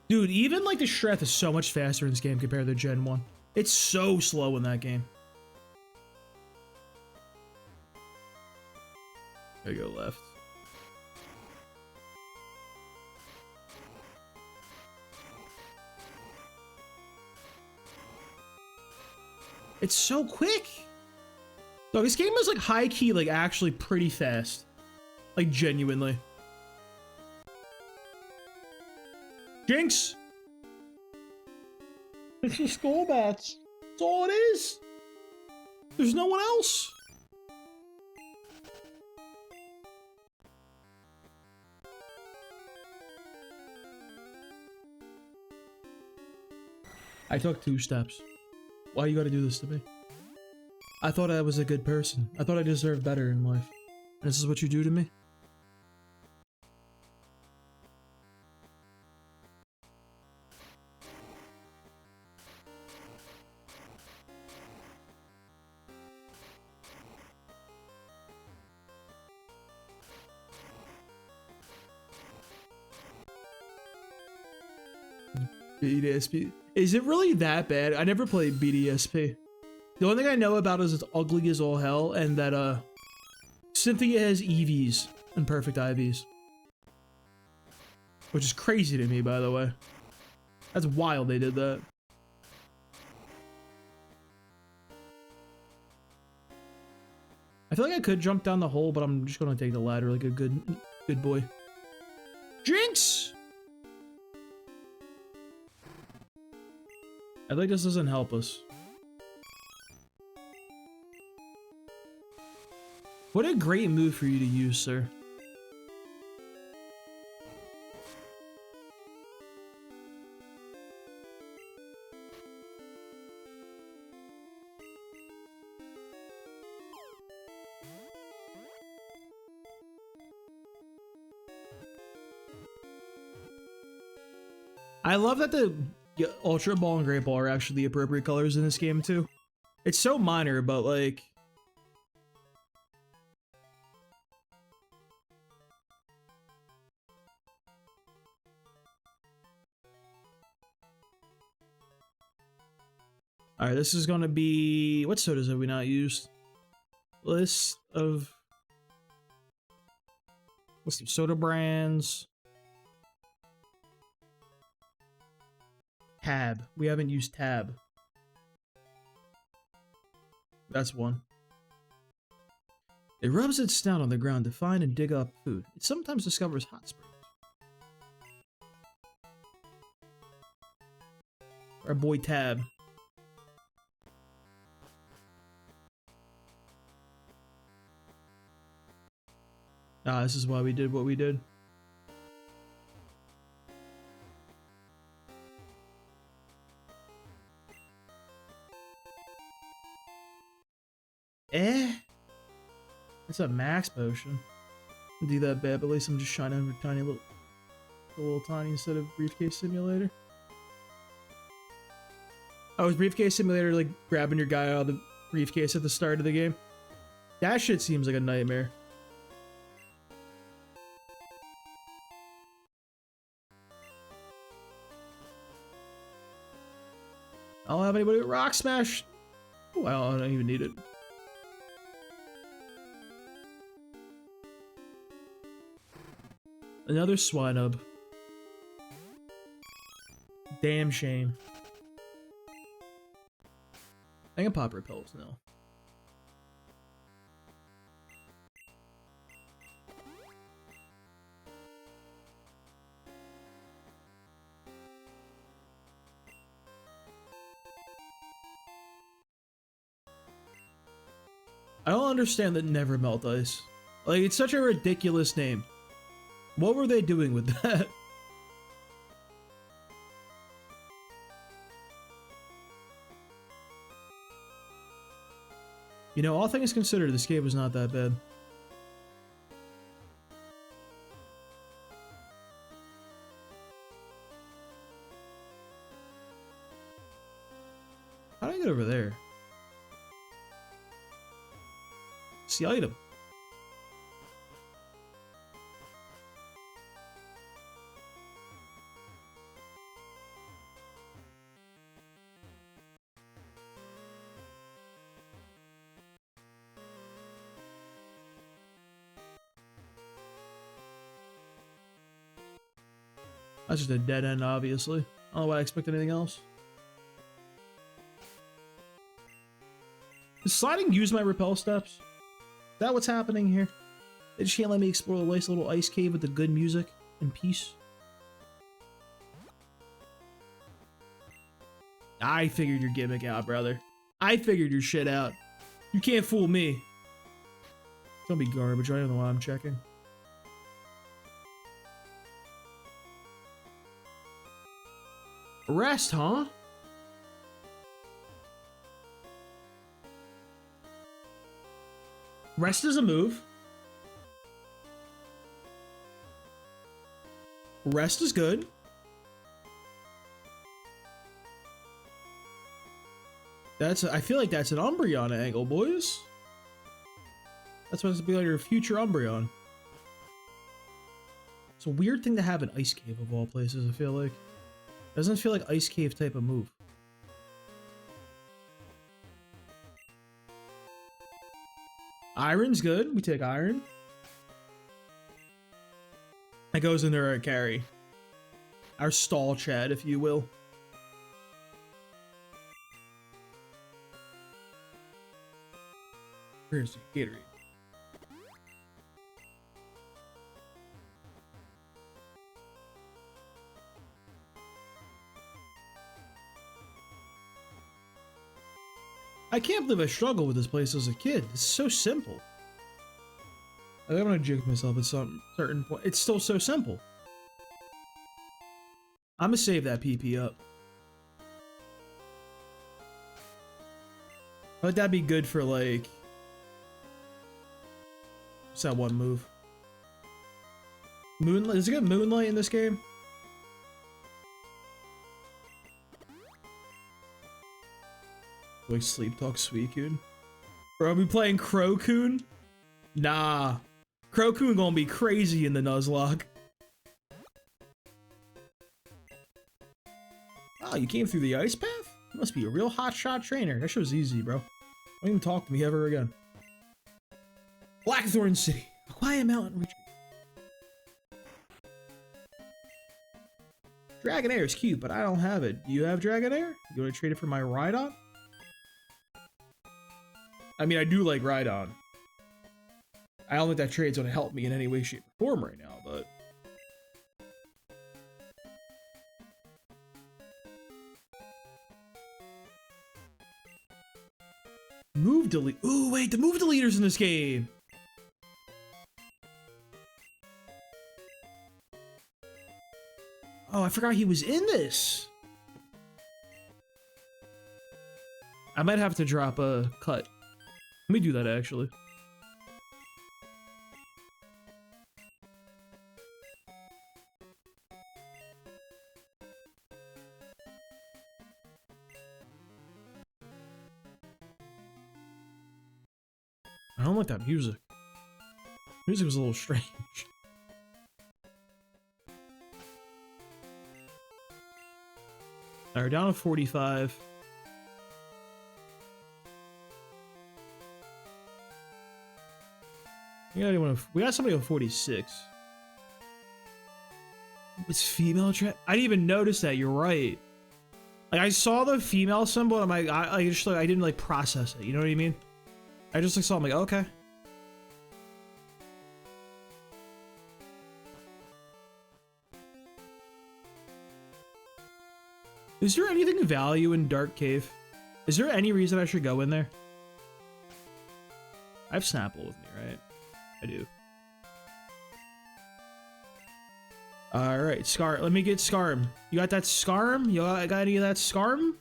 Dude, even like the Shreth is so much faster in this game compared to Gen 1. It's so slow in that game. There you go, left. It's so quick. No, this game is like high key, like actually pretty fast. Like genuinely. Jinx! It's the Skullbats. That's all it is. There's no one else. I took 2 steps. Why you gotta do this to me? I thought I was a good person. I thought I deserved better in life. And this is what you do to me? Is it really that bad? I never played BDSP. The only thing I know about is it's ugly as all hell, and that Cynthia has EVs and perfect IVs. Which is crazy to me, by the way. That's wild they did that. I feel like I could jump down the hole, but I'm just gonna take the ladder like a good boy. Jinx! I think this doesn't help us. What a great move for you to use, sir. I love that the Ultra Ball and Great Ball are actually the appropriate colors in this game too. It's so minor, but like... Alright, this is gonna be... What sodas have we not used? List of soda brands. Tab. We haven't used Tab. That's one. It rubs its snout on the ground to find and dig up food. It sometimes discovers hot springs. Our boy Tab. Ah, this is why we did what we did. It's a max potion. Do that bad, but at least I'm just trying to tiny little tiny instead of briefcase simulator. Oh, is briefcase simulator like grabbing your guy out of the briefcase at the start of the game? That shit seems like a nightmare. I don't have anybody with Rock Smash. Oh, I don't even need it. Another Swinub. Damn shame. I can pop repels now. I don't understand that Never Melt Ice. Like, it's such a ridiculous name. What were they doing with that? You know, all things considered, this game was not that bad. How do I get over there? It's the item. That's just a dead end, obviously. I don't know why I expect anything else. Does sliding use my repel steps? Is that what's happening here? They just can't let me explore the nice little ice cave with the good music and peace. I figured your gimmick out, brother. I figured your shit out. You can't fool me. Don't be garbage. I don't know why I'm checking. Rest, huh? Rest is a move. Rest is good. I feel like that's an Umbreon angle, boys. That's supposed to be like your future Umbreon. It's a weird thing to have an ice cave of all places, I feel like. Doesn't feel like Ice Cave type of move. Iron's good. We take Iron. That goes into our carry. Our stall Chad, if you will. Where's the Gatorade? I can't believe I struggled with this place as a kid. It's so simple. I'm gonna jinx myself at some certain point. It's still so simple. I'm gonna save that PP up. But that'd be good for like... What's that one move? Moonlight? Is it got Moonlight in this game? Like Sleep Talk Suicune? Bro, are we playing Crocoon? Nah. Crocoon gonna be crazy in the Nuzlocke. Oh, you came through the ice path? You must be a real hotshot trainer. That shit was easy, bro. Don't even talk to me ever again. Blackthorn City. A quiet mountain retreat. Dragonair is cute, but I don't have it. Do you have Dragonair? You want to trade it for my Rhydon? I mean, I do like Rhydon. I don't think that trade's gonna help me in any way, shape, or form right now, but... Move delete. Ooh, wait, the move deleter's in this game. Oh, I forgot he was in this. I might have to drop a cut. Let me do that, actually. I don't like that music. Music was a little strange. Alright, we're down to 45. We got somebody on 46. It's female trap. I didn't even notice that. You're right. Like I saw the female symbol, and I just like I didn't like process it. You know what I mean? I just like saw. I'm like, okay. Is there anything of value in Dark Cave? Is there any reason I should go in there? I have Snapple with me, right? I do. Alright, Scar. Let me get Scarm. You got that Scarm? You got any of that Scarm?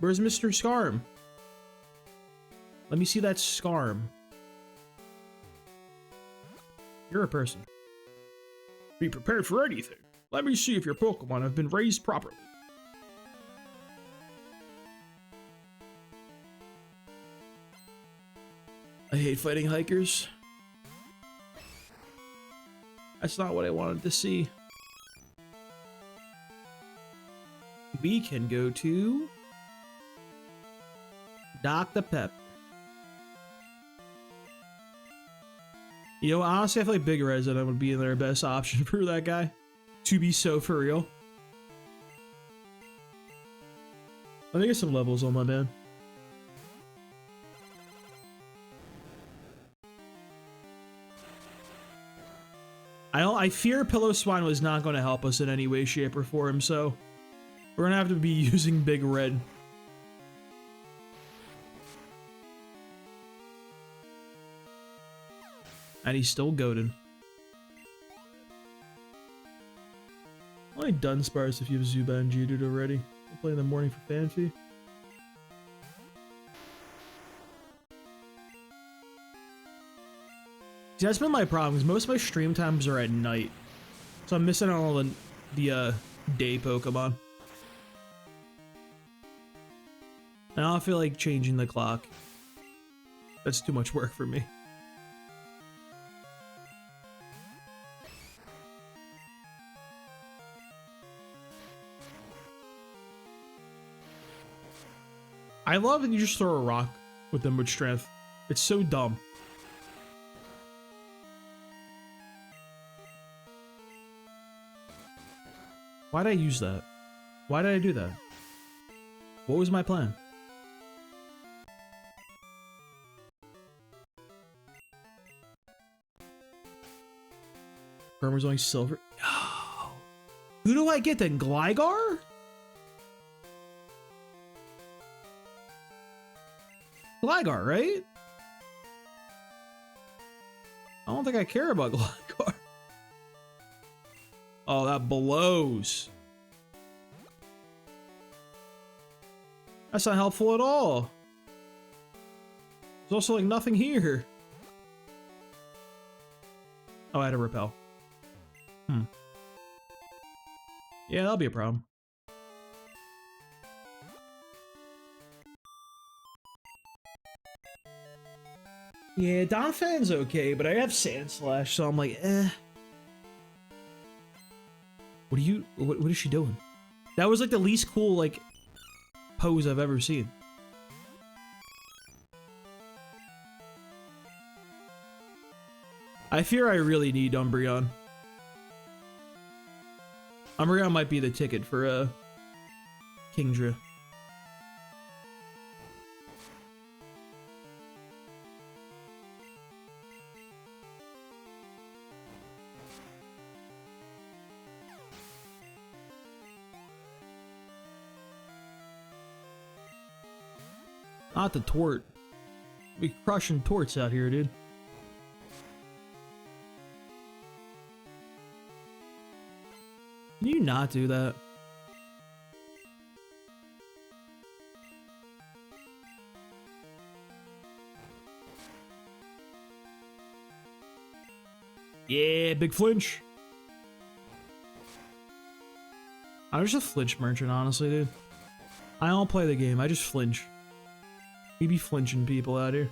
Where's Mr. Scarm? Let me see that Scarm. You're a person. Be prepared for anything. Let me see if your Pokemon have been raised properly. I hate fighting hikers. That's not what I wanted to see. We can go to Dr. Pep. You know, honestly, I feel like Big Resident would be their best option for that guy. To be so for real. Let me get some levels on my man. I fear Pillow Swine was not going to help us in any way, shape, or form, so we're going to have to be using Big Red. And he's still goaded. Only Dunsparce if you have Zubat and Geodude already. I'll play in the morning for Fanfy. See, that's been my problem, because most of my stream times are at night. So I'm missing out on all the day Pokemon. And I don't feel like changing the clock. That's too much work for me. I love that you just throw a rock with them with strength. It's so dumb. Why did I use that? Why did I do that? What was my plan? Farmer's only silver. Oh. Who do I get then? Gligar? Gligar, right? I don't think I care about Gligar. Oh, that blows. That's not helpful at all. There's also like nothing here. Oh, I had to repel. Yeah, that'll be a problem. Yeah, Donphan's okay, but I have Sand Slash, so I'm like, eh. What is she doing? That was like the least cool, like, pose I've ever seen. I fear I really need Umbreon. Umbreon might be the ticket for, Kingdra. Not the Tort. We crushing Torts out here, dude. Can you not do that? Yeah, big flinch. I'm just a flinch merchant, honestly, dude. I don't play the game, I just flinch. We be flinching people out here.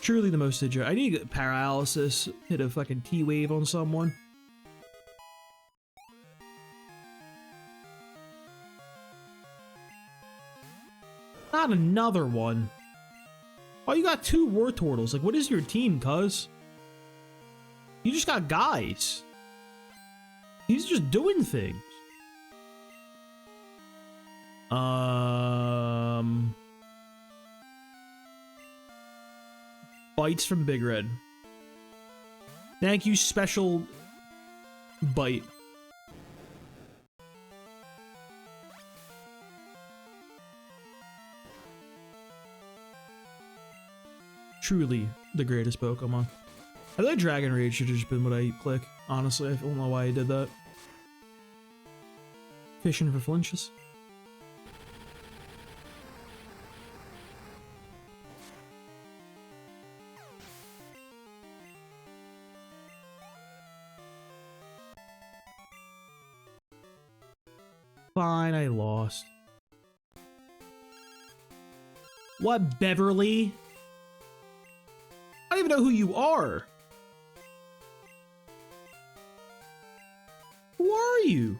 Truly the most injured. I need to get paralysis, hit a fucking T-wave on someone. Not another one. Oh, you got 2 Wartortles. Like, what is your team, cuz? You just got guys. He's just doing things. Bites from Big Red. Thank you, special bite. Truly the greatest Pokemon. I thought Dragon Rage should have just been what I click. Honestly, I don't know why I did that. Fishing for flinches. Fine, I lost. What, Beverly? I don't even know who you are. Who are you?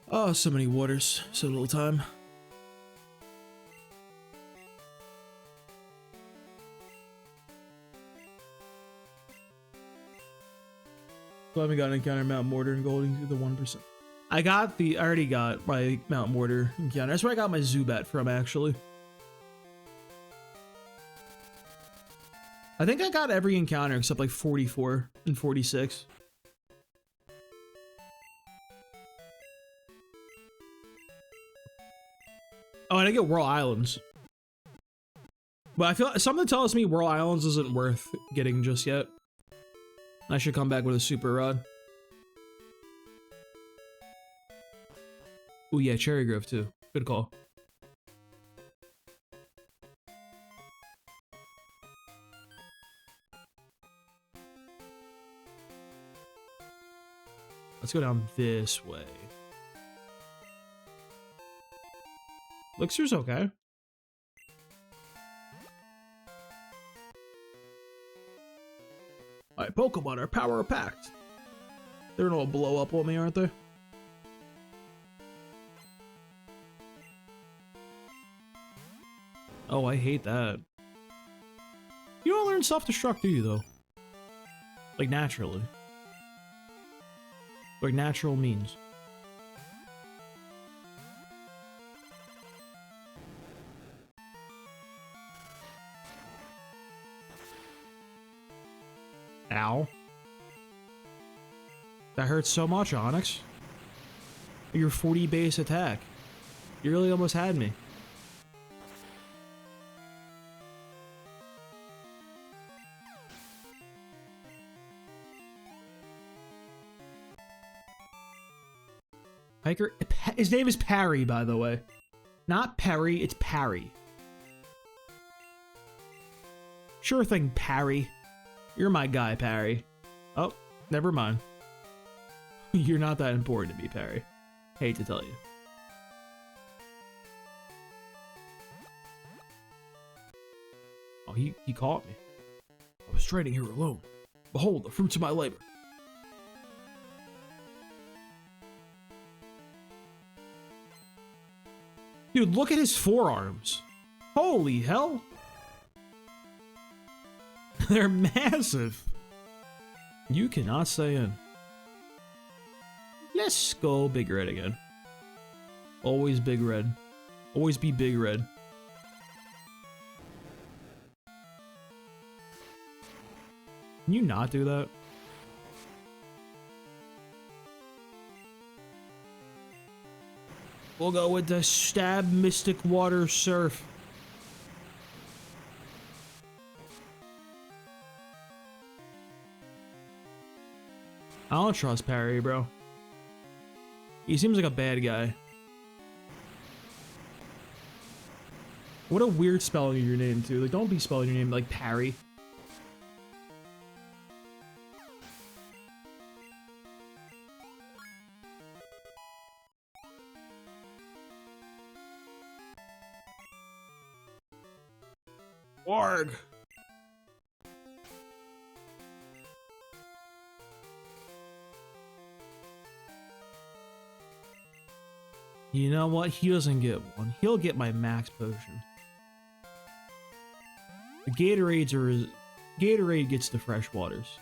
Oh, so many waters, so little time. So I haven't got an encounter Mount Mortar and Golding through the 1%. I already got my Mount Mortar encounter. That's where I got my Zubat from, actually. I think I got every encounter except like 44 and 46. Oh, and I get Whirl Islands. But I feel something tells me Whirl Islands isn't worth getting just yet. I should come back with a Super Rod. Oh yeah, Cherry Grove too. Good call. Let's go down this way. Elixir's okay. My Pokemon are power packed. They're gonna blow up on me, aren't they? Oh, I hate that. You don't learn self-destruct, do you, though? Like, naturally. Like, natural means. Ow. That hurts so much, Onyx. Your 40 base attack. You really almost had me. Hiker, his name is Parry, by the way. Not Perry, it's Parry. Sure thing, Parry. You're my guy, Parry. Oh, never mind. You're not that important to me, Parry. Hate to tell you. Oh, he caught me. I was trading here alone. Behold, the fruits of my labor. Dude, look at his forearms. Holy hell. They're massive. You cannot stay in. Let's go Big Red again. Always Big Red. Always be Big Red. Can you not do that? We'll go with the Stab Mystic Water Surf. I don't trust Parry, bro. He seems like a bad guy. What a weird spelling of your name, too. Like, don't be spelling your name like Parry. Warg. You know what? He doesn't get one. He'll get my max potion. The Gatorade gets the fresh waters.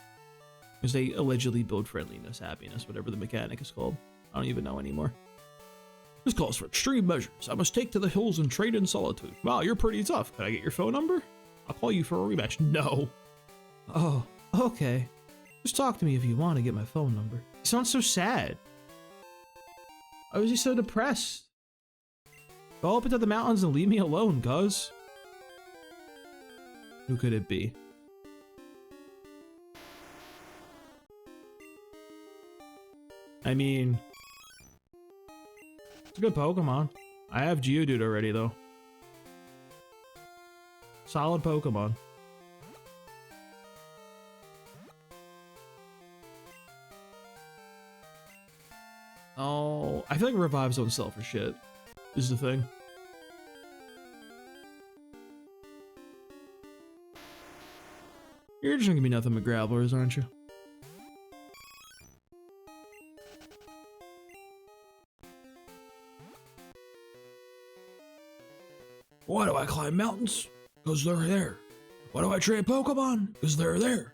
Because they allegedly build friendliness, happiness, whatever the mechanic is called. I don't even know anymore. This calls for extreme measures. I must take to the hills and trade in solitude. Wow, you're pretty tough. Can I get your phone number? I'll call you for a rematch. No. Oh, okay. Just talk to me if you want to get my phone number. He sounds so sad. Why was he so depressed? Go up into the mountains and leave me alone, cuz. Who could it be? I mean, it's a good Pokemon. I have Geodude already, though. Solid Pokemon. Oh, I feel like revives don't sell for shit, is the thing. You're just gonna be nothing but Growlers, aren't you? Why do I climb mountains? Because they're there. Why do I trade Pokemon? Because they're there.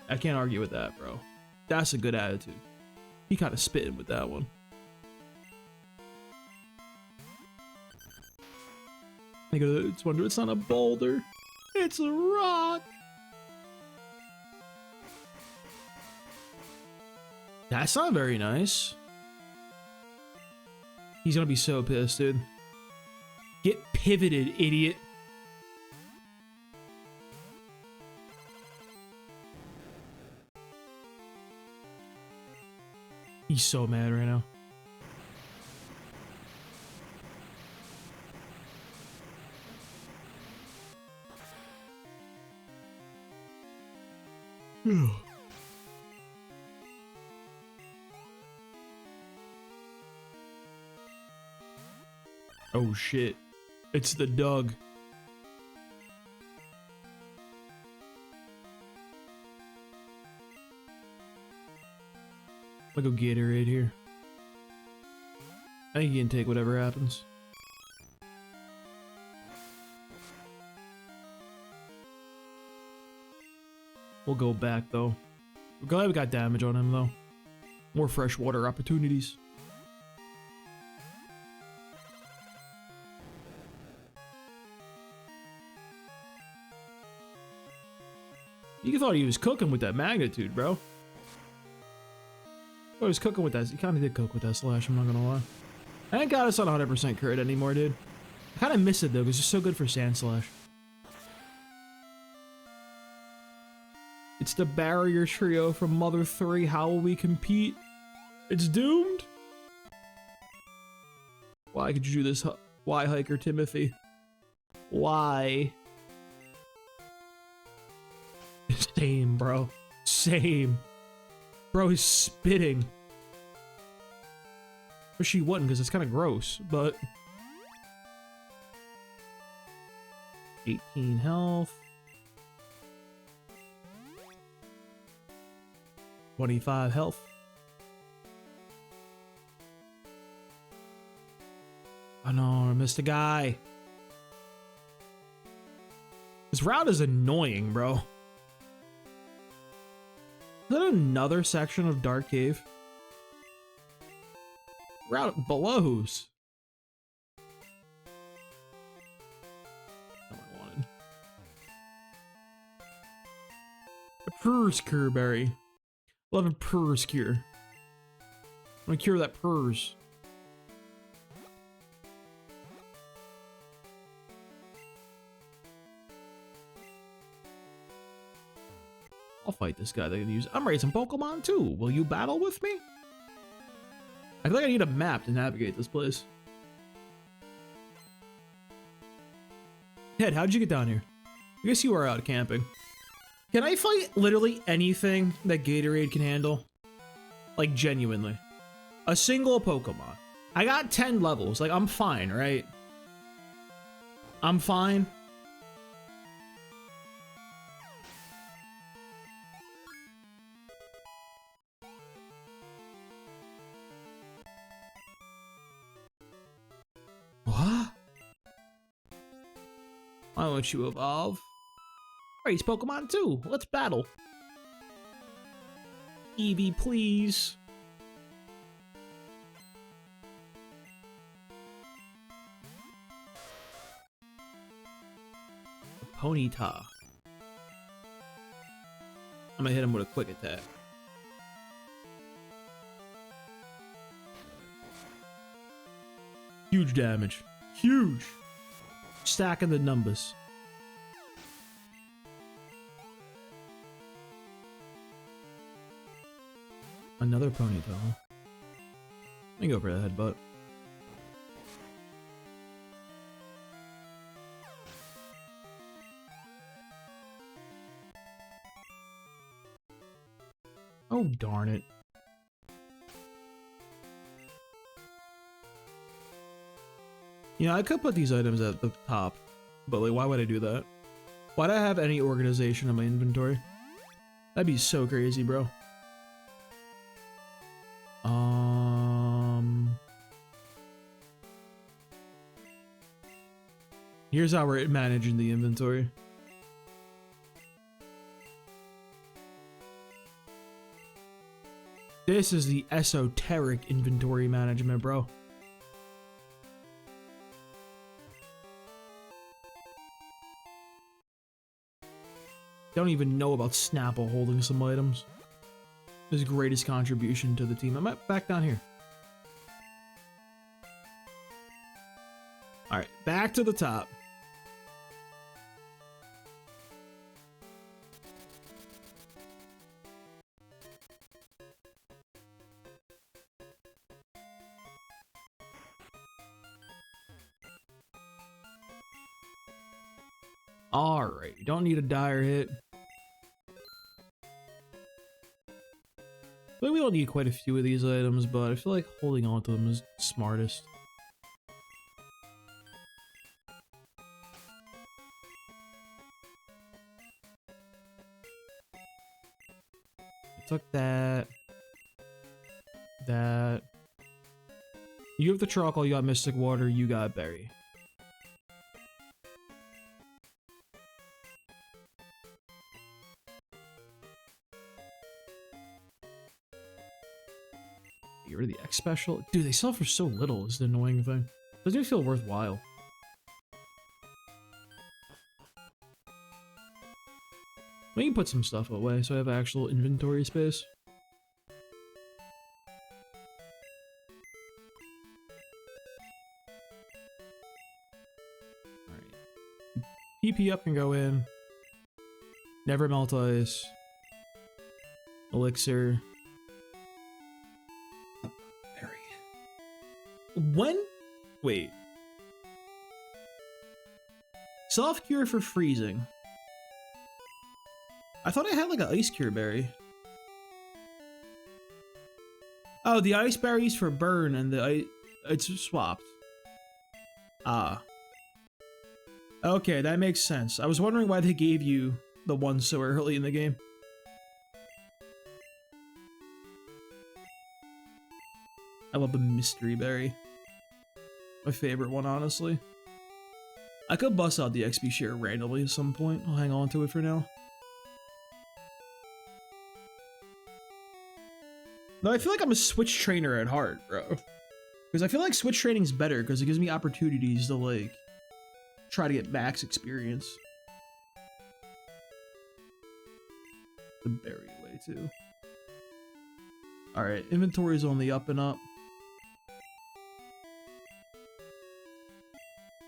I can't argue with that, bro. That's a good attitude. He kind of spitting with that one. I go, it's wonder it's not a boulder. It's a rock. That's not very nice. He's gonna be so pissed, dude. Get pivoted, idiot. He's so mad right now. Oh shit. It's the Doug. I'll go Gatorade here. I think you can take whatever happens. We'll go back though. We're glad we got damage on him though. More freshwater opportunities. You thought he was cooking with that magnitude, bro. I was cooking with that. He kind of did cook with that slash, I'm not gonna lie. I ain't got us on 100% crit anymore, dude. I kind of miss it though, because it's so good for Sand Slash. It's the barrier trio from Mother 3. How will we compete? It's doomed. Why could you do this? Why, Hiker Timothy? Why? Same, bro. Same. Bro, he's spitting. Or she wouldn't, because it's kind of gross, but... 18 health. 25 health. Oh no, I missed a guy. This route is annoying, bro. Is that another section of Dark Cave? Route blows. That's what I wanted. A Purse Cure Berry. Love a Purse Cure. I'm gonna cure that Purse. I'll fight this guy that can use. I'm raising Pokemon too. Will you battle with me? I feel like I need a map to navigate this place. Ted, how'd you get down here? I guess you are out camping. Can I fight literally anything that Gatorade can handle? Like, genuinely. A single Pokemon. I got 10 levels. Like, I'm fine, right? I'm fine. What? Why won't you evolve? Raise Pokemon too. Let's battle. Eevee, please. Ponyta. I'm gonna hit him with a quick attack. Huge damage. Huge. Stacking the numbers. Another Ponyta. Let me go for the headbutt. Oh, darn it. You know, I could put these items at the top, but like, why would I do that? Why'd I have any organization in my inventory? That'd be so crazy, bro. Here's how we're managing the inventory. This is the esoteric inventory management, bro. Don't even know about Snapple holding some items. His greatest contribution to the team. I'm back down here. Alright, back to the top. Alright, you don't need a dire hit. But we don't need quite a few of these items, but I feel like holding on to them is smartest. I took that. that. You have the charcoal, you got mystic water, you got berry. Get rid of the X special. Dude, they sell for so little is the annoying thing. Doesn't even feel worthwhile. We can put some stuff away so I have actual inventory space. Alright. PP up can go in. Never melt ice. Elixir. When? Wait. Soft cure for freezing. I thought I had like an ice cure berry. Oh, the ice berries for burn and the ice, it's swapped. Ah. Okay, that makes sense. I was wondering why they gave you the one so early in the game. I love the mystery berry. My favorite one, honestly. I could bust out the XP share randomly at some point. I'll hang on to it for now. No, I feel like I'm a Switch trainer at heart, bro. Because I feel like Switch training's better because it gives me opportunities to, like, try to get max experience. The berry away, too. Alright, inventory's on the up and up.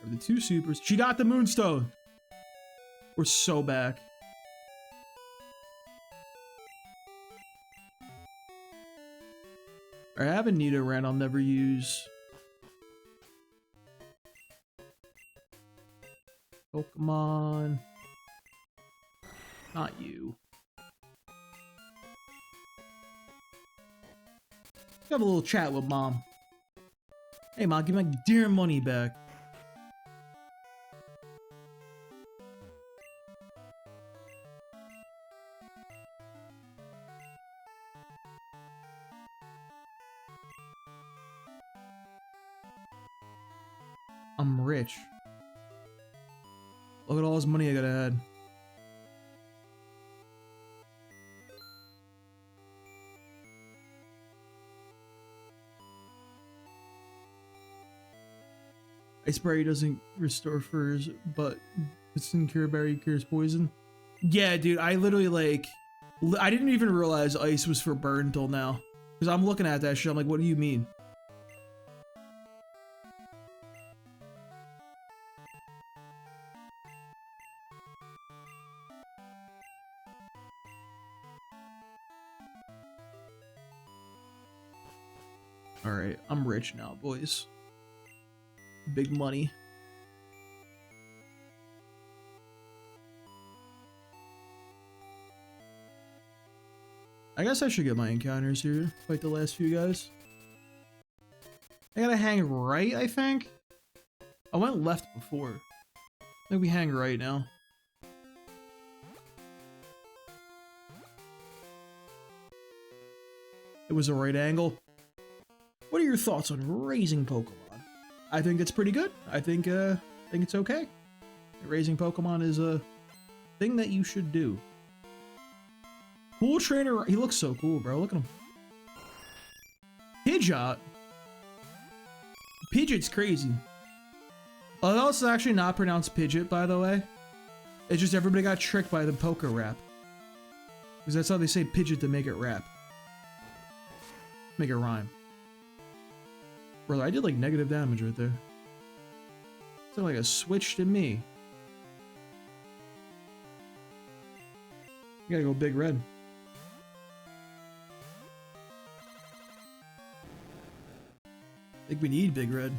The two supers. She got the moonstone! We're so back. I have a Nidoran I'll never use. Pokemon. Not you. Have a little chat with Mom. Hey Mom, give my dear money back. I'm rich. Look at all this money I gotta add. Ice berry doesn't restore furs, but Instant Cure Berry cures poison. Yeah, dude, I literally like... I didn't even realize ice was for burn until now. Because I'm looking at that shit, I'm like, what do you mean? Alright, I'm rich now, boys. Big money. I guess I should get my encounters here, like the last few guys. I gotta hang right, I think? I went left before. I think we hang right now. It was a right angle. What are your thoughts on raising Pokemon? I think it's pretty good. I think it's okay. Raising Pokemon is a thing that you should do. Cool trainer. He looks so cool, bro. Look at him. Pidgeot. Pidgeot's crazy. Although it's actually not pronounced Pidgeot, by the way. It's just everybody got tricked by the poker rap. Because that's how they say Pidgeot to make it rap. Make it rhyme. Brother, I did like negative damage right there. It's like a switch to me. You gotta go big red. I think we need big red.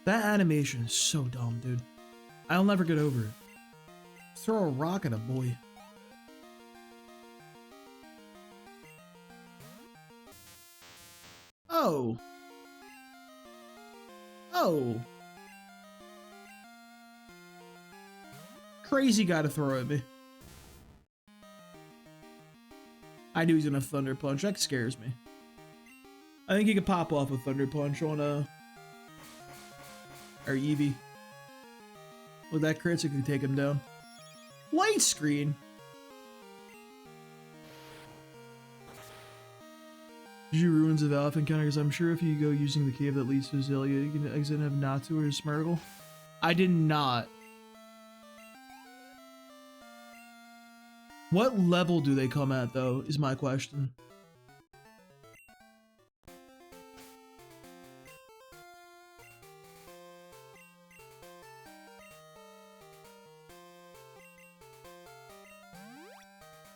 That animation is so dumb, dude. I'll never get over it. Throw a rock at a boy. Oh. Oh. crazy guy to throw at me. I knew he's gonna Thunder Punch. That scares me. I think he could pop off a Thunder Punch on our Eevee. With that crit, so it could take him down. Light screen. Did you Ruins of Alpha encounter? Because I'm sure if you go using the cave that leads to Azalea, you can exit and have Natu or Smeargle. I did not. What level do they come at, though, is my question.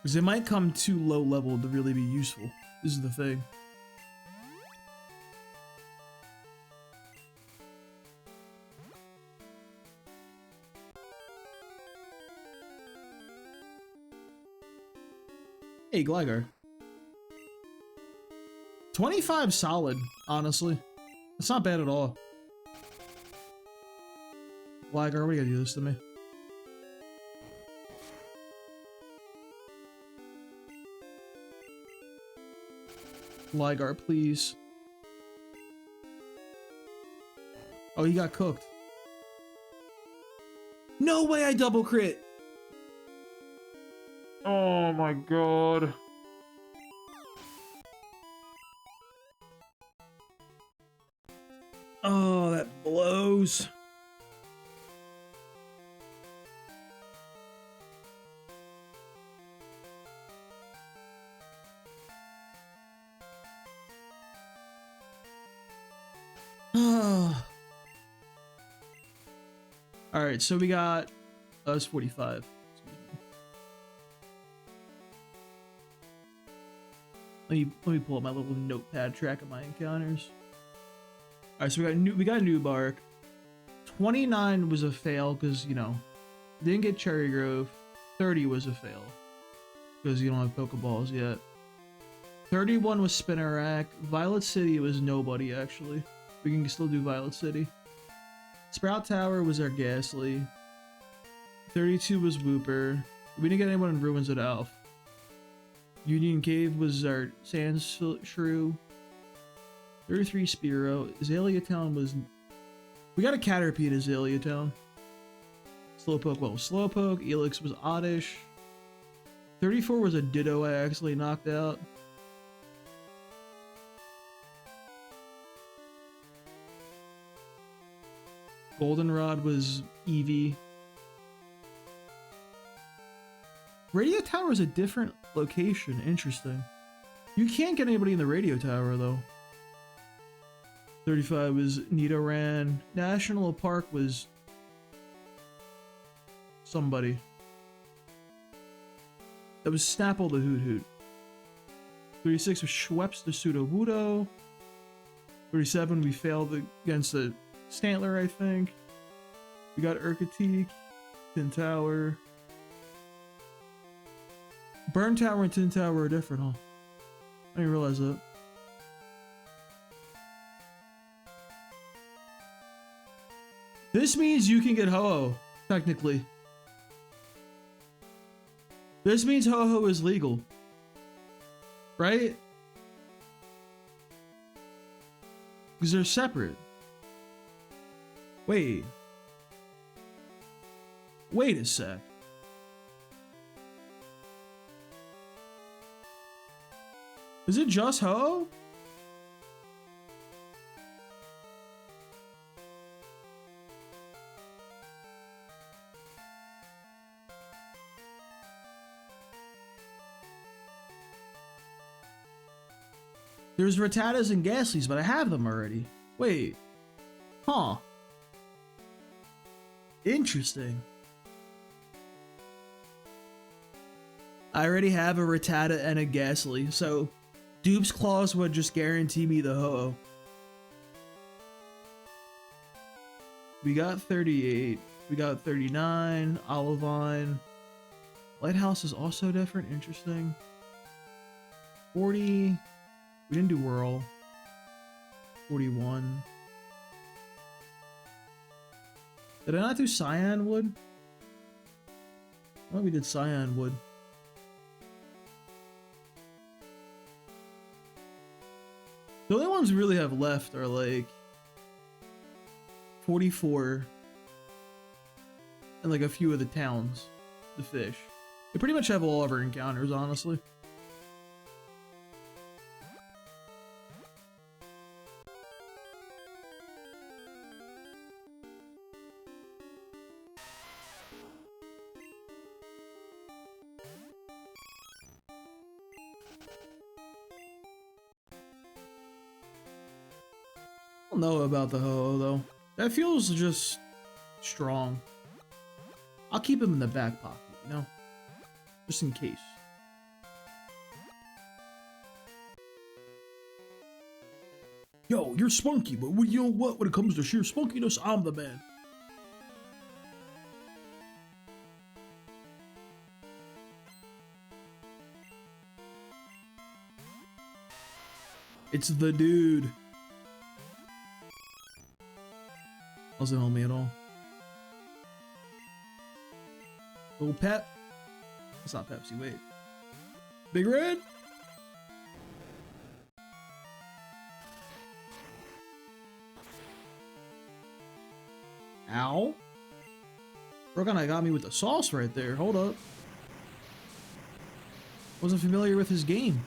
Because they might come too low level to really be useful. This is the thing. Hey, Gligar. 25 solid, honestly. It's not bad at all. Gligar, what are you gonna do this to me? Gligar, please. Oh, he got cooked. No way I double crit! Oh my god. Oh, that blows. Alright, so we got... it's 45. Let me pull up my little notepad track of my encounters. Alright, so we got New Bark. 29 was a fail because, you know, didn't get Cherry Grove. 30 was a fail because you don't have Pokeballs yet. 31 was Spinnerack. Violet City was nobody, actually. We can still do Violet City. Sprout Tower was our Ghastly. 32 was Wooper. We didn't get anyone in Ruins at Alph. Union Cave was our Sand Shrew. 33 Spearow. Azalea Town was... We got a Caterpie at Azalea Town. Slowpoke, well, Slowpoke. Elix was Oddish. 34 was a Ditto I actually knocked out. Goldenrod was Eevee. Radio Tower is a different location. Interesting. You can't get anybody in the radio tower, though. 35 was Nidoran. National Park was... somebody. That was Snapple the Hoot Hoot. 36 was Schweppes the Sudowoodo. 37 we failed against the Stantler, I think. We got Urkateak, Tin Tower. Burn Tower and Tin Tower are different, huh? I didn't realize that. This means you can get Ho-Oh, technically. This means Ho-Oh is legal. Right? Because they're separate. Wait. Wait a sec. Is it just Ho-Oh? There's Rattatas and Ghastlies, but I have them already. Wait. Huh. Interesting. I already have a Rattata and a Ghastly, so Dupe's Claws would just guarantee me the Ho-Oh. We got 38. We got 39. Olivine. Lighthouse is also different. Interesting. 40. We didn't do Whirl. 41. Did I not do Cyanwood? Well, we did cyan wood. The only ones we really have left are like 44 and like a few of the towns, the fish. We pretty much have all of our encounters, honestly. I don't know about the Ho-Oh though. That feels just strong. I'll keep him in the back pocket, you know? Just in case. Yo, you're spunky, but you know what? When it comes to sheer spunkiness, I'm the man. It's the dude. Doesn't help me at all. Little Pep. That's not Pepsi, wait. Big Red? Ow. Brogan got me with the sauce right there. Hold up. Wasn't familiar with his game.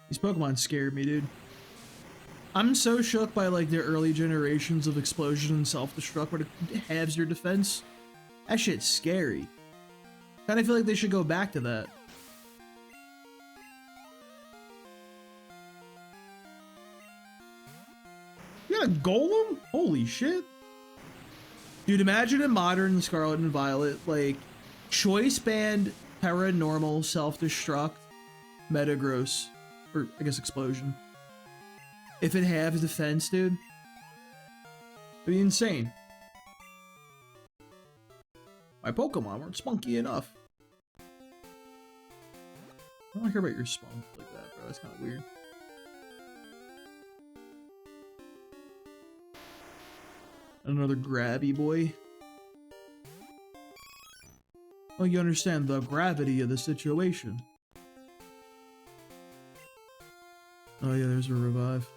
These Pokemon scared me, dude. I'm so shook by like the early generations of explosion and self-destruct where it halves your defense. That shit's scary. Kinda feel like they should go back to that. You got a golem? Holy shit. Dude, imagine in modern Scarlet and Violet, like, choice band, paranormal, self-destruct, Metagross. Or, I guess, explosion. If it halves defense, dude. It'd be insane. My Pokemon weren't spunky enough. I don't want to hear about your spunk like that, bro. That's kind of weird. Another grabby boy. Well, you understand the gravity of the situation. Oh yeah, there's a revive.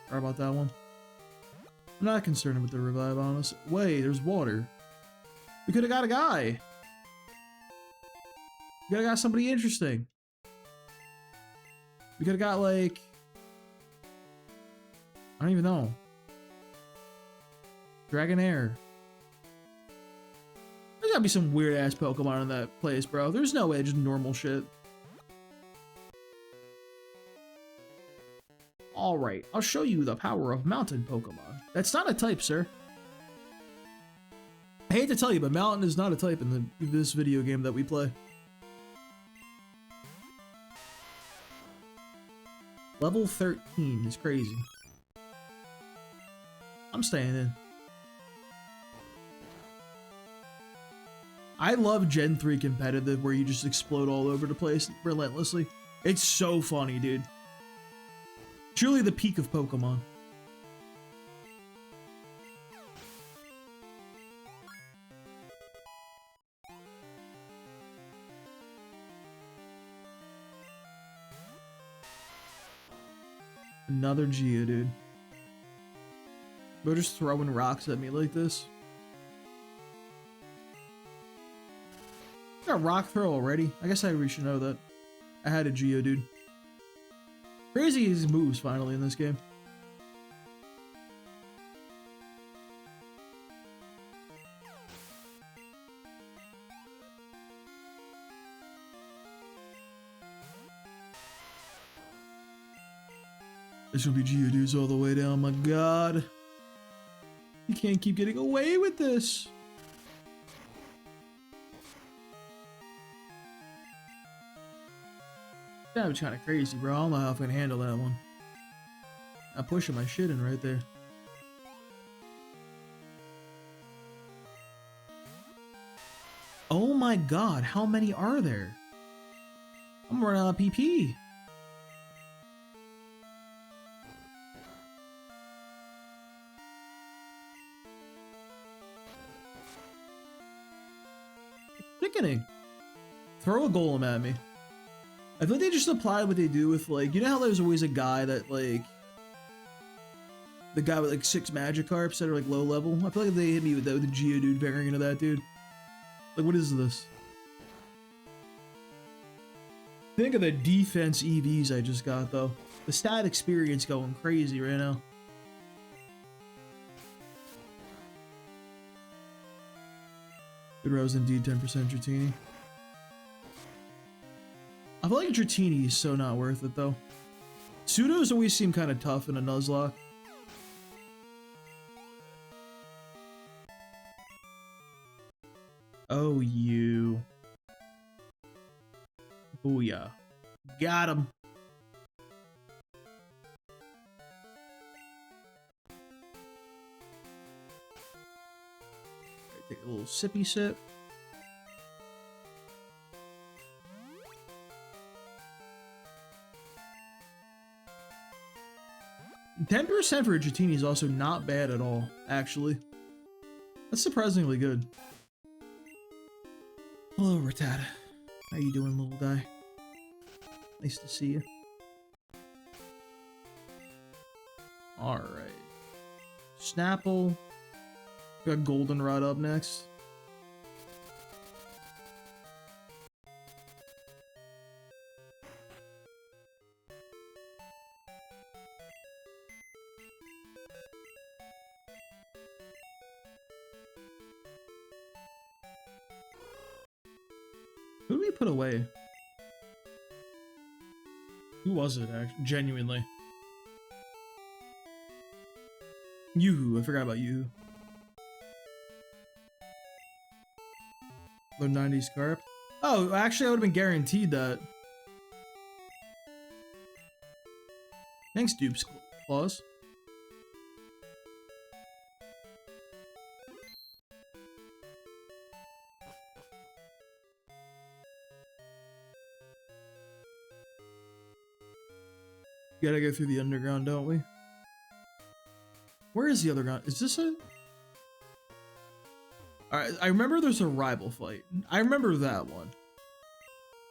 Sorry about that one. I'm not concerned with the revive, honestly. Wait, there's water. We could have got a guy. We could have got somebody interesting. We could have got like... I don't even know. Dragonair. There's gotta be some weird ass Pokemon in that place, bro. There's no way, just normal shit. Alright, I'll show you the power of mountain Pokemon. That's not a type, sir. I hate to tell you, but mountain is not a type in this video game that we play. Level 13 is crazy. I'm staying in. I love Gen 3 competitive where you just explode all over the place relentlessly. It's so funny, dude. Truly the peak of Pokemon. Another Geodude. They're just throwing rocks at me like this. Got rock throw already? I guess we should know that. I had a Geodude. Crazy his moves finally in this game. This will be Geodudes all the way down, my god. You can't keep getting away with this. That was kind of crazy, bro. I don't know how I'm gonna handle that one. I'm pushing my shit in right there. Oh my god, how many are there? I'm running out of PP. Sickening. Throw a golem at me. I feel like they just applied what they do with, like, you know how there's always a guy that, like, the guy with like 6 Magikarps that are like low level? I feel like if they hit me with the Geodude variant of that dude. Like, what is this? Think of the defense EVs I just got though. The stat experience going crazy right now. Good Rose indeed 10% Dratini. I feel like Dratini is so not worth it though. Pseudos always seem kind of tough in a Nuzlocke. Oh, you. Booyah. Got him. Take a little sippy sip. $10% for a Dratini is also not bad at all, actually. That's surprisingly good. Hello, Rattata. How you doing, little guy? Nice to see you. Alright. Snapple. We got Goldenrod up next. Who did we put away? Who was it, actually? Genuinely. Yoo-hoo. I forgot about Yoo-hoo. Low 90s carp. Oh, actually, I would have been guaranteed that. Thanks, Dupes Claws. Gotta go through the underground, don't we? Where is the underground? Is this a... Alright, I remember there's a rival fight. I remember that one.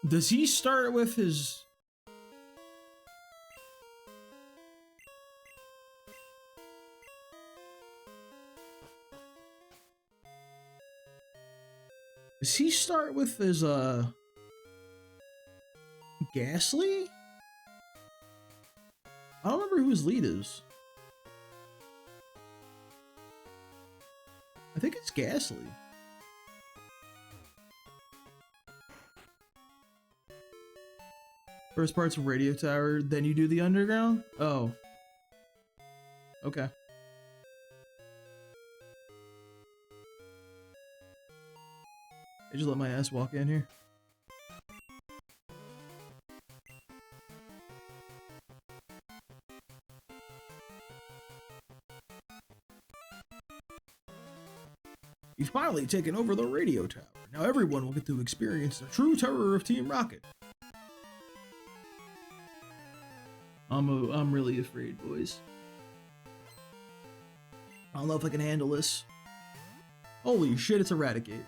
Does he start with his... Does he start with his, Ghastly? I don't remember who his lead is. I think it's Ghastly. First part's a radio tower, then you do the underground? Oh. Okay. I just let my ass walk in here. You've finally taken over the radio tower. Now everyone will get to experience the true terror of Team Rocket. I'm really afraid, boys. I don't know if I can handle this. Holy shit, it's Eradicate.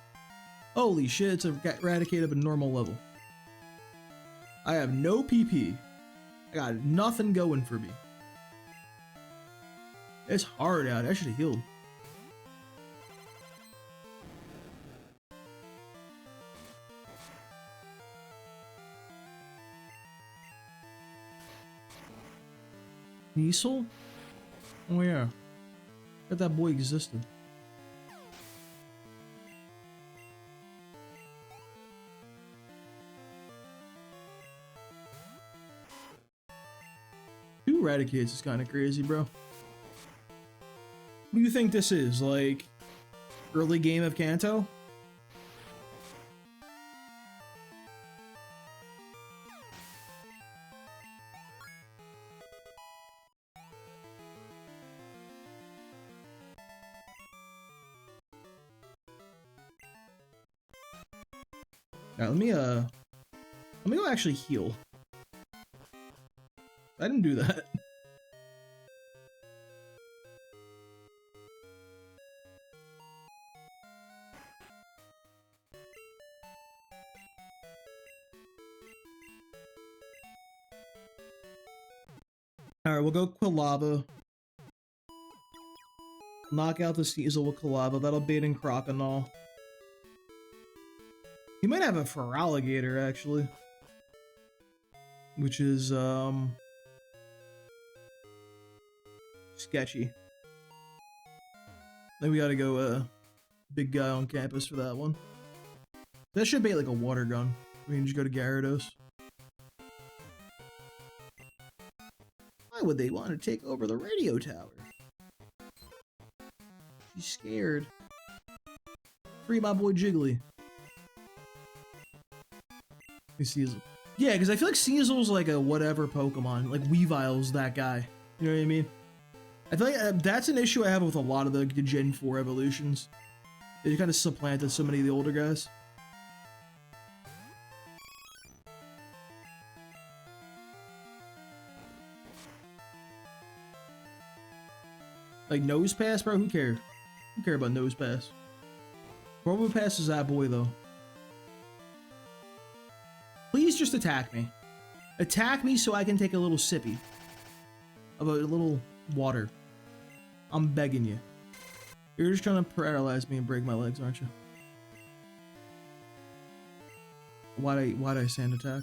Holy shit, it's Eradicate of a normal level. I have no PP. I got nothing going for me. It's hard out. I should have healed. Niesel? Oh yeah. I thought that boy existed. Two Eradicates is kind of crazy, bro. What do you think this is? Like, early game of Kanto? Alright, let me go actually heal. I didn't do that. Alright, we'll go Quilava. Knock out the Sneasel with Quilava. That'll bait in Croconaw. He might have a Feraligatr, actually. Which is, sketchy. Then we gotta go, big guy on campus for that one. That should be like a water gun. We can just go to Gyarados. Why would they want to take over the radio tower? She's scared. Free my boy Jiggly. Sneasel. Yeah, because I feel like Sneasel's like a whatever Pokemon. Like Weavile's that guy. You know what I mean? I feel like that's an issue I have with a lot of the Gen 4 evolutions. They kind of supplanted so many of the older guys. Like Nose Pass, bro? Who cares? Who care about Nose Pass? Promo Pass is that boy, though. Please just attack me. Attack me so I can take a little sippy of a little water. I'm begging you. You're just trying to paralyze me and break my legs, aren't you? Why'd I sand attack?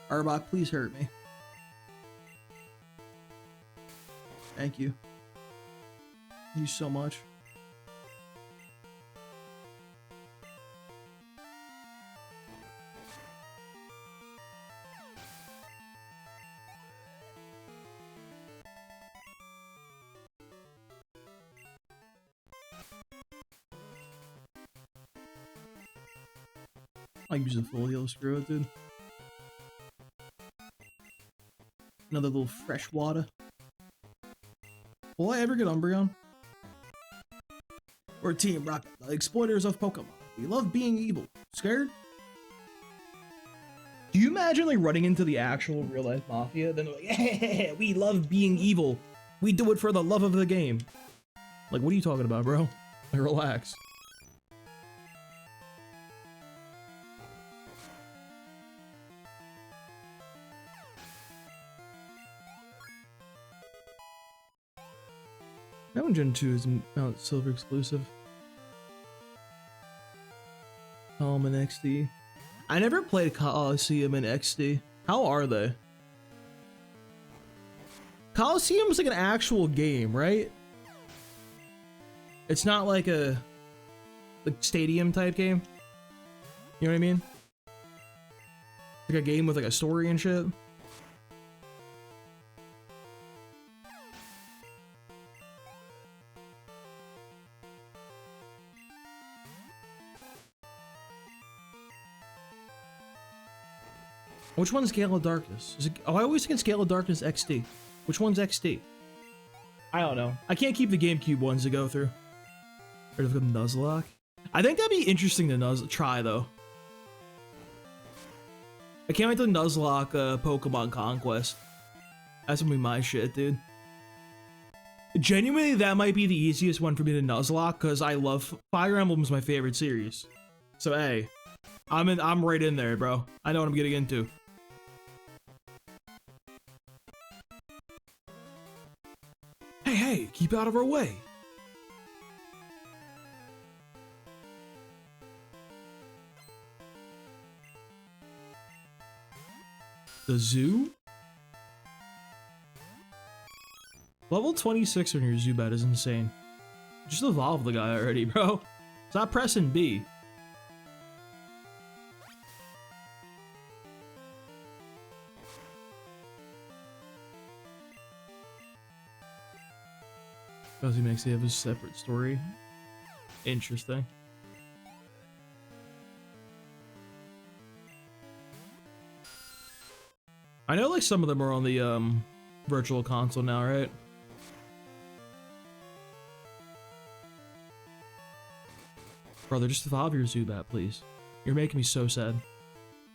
Arbok, please hurt me. Thank you. Thank you so much. I use a full heal, screw it, dude. Another little fresh water. Will I ever get Umbreon? We're Team Rocket, the exploiters of Pokemon. We love being evil. Scared? Do you imagine like running into the actual real life mafia? Then they're like, hey, we love being evil. We do it for the love of the game. Like, what are you talking about, bro? Like, relax. That one Gen 2 is Mount Silver exclusive. Coliseum and XD. I never played Coliseum and XD. How are they? Coliseum's like an actual game, right? It's not like a stadium type game. You know what I mean? Like a game with like a story and shit. Which one's Gale of Darkness? Is it, oh, I always think it's Gale of Darkness XD. Which one's XD? I don't know. I can't keep the GameCube ones to go through. Or the Nuzlocke. I think that'd be interesting to try though. I can't wait to Nuzlocke Pokemon Conquest. That's gonna be my shit, dude. Genuinely, that might be the easiest one for me to Nuzlocke because I love Fire Emblem's my favorite series. So hey, I'm right in there, bro. I know what I'm getting into. Hey, keep out of our way. The zoo? Level 26 on your Zubat is insane. Just evolve the guy already, bro. Stop pressing B. Because he makes it have a separate story. Interesting. I know like some of them are on the virtual console now, right? Brother, just evolve your Zubat, please. You're making me so sad.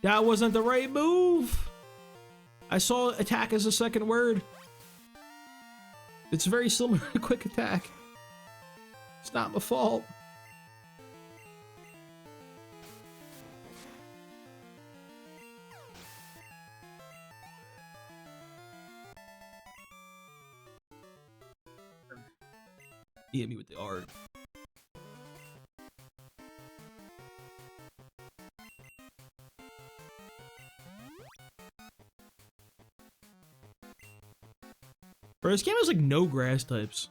That wasn't the right move! I saw attack as a second word. It's very similar to quick attack. It's not my fault. He hit me with the art. Bro, this game has like no grass types.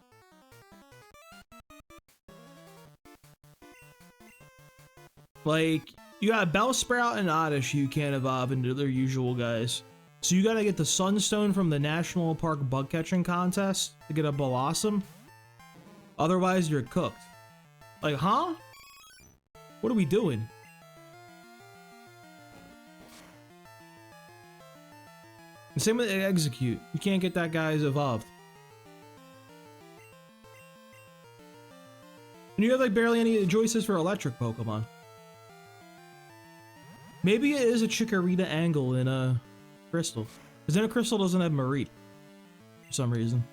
Like, you got Bellsprout and Oddish you can't evolve into their usual guys. So you gotta get the Sunstone from the National Park bug catching contest to get a Blossom. Otherwise, you're cooked. Like, huh? What are we doing? And same with Execute. You can't get that guy's evolved. And you have like barely any choices for electric Pokemon. Maybe it is a Chikorita angle in a Crystal. Because then a Crystal doesn't have Mareep. For some reason.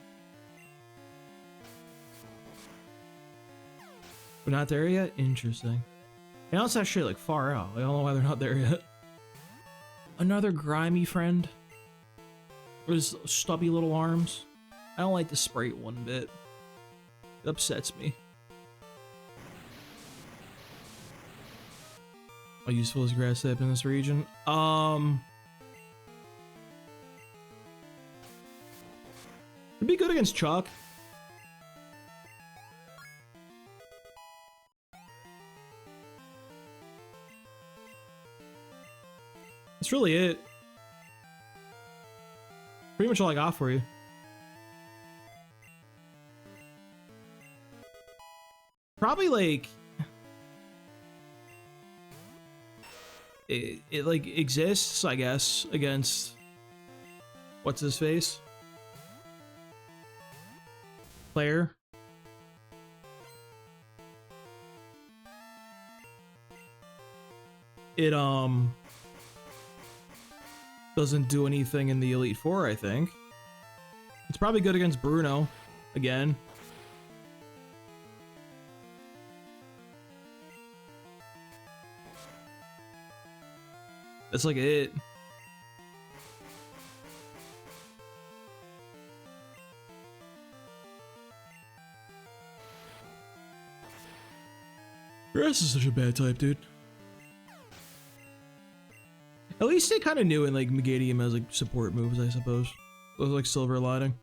We're not there yet? Interesting. And also that shit like far out. I don't know why they're not there yet. Another grimy friend. With his stubby little arms. I don't like the Sprite one bit. It upsets me. How useful is grass type in this region? It'd be good against Chalk. That's really it. Pretty much all I got for you. Probably like it like exists, I guess, against what's his face? Player. It doesn't do anything in the Elite Four, I think. It's probably good against Bruno, again. That's like it. Grass is such a bad type, dude. At least they kind of knew in like Megadium as like support moves, I suppose. Those like silver lining.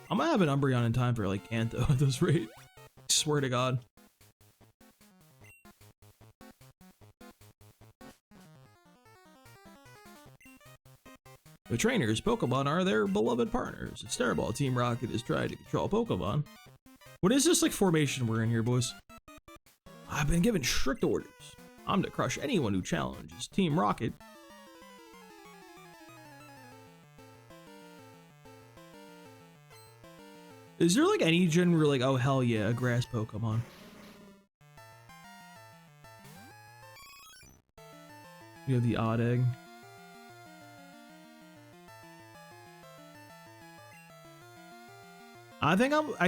I might have an Umbreon in time for like Kanto at this rate. I swear to God. The trainers, Pokemon are their beloved partners. It's terrible. Team Rocket is trying to control Pokemon. What is this like formation we're in here, boys? I've been given strict orders. I'm to crush anyone who challenges Team Rocket. Is there like any gen where like, oh hell yeah, a grass Pokemon? You have the odd egg. I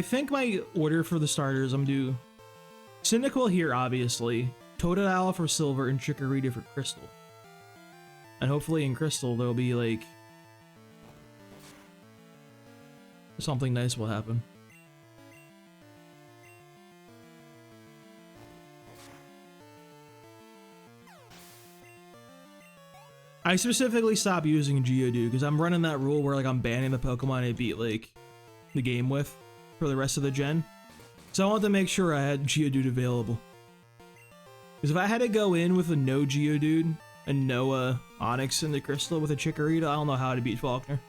think my order for the starters, I'm due Cyndaquil here, obviously, Totodile for Silver, and Chikorita for Crystal. And hopefully in Crystal there'll be like something nice will happen. I specifically stopped using Geodude because I'm running that rule where like I'm banning the Pokemon I beat like the game with for the rest of the gen. So I wanted to make sure I had Geodude available. Because if I had to go in with a no Geodude and no Onix in the Crystal with a Chikorita, I don't know how to beat Faulkner.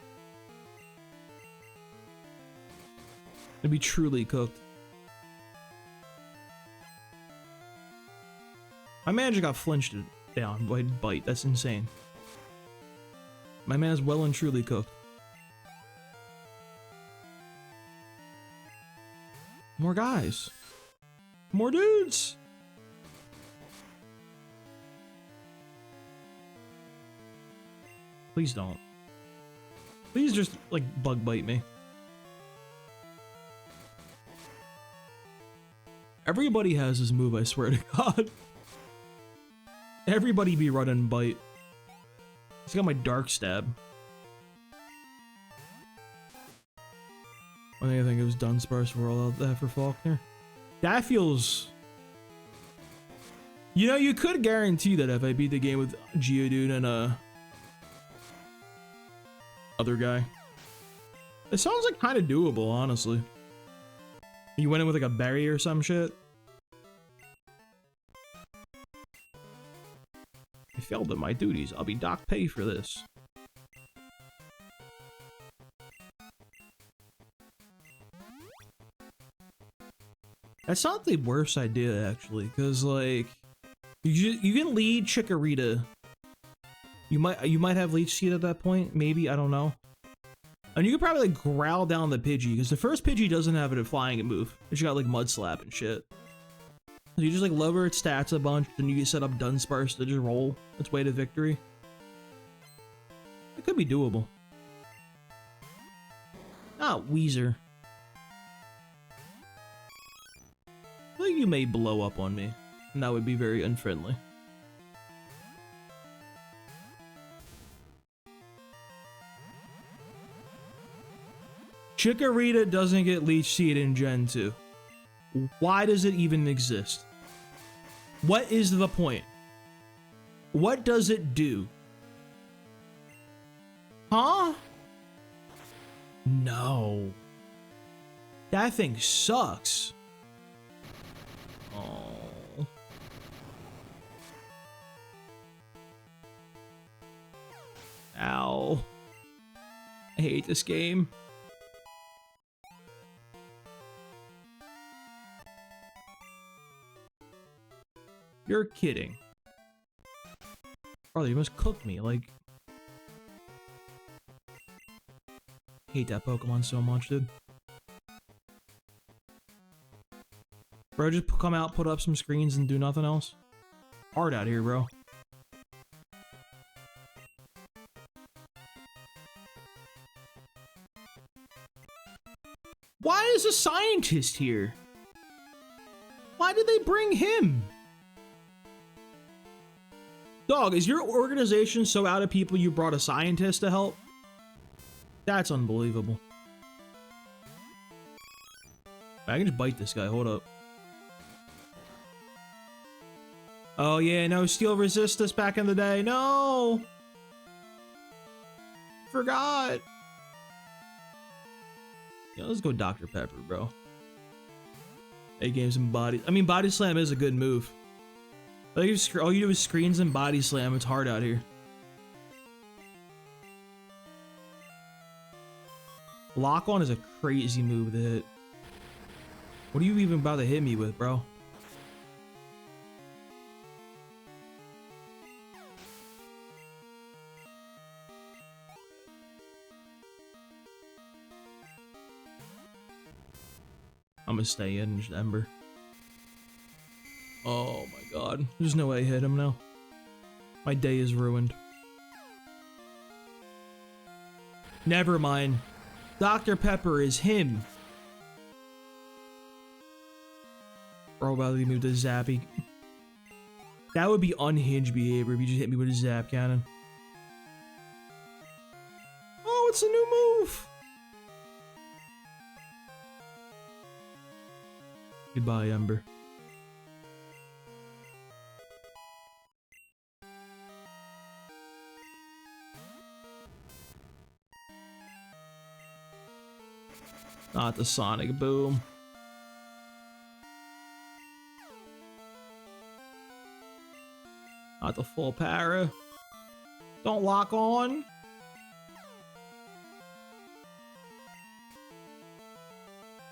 It'd be truly cooked. My man just got flinched down by Bite. That's insane. My man is well and truly cooked. More guys. More dudes. Please don't. Please just, like, bug bite me. Everybody has this move, I swear to God. Everybody be running bite. He's got my dark stab. I think it was Dunsparce roll out that for Faulkner. That feels... You know, you could guarantee that if I beat the game with Geodude and other guy. It sounds like kind of doable, honestly. You went in with like a berry or some shit. I failed at my duties. I'll be dock pay for this. That's not the worst idea, actually, because like you can lead Chikorita. You might have Leech Seed at that point, maybe, I don't know. And you could probably like growl down the Pidgey, because the first Pidgey doesn't have a flying move. It's got like Mud Slap and shit. So you just like lower its stats a bunch, then you can set up Dunsparce to just roll its way to victory. It could be doable. Ah, Weezer. I think you may blow up on me, and that would be very unfriendly. Chikorita doesn't get Leech Seed in Gen 2. Why does it even exist? What is the point? What does it do? Huh? No. That thing sucks. Oh. Ow. I hate this game. You're kidding. Brother, you must cook me, like... Hate that Pokemon so much, dude. Bro, just come out, put up some screens, and do nothing else? Hard out here, bro. Why is a scientist here? Why did they bring him? Dog, is your organization so out of people you brought a scientist to help? That's unbelievable. I can just bite this guy, hold up. Oh yeah, no, Steel resist us back in the day. No! Forgot! Yeah, let's go Dr. Pepper, bro. A-games and body. I mean, Body Slam is a good move. Like, all you do is screens and Body Slam. It's hard out here. Lock On is a crazy move to hit. What are you even about to hit me with, bro? I'm gonna stay in, just Ember. Oh my god. There's no way I hit him now. My day is ruined. Never mind. Dr. Pepper is him. Bro, about to move to Zappy. That would be unhinged behavior if you just hit me with a Zap Cannon. Oh, it's a new move! Goodbye, Ember. Not the Sonic Boom. Not the full para. Don't lock on.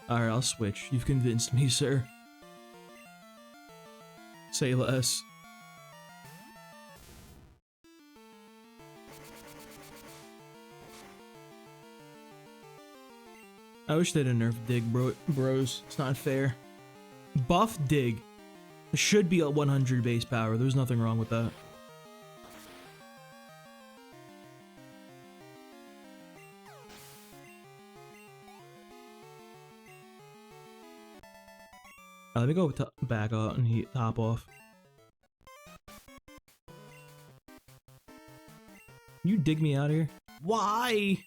Alright, I'll switch. You've convinced me, sir. Say less. I wish they didn't nerf Dig, bros. It's not fair. Buff Dig. It should be at 100 base power. There's nothing wrong with that. Let me go back out and top off. You dig me out of here? Why?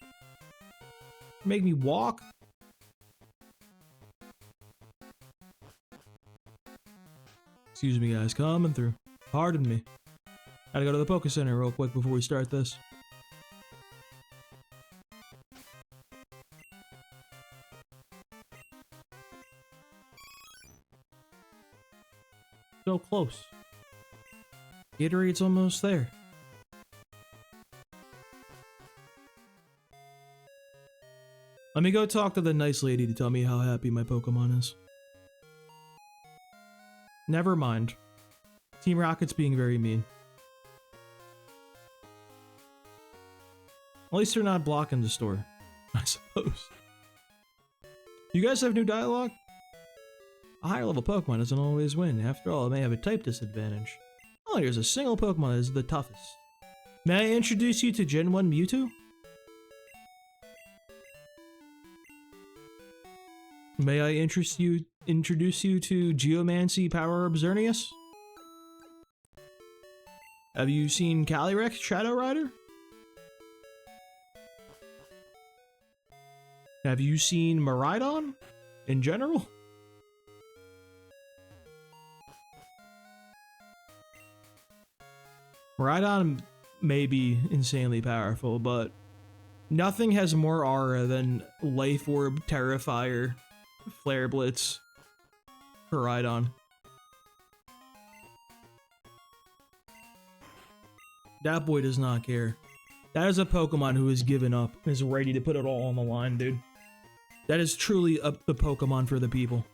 Make me walk? Excuse me, guys. Coming through. Pardon me. Gotta go to the Poké Center real quick before we start this. So close. Gatorade's almost there. Let me go talk to the nice lady to tell me how happy my Pokemon is. Never mind. Team Rocket's being very mean. At least they're not blocking the store, I suppose. You guys have new dialogue? A higher level Pokemon doesn't always win. After all, it may have a type disadvantage. Oh, here's a single Pokemon that is the toughest. May I introduce you to Gen 1 Mewtwo? May I introduce you to Geomancy Power Herb Xerneas? Have you seen Calyrex Shadow Rider? Have you seen Miraidon in general? Miraidon may be insanely powerful, but nothing has more aura than Life Orb, Terrifier, Flare Blitz, Miraidon. That boy does not care. That is a Pokemon who has given up and is ready to put it all on the line, dude. That is truly the Pokemon for the people.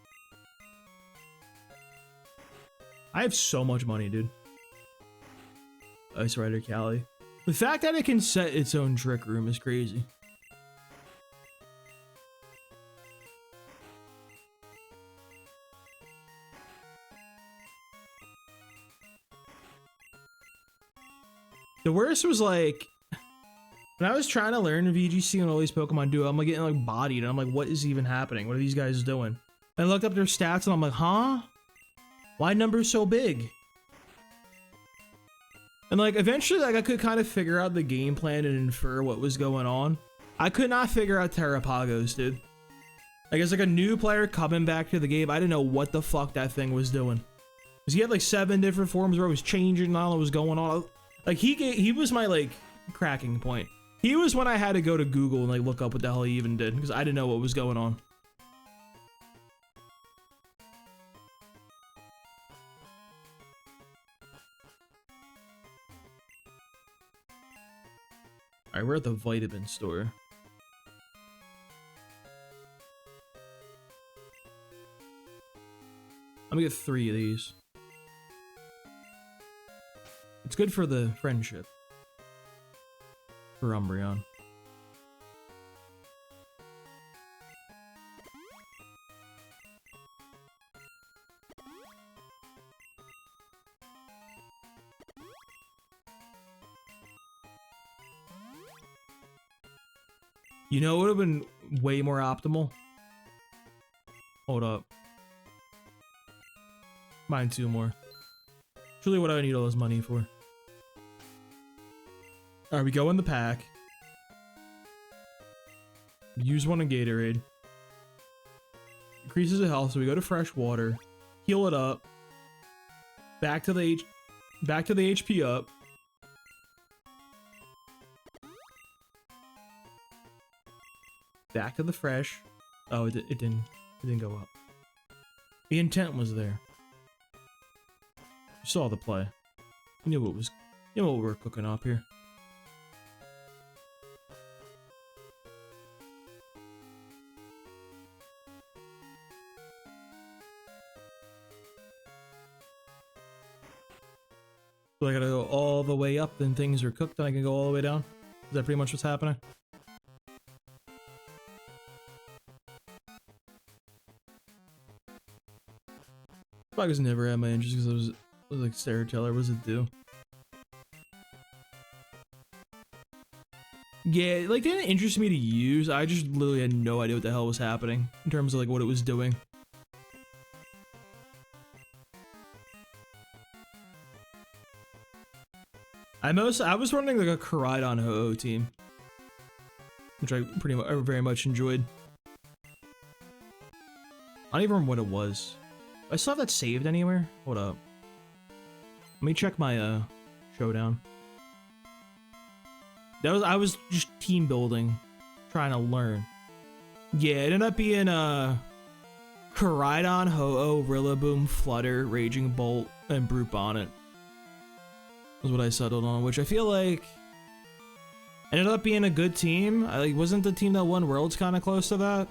I have so much money, dude. Ice Rider Cali. The fact that it can set its own trick room is crazy. The worst was like, when I was trying to learn VGC and all these Pokemon do, I'm like getting like bodied and I'm like, what is even happening? What are these guys doing? And I looked up their stats and I'm like, huh? Why numbers so big? And like eventually like I could kind of figure out the game plan and infer what was going on. I could not figure out Terrapagos, dude. Like as like a new player coming back to the game, I didn't know what the fuck that thing was doing. Cause he had like 7 different forms where it was changing and all that was going on. Like he was my like cracking point. He was when I had to go to Google and like look up what the hell he even did because I didn't know what was going on. Alright, we're at the vitamin store. I'm gonna get 3 of these. It's good for the friendship. For Umbreon. You know, it would have been way more optimal. Hold up. Mine 2 more. It's really what I need all this money for. Alright, we go in the pack. Use one in Gatorade. Increases the health, so we go to fresh water. Heal it up. Back to the HP up. Back to the fresh. Oh, it didn't go up. The intent was there. You saw the play. You knew what we were cooking up here. So I gotta go all the way up, then things are cooked, and I can go all the way down? Is that pretty much what's happening? Bugs never had my interest because I was like storyteller. What does it do? Yeah, like, they didn't interest me to use. I just literally had no idea what the hell was happening in terms of like what it was doing. I was running like a Koraidon Ho-Oh team, which I very much enjoyed. I don't even remember what it was. I still have that saved anywhere? Hold up. Let me check my showdown. I was just team building, trying to learn. Yeah, it ended up being Koraidon, Ho-Oh, Rillaboom, Flutter, Raging Bolt, and Brute Bonnet. Was what I settled on, which I feel like ended up being a good team. Wasn't the team that won Worlds kind of close to that?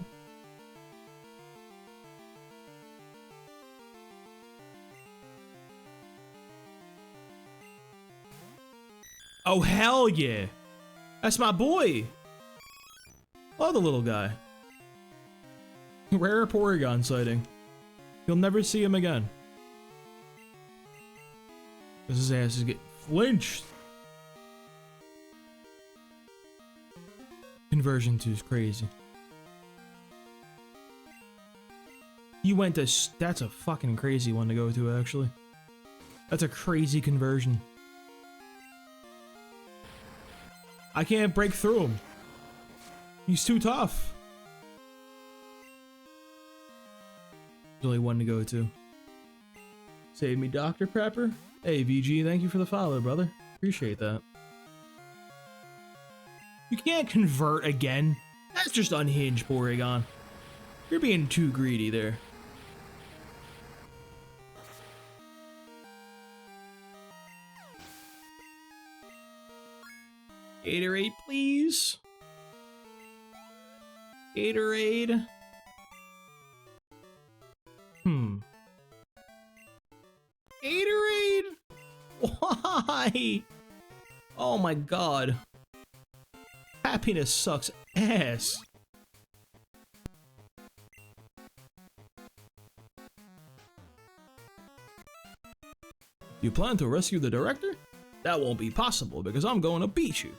Oh, hell yeah. That's my boy. Love the little guy. Rare Porygon sighting. You'll never see him again. His ass is getting flinched. Conversion 2 is crazy. You went to... That's a fucking crazy one to go to, actually. That's a crazy conversion. I can't break through him. He's too tough. There's only one to go to. Save me, Dr. Prepper. Hey, VG, thank you for the follow, brother. Appreciate that. You can't convert again. That's just unhinged, Porygon. You're being too greedy there. Gatorade, please. Gatorade. Gatorade? Why? Oh my god. Happiness sucks ass. You plan to rescue the director? That won't be possible because I'm going to beat you.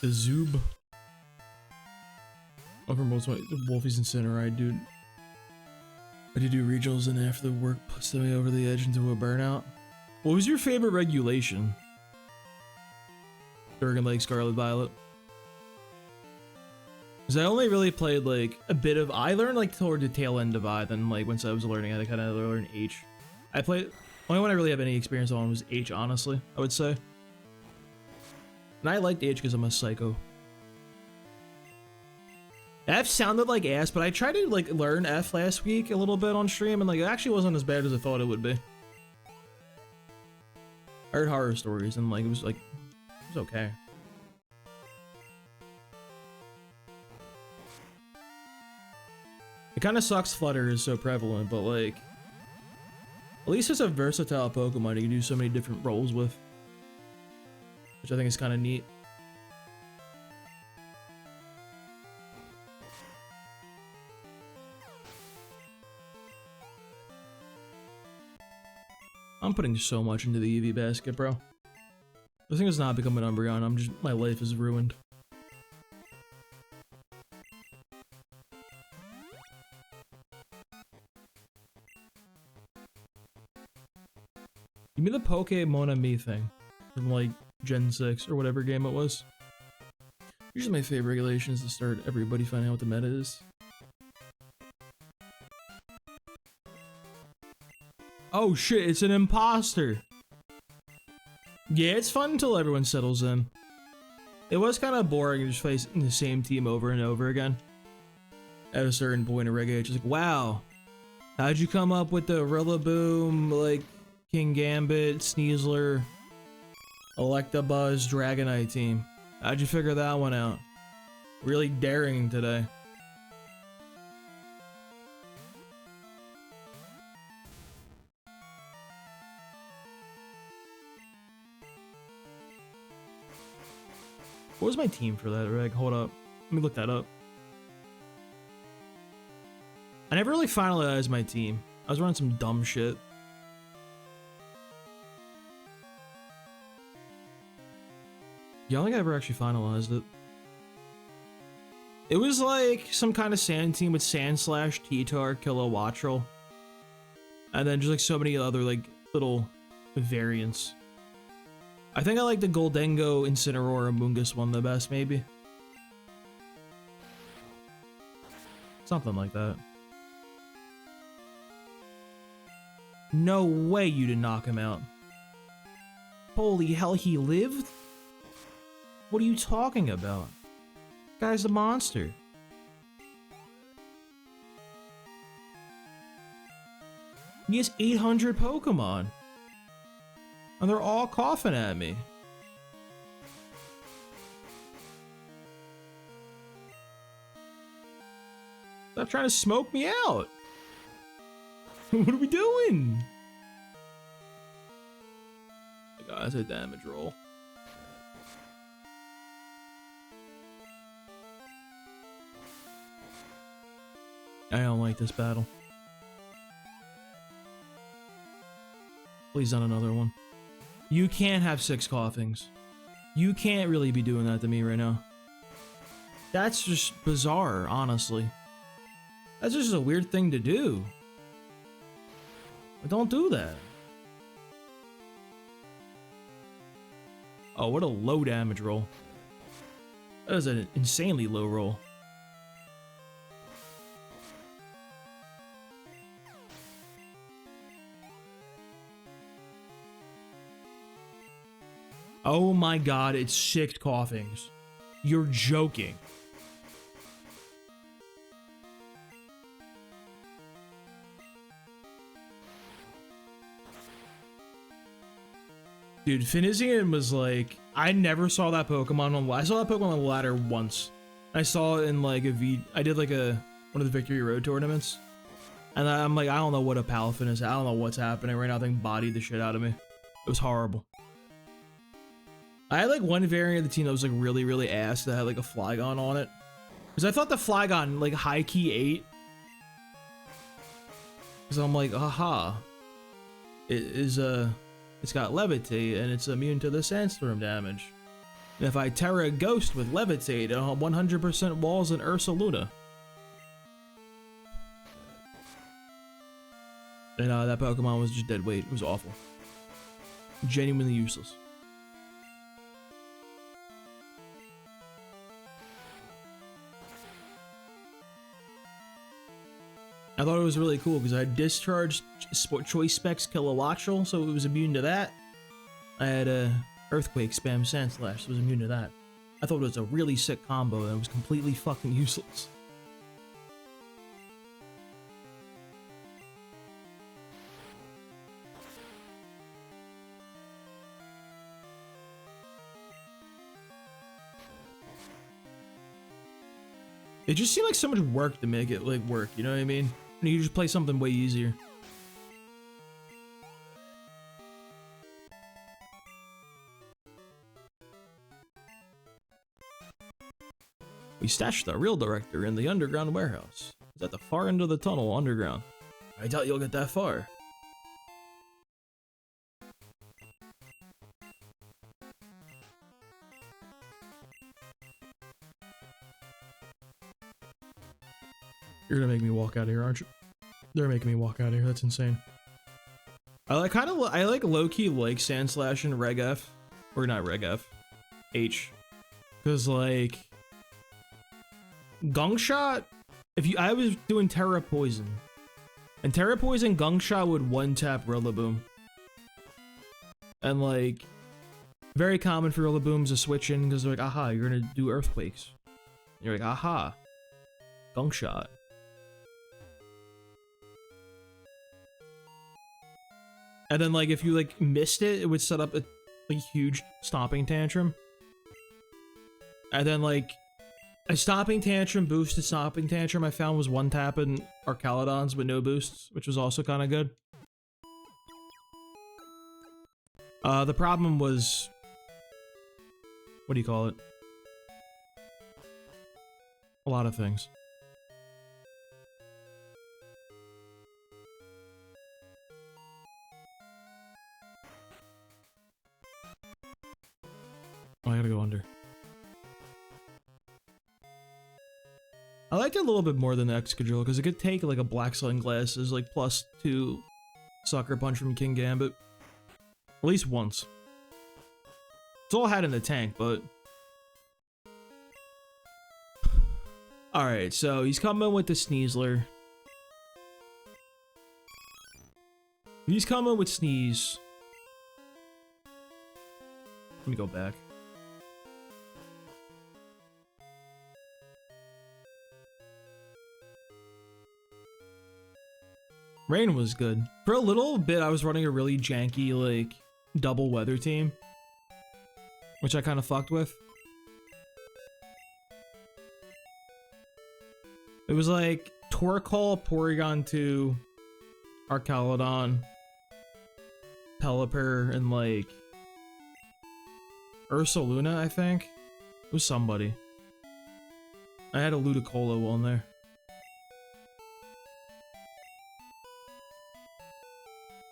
The Zoob. Over most of my Wolfie's Incinerate, dude. I did do regionals and after the work pushed me over the edge into a burnout. What was your favorite regulation? Durgan Lake, Scarlet Violet. Because I only really played like a bit of... I learned like toward the tail end of I, then like once I was learning I had to kind of learn H. I played... Only one I really have any experience on was H, honestly, I would say. And I liked H because I'm a psycho. F sounded like ass, but I tried to like learn F last week a little bit on stream, and like it actually wasn't as bad as I thought it would be. I heard horror stories, and like it was okay. It kind of sucks Flutter is so prevalent, but like at least it's a versatile Pokemon you can do so many different roles with, which I think is kind of neat. I'm putting so much into the EV basket, bro. The thing is not become an Umbreon, my life is ruined. Give me the Pokémon Me thing from like Gen 6 or whatever game it was. Usually my favorite regulation is to start everybody finding out what the meta is. Oh shit, it's an imposter! Yeah, it's fun until everyone settles in. It was kind of boring just facing the same team over and over again. At a certain point in Reggae, it's just like, wow, how'd you come up with the Rillaboom, like, King Gambit, Sneasler, Electabuzz, Dragonite team? How'd you figure that one out? Really daring today. What was my team for that, Reg? Hold up. Let me look that up. I never really finalized my team. I was running some dumb shit. Yeah, I don't think I ever actually finalized it. It was like some kind of sand team with Sandslash, T-Tar, Kilowattrel. And then just like so many other like little variants. I think I like the Goldengo, Incineroar, Amoonguss one the best, maybe. Something like that. No way you did knock him out. Holy hell, he lived? What are you talking about? Guy's a monster. He has 800 Pokemon. And they're all coughing at me. Stop trying to smoke me out. What are we doing? Guys, a damage roll. I don't like this battle. Please not another one. You can't have 6 coughings. You can't really be doing that to me right now. That's just bizarre, honestly. That's just a weird thing to do. But don't do that. Oh, what a low damage roll. That is an insanely low roll. Oh my god, it's 6 coughings. You're joking. Dude, Finizian was like, I never saw that Pokemon on, I saw that Pokemon on the ladder once. I saw it in like I did like one of the Victory Road tournaments. And I'm like, I don't know what a Palafin is. I don't know what's happening right now. I think bodied the shit out of me. It was horrible. I had like one variant of the team that was like really, really ass that had like a Flygon on it. Because I thought the Flygon like high key ate. Because I'm like, aha. It's got Levitate and it's immune to the Sandstorm damage. And if I Terra Ghost with Levitate, 100% walls and Ursa Luna. And that Pokemon was just dead weight. It was awful. Genuinely useless. I thought it was really cool because I discharged Choice Specs Kilowattrel, so it was immune to that. I had a Earthquake Spam Sandslash, so it was immune to that. I thought it was a really sick combo and it was completely fucking useless. It just seemed like so much work to make it like work, you know what I mean? And you just play something way easier. We stashed the real director in the underground warehouse. It's at the far end of the tunnel underground. I doubt you'll get that far. You're gonna make me walk out of here, aren't you? They're making me walk out of here. That's insane. I like low-key like Sandslash and Reg F, or not Reg F, H, because like Gunk Shot. I was doing Terra Poison, and Terra Poison Gunk Shot would one-tap Rillaboom, and like very common for Rillabooms to switch in because they're like, aha, you're gonna do Earthquakes. And you're like, aha, Gunk Shot. And then, like, if you, like, missed it, it would set up a huge Stomping Tantrum. And then, like, a Stomping Tantrum boosted Stomping Tantrum I found was one-tapping Arcalodons with no boosts, which was also kind of good. The problem was... what do you call it? a lot of things. Oh, I gotta go under. I liked it a little bit more than the Excadrill because it could take like a black sunglasses, like +2 sucker punch from King Gambit. At least once. It's all I had in the tank, but... Alright, so he's coming with the Sneasler. He's coming with Sneeze. Let me go back. Rain was good. For a little bit, I was running a really janky, like, double weather team. Which I kind of fucked with. It was like Torkoal, Porygon 2, Arcaludon, Pelipper, and like Ursaluna, I think. It was somebody. I had a Ludicolo on there.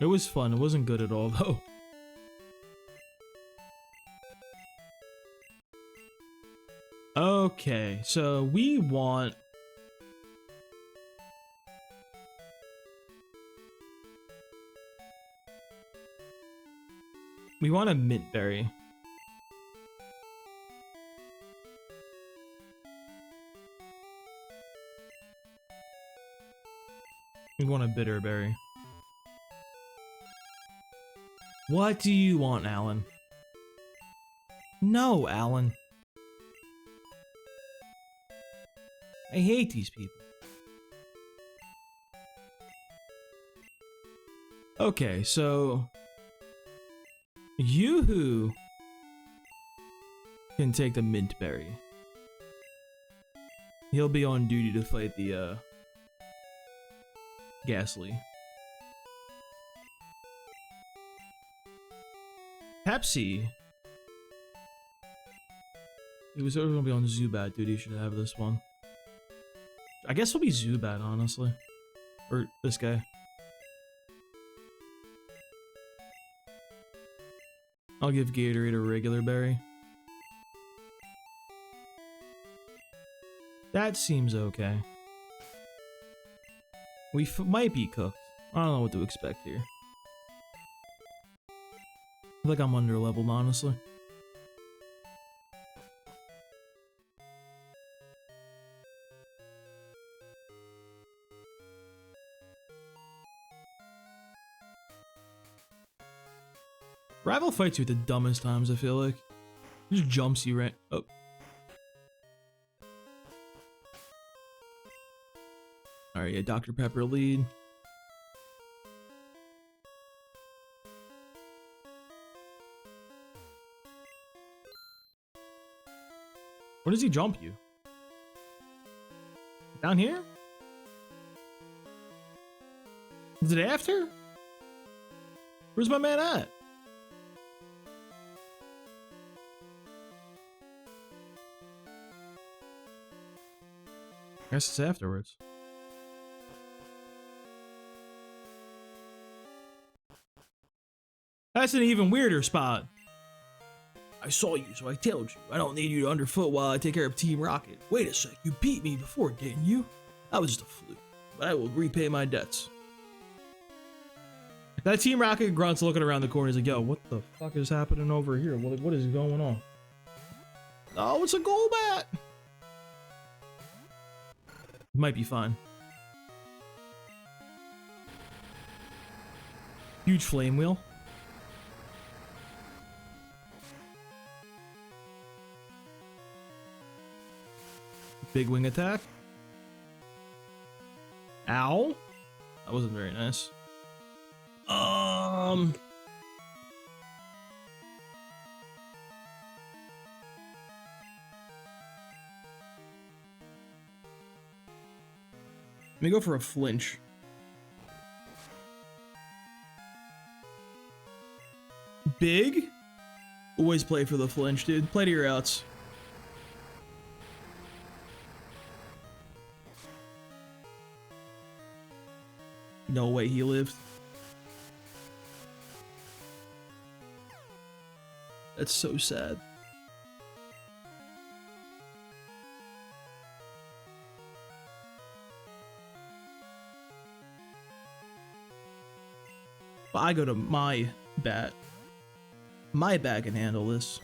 It was fun. It wasn't good at all, though. Okay, so we want... We want a Mint Berry. We want a Bitter Berry. What do you want, Alan? No, Alan. I hate these people. Okay, so... Yoo-hoo can take the Mint Berry. He'll be on duty to fight the, Ghastly. Pepsi. He was going to be on Zubat duty. Should have this one. I guess it'll be Zubat, honestly. Or this guy. I'll give Gatorade a regular berry. That seems okay. We might be cooked. I don't know what to expect here. I feel like I'm under-leveled, honestly. Rival fights you at the dumbest times, I feel like. Just jumps you right. Oh. Alright, yeah, Dr. Pepper lead. Where does he jump you? Down here? Is it after? Where's my man at? I guess it's afterwards. That's an even weirder spot. I saw you, so I tailed you. I don't need you to underfoot while I take care of Team Rocket. Wait a sec, you beat me before, didn't you? That was just a fluke, but I will repay my debts. That Team Rocket grunt's looking around the corner. He's like, yo, what the fuck is happening over here? What is going on? Oh, it's a Golbat! Might be fine. Huge flame wheel. Big wing attack. Ow. That wasn't very nice. Let me go for a flinch. Big? Always play for the flinch, dude. Play to your outs. No way he lived. That's so sad. But I go to my bat. My bat can handle this.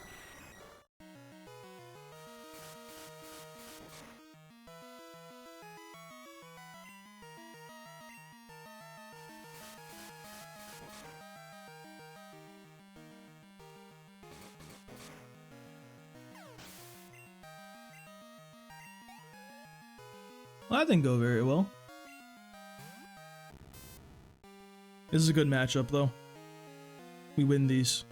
Well, that didn't go very well. This is a good matchup, though. We win these.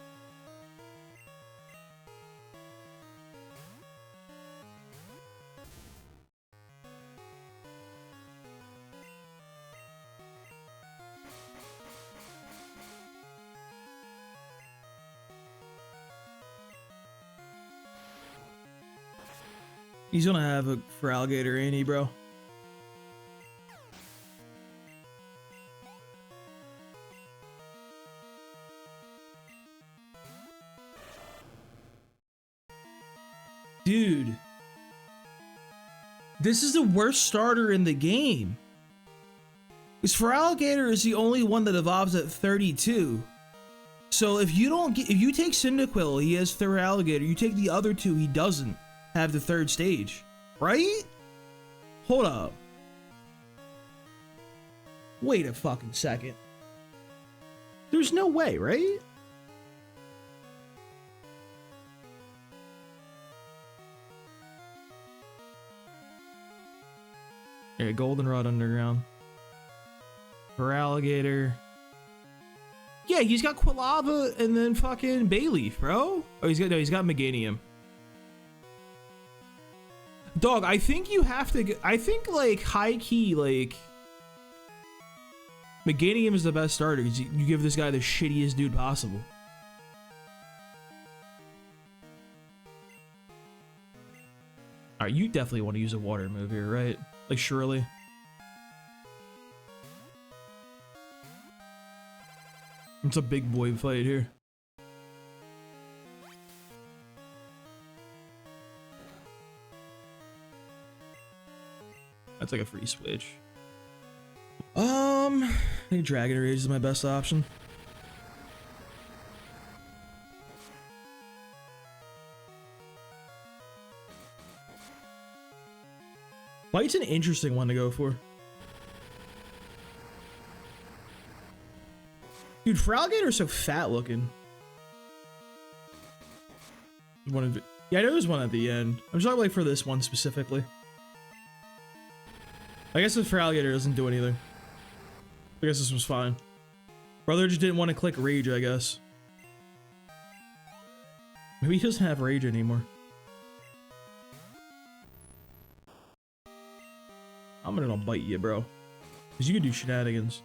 He's gonna have a for alligator, ain't he, bro? Dude, this is the worst starter in the game. Because Feraligatr is the only one that evolves at 32. So if you don't get, if you take Cyndaquil, he has Feraligatr. You take the other two, he doesn't have the third stage, right? Hold up. Wait a fucking second. There's no way, right? Okay, Goldenrod Underground. Feraligatr. Yeah, he's got Quilava and then fucking Bayleaf, bro. Oh, he's got Meganium. Dog, I think you have to. I think like high key, like Meganium is the best starter because you give this guy the shittiest dude possible. All right, you definitely want to use a water move here, right? Like surely. It's a big boy fight here. That's like a free switch. I think Dragon Rage is my best option. Bite's an interesting one to go for. Dude, Feraligatr is so fat looking. One of the, yeah, I know there's one at the end. I'm just talking like for this one specifically. I guess the Feraligatr doesn't do anything. I guess this was fine. Brother just didn't want to click Rage, I guess. Maybe he doesn't have Rage anymore. I'm gonna bite you, bro. Because you can do shenanigans.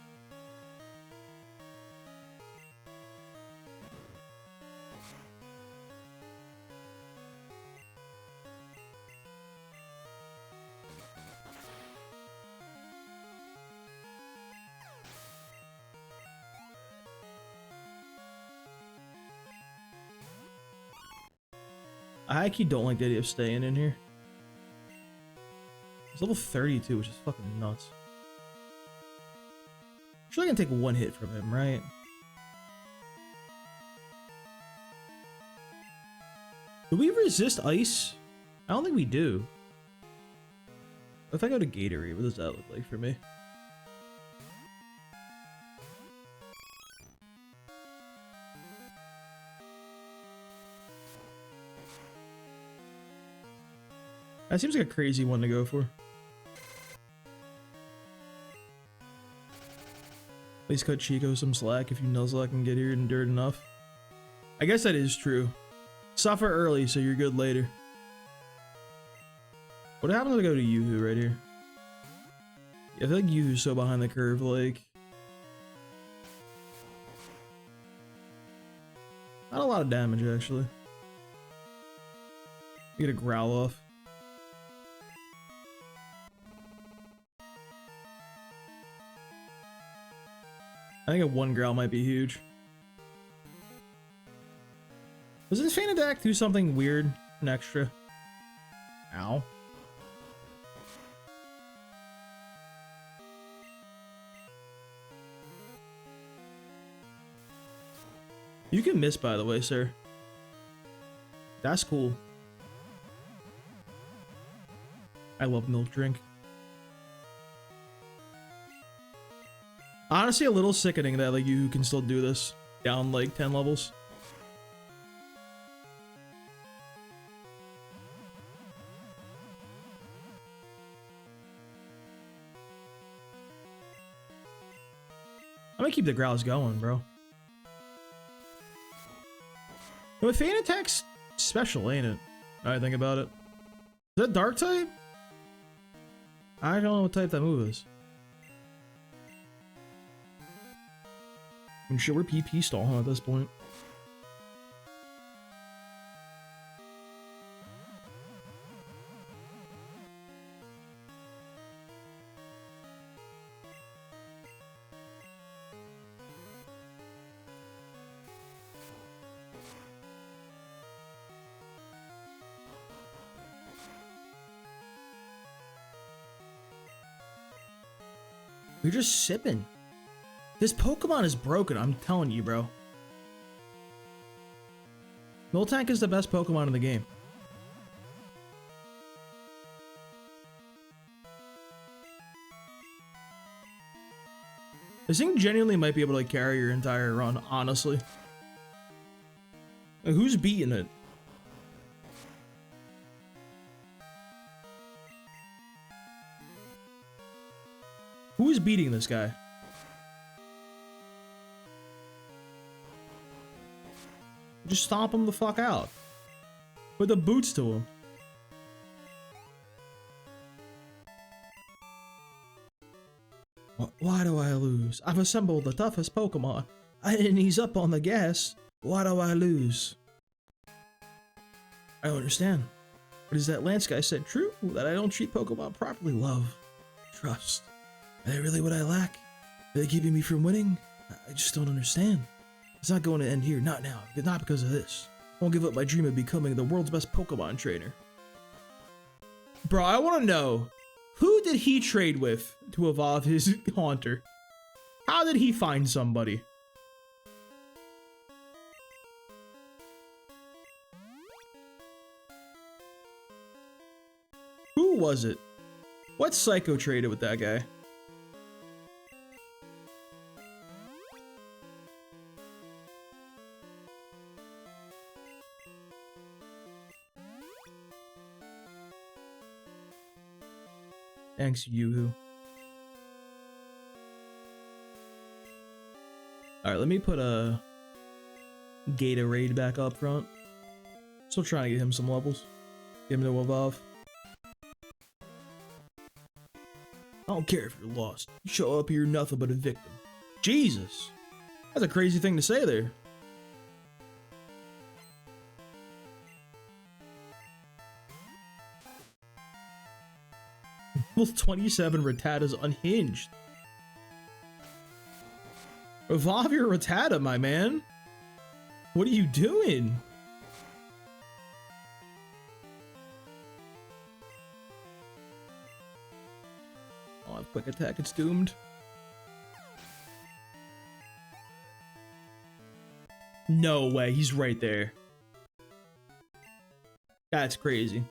I actually don't like the idea of staying in here. It's level 32, which is fucking nuts. Sure, I can take one hit from him, right? Do we resist ice? I don't think we do. If I go to Gatorade, what does that look like for me? That seems like a crazy one to go for. Please cut Chico some slack if you Nuzlocke can get here and dirt enough. I guess that is true. Suffer early so you're good later. What happens if I go to Yoo-Hoo right here? Yeah, I feel like Yoo-Hoo's so behind the curve, like... Not a lot of damage, actually. Get a growl off. I think a 1 growl might be huge. Does this Fan Attack do something weird? An extra? Ow. You can miss, by the way, sir. That's cool. I love milk drink. Honestly, a little sickening that like you can still do this down like 10 levels. I'm gonna keep the growls going, bro. With Fan Attack's special, ain't it? Now I think about it. Is that Dark type? I don't know what type that move is. I'm sure we're PP stalling at this point. You're just sipping. This Pokemon is broken, I'm telling you, bro. Miltank is the best Pokemon in the game. This thing genuinely might be able to like, carry your entire run, honestly. Like, who's beating it? Who is beating this guy? Just stomp him the fuck out. Put the boots to him. Why do I lose? I've assembled the toughest Pokemon. I didn't ease up on the gas. Why do I lose? I don't understand. But is that Lance guy said true? That I don't treat Pokemon properly? Love. Trust. Are they really what I lack? Are they keeping me from winning? I just don't understand. It's not going to end here, not now, not because of this. I won't give up my dream of becoming the world's best Pokemon trainer. Bro, I want to know, who did he trade with to evolve his Haunter? How did he find somebody? Who was it? What Psycho traded with that guy? Thanks, Yoo-hoo. Alright, let me put a Gatorade back up front. Still trying to get him some levels. Get him to evolve. I don't care if you're lost. You show up here nothing but a victim. Jesus! That's a crazy thing to say there. Level 27 Rattata's unhinged. Evolve your Rattata, my man. What are you doing? I'll have quick attack, it's doomed. No way, he's right there. That's crazy.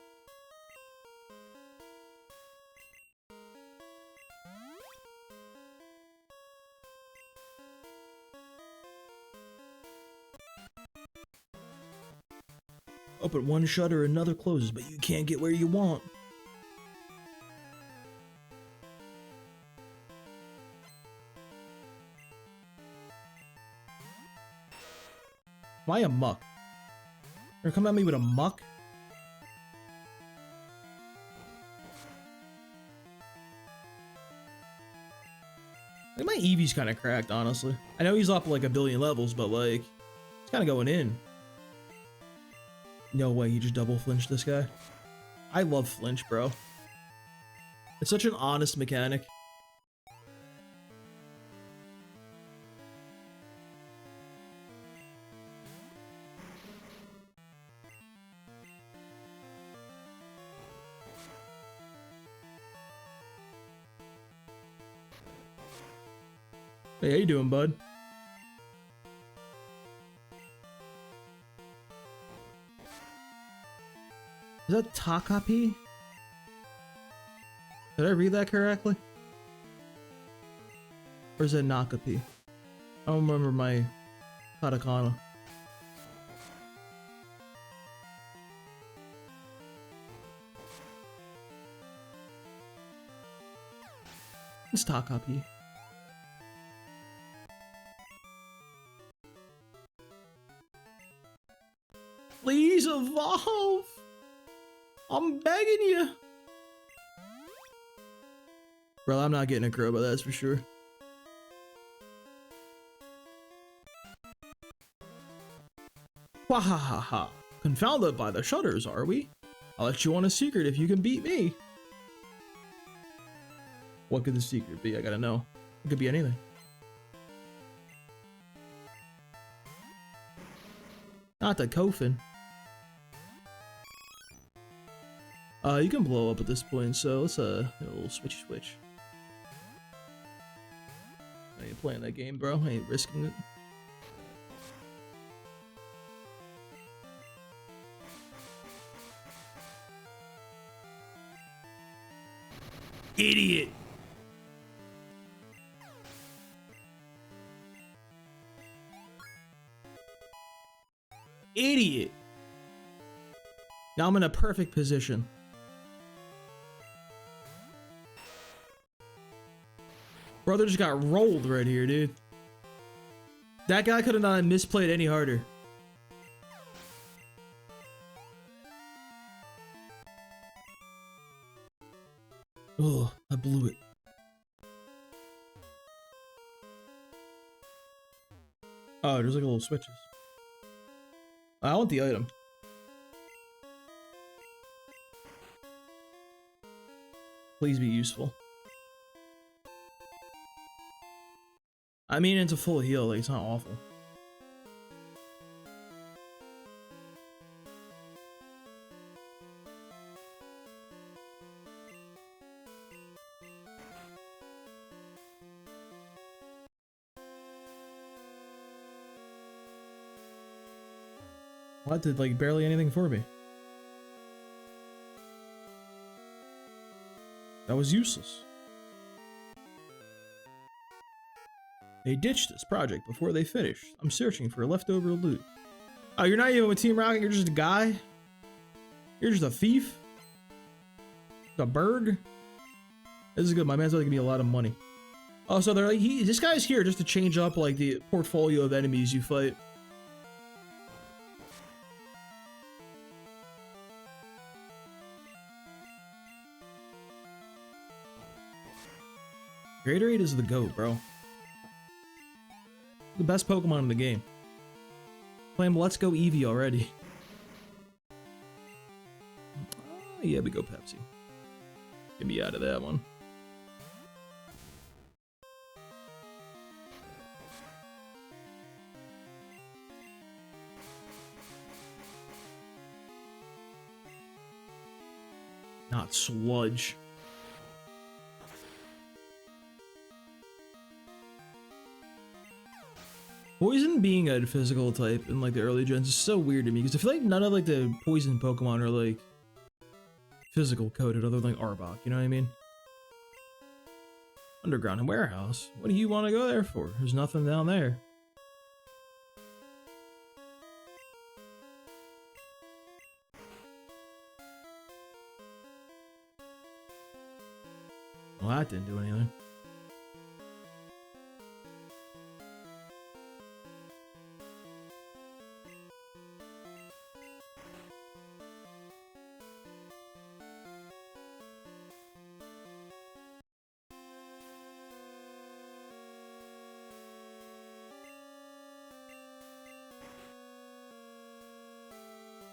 Open one shutter, another closes, but you can't get where you want. Why a muck? You're coming at me with a muck? I think my Eevee's kind of cracked, honestly. I know he's up like a billion levels, but like, it's kind of going in. No way, you just double flinched this guy. I love flinch, bro. It's such an honest mechanic. Hey, how you doing, bud? Is that Takapi? Did I read that correctly? Or is it Nakapi? I don't remember my katakana. It's Takapi. Please evolve! I'm begging you! Bro, I'm not getting a crow, but that's for sure. Wahahaha. Confounded by the shutters, are we? I'll let you on a secret if you can beat me. What could the secret be? I gotta know. It could be anything. Not the coffin. You can blow up at this point, so let's get a little switch. I ain't playing that game, bro. I ain't risking it. Idiot! Idiot! Now I'm in a perfect position. Brother just got rolled right here, dude. That guy could have not misplayed any harder. Oh, I blew it. Oh, there's like little switches. I want the item. Please be useful. I mean, it's a full heal, like, it's not awful. What? Did, like, barely anything for me. That was useless. They ditched this project before they finished. I'm searching for leftover loot. Oh, you're not even with Team Rocket, you're just a guy? You're just a thief? A bird? This is good, my man's about to give me a lot of money. Oh, so they're like, this guy's here just to change up, like, the portfolio of enemies you fight. Gatorade is the GOAT, bro. The best Pokemon in the game. Playing Let's Go Eevee already. Oh, yeah, we go Pepsi. Get me out of that one. Not sludge. Poison being a physical type in like the early gens is so weird to me because I feel like none of like the poison Pokemon are like physical coded other than like Arbok, you know what I mean? Underground and warehouse. What do you want to go there for? There's nothing down there. Well, that didn't do anything.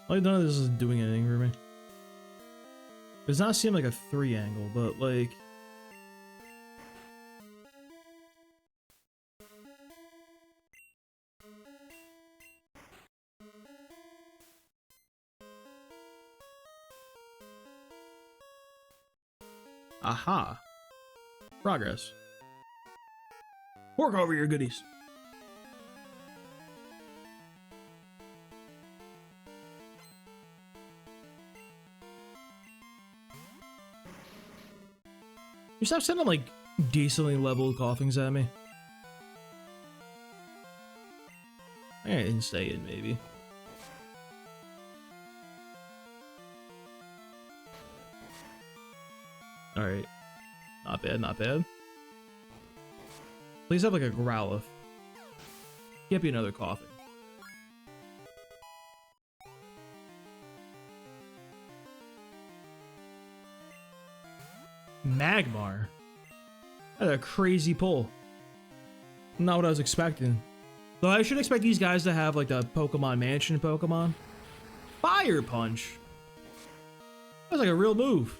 Like, none of this is doing anything for me. It does not seem like a 3 angle, but like... Aha! Progress. Fork over your goodies. You stop sending like decently leveled coughings at me. I didn't stay in maybe. Alright. Not bad, not bad. Please have like a Growlithe. Can't be another coughing. Magmar. That's a crazy pull. Not what I was expecting. Though I should expect these guys to have like the Pokemon Mansion Pokemon. Fire Punch. That's like a real move.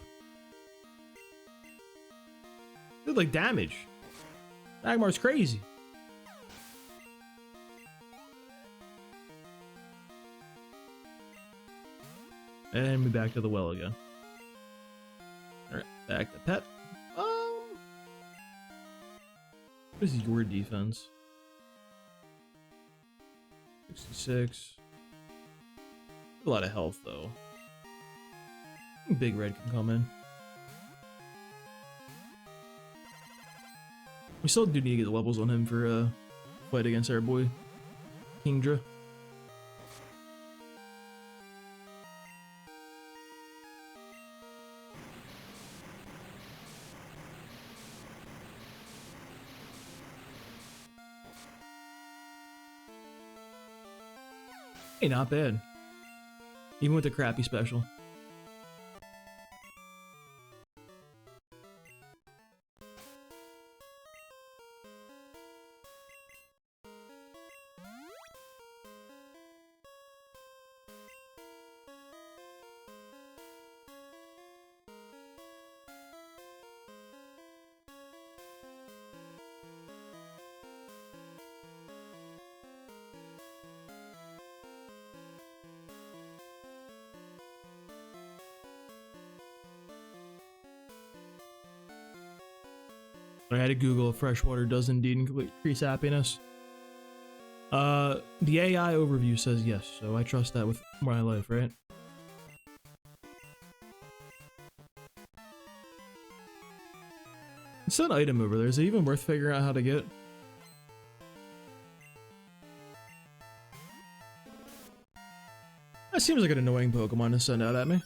Did like damage. Magmar's crazy. And we back to the well again. Alright, back to pet. What is your defense? 66. A lot of health though. Big Red can come in. We still do need to get the levels on him for fight against our boy Kingdra. Hey, not bad. Even with the crappy special. I had to Google if freshwater does indeed increase happiness. The AI overview says yes, so I trust that with my life, right? It's an item over there. Is it even worth figuring out how to get? That seems like an annoying Pokemon to send out at me.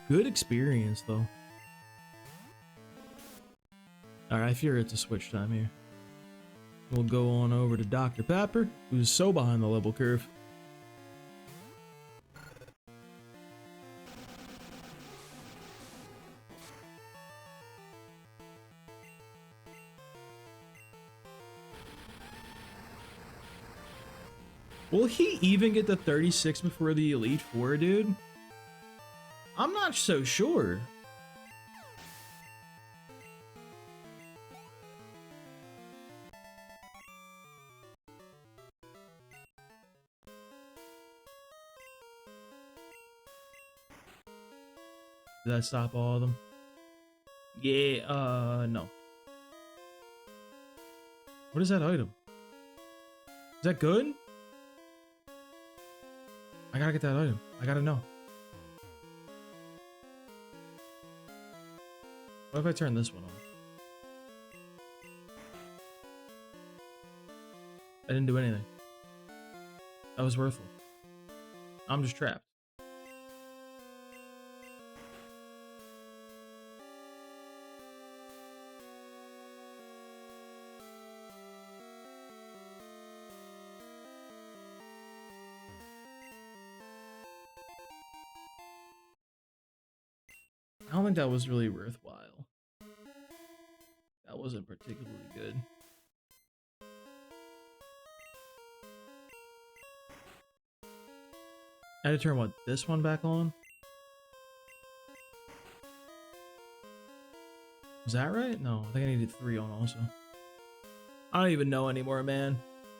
Good experience, though. Alright, I fear it's a switch time here. We'll go on over to Dr. Pepper, who's so behind the level curve. Will he even get the 36 before the Elite Four, dude? I'm not so sure. Did that stop all of them? Yeah, no. What is that item? Is that good? I gotta get that item. I gotta know. What if I turn this one on? I didn't do anything. That was worthless. I'm just trapped. I don't think that was really worthwhile. That wasn't particularly good. I had to turn what, this one back on? Is that right? No, I think I needed 3 on also. I don't even know anymore, man.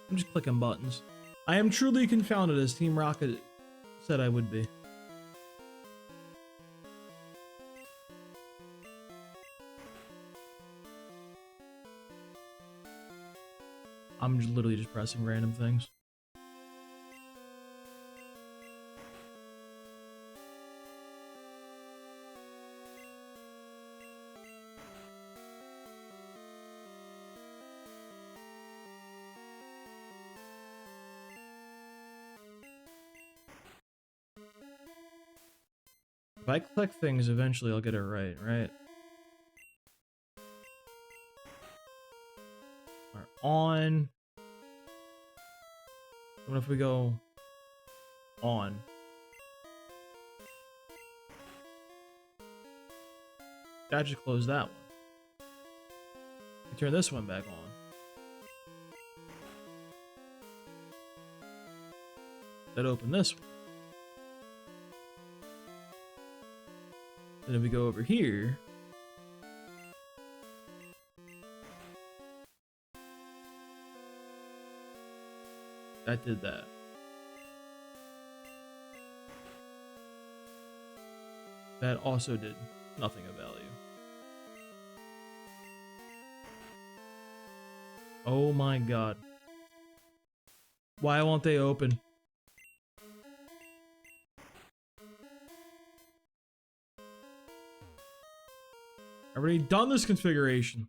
I'm just clicking buttons. I am truly confounded as Team Rocket said I would be. I'm just literally just pressing random things. If I click things, eventually I'll get it right, right? Or on. What if we go on? That just closed that one. We turn this one back on. That opened this one. Then if we go over here, that did that. That also did nothing of value. Oh my god. Why won't they open? I've already done this configuration.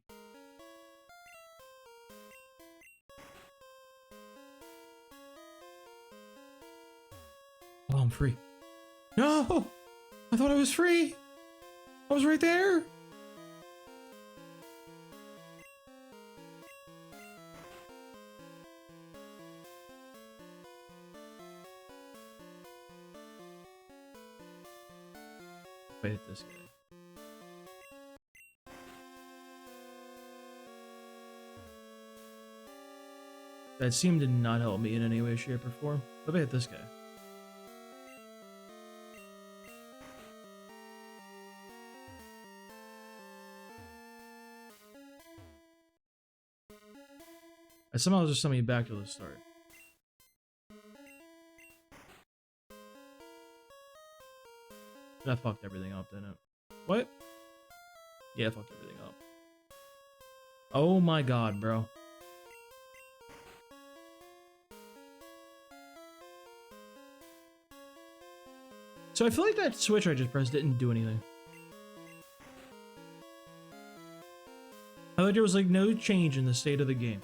Oh, I'm free. No! I thought I was free! I was right there! If I hit this guy. That seemed to not help me in any way, shape, or form. What if I hit this guy? And somehow just sent me back to the start. That fucked everything up, didn't it? What? Yeah, it fucked everything up. Oh my god, bro. So I feel like that switch I just pressed didn't do anything. I thought there was like no change in the state of the game.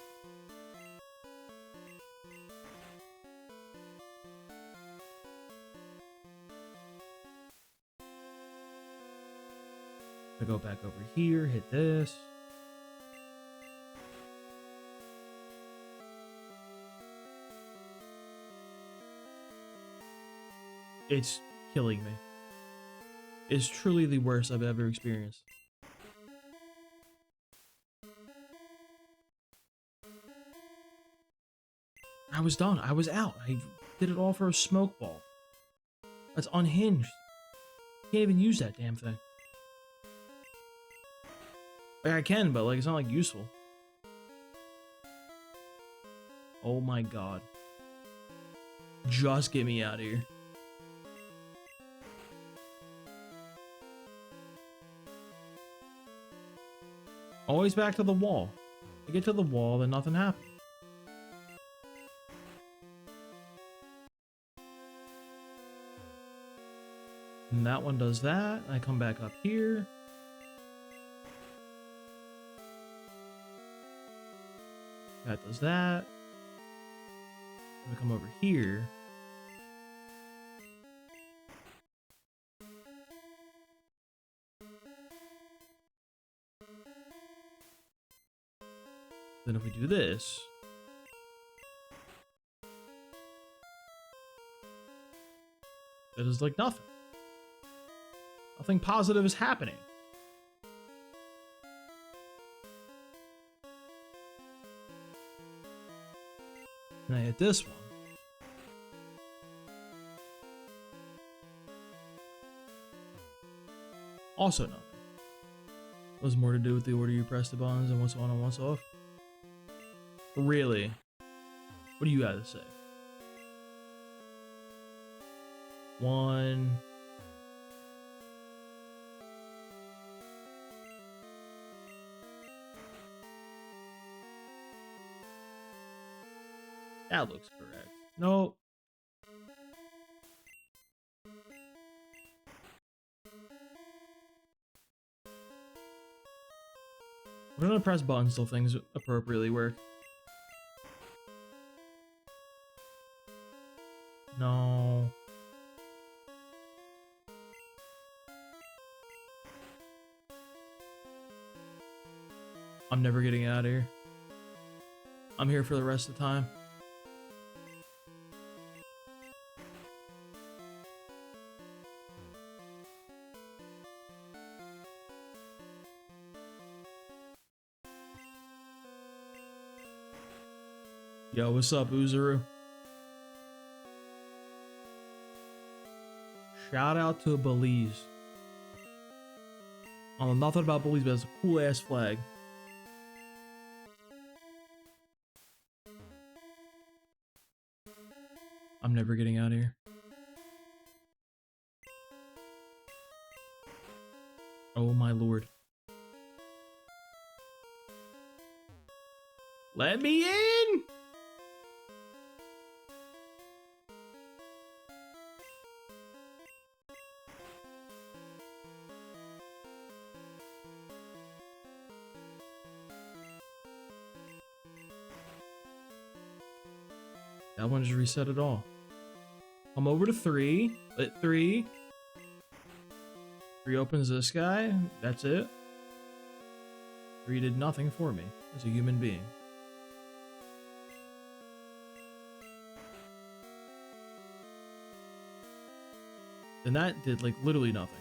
I go back over here, hit this. It's killing me. It's truly the worst I've ever experienced. I was done. I was out. I did it all for a smoke ball. That's unhinged. Can't even use that damn thing. Like, I can, but like it's not like useful. Oh my god. Just get me out of here. Always back to the wall. I get to the wall, then nothing happens. And that one does that. I come back up here. That does that. I come over here. Then if we do this, it is like nothing. Nothing positive is happening. And I hit this one. Also nothing. was more to do with the order you press the buttons and what's on and what's off. Really? What do you got to say? 1. That looks correct. Nope. We're gonna press buttons till things appropriately work. No. I'm never getting out of here. I'm here for the rest of the time. Yo, what's up, Uzuru? Shout out to Belize. I don't know nothing about Belize, but it's a cool ass flag. I'm never getting out of here. Oh my lord. Let me in! That one just reset it all. I'm over to 3. At 3. 3 opens this guy. That's it. 3 did nothing for me as a human being. And that did like literally nothing.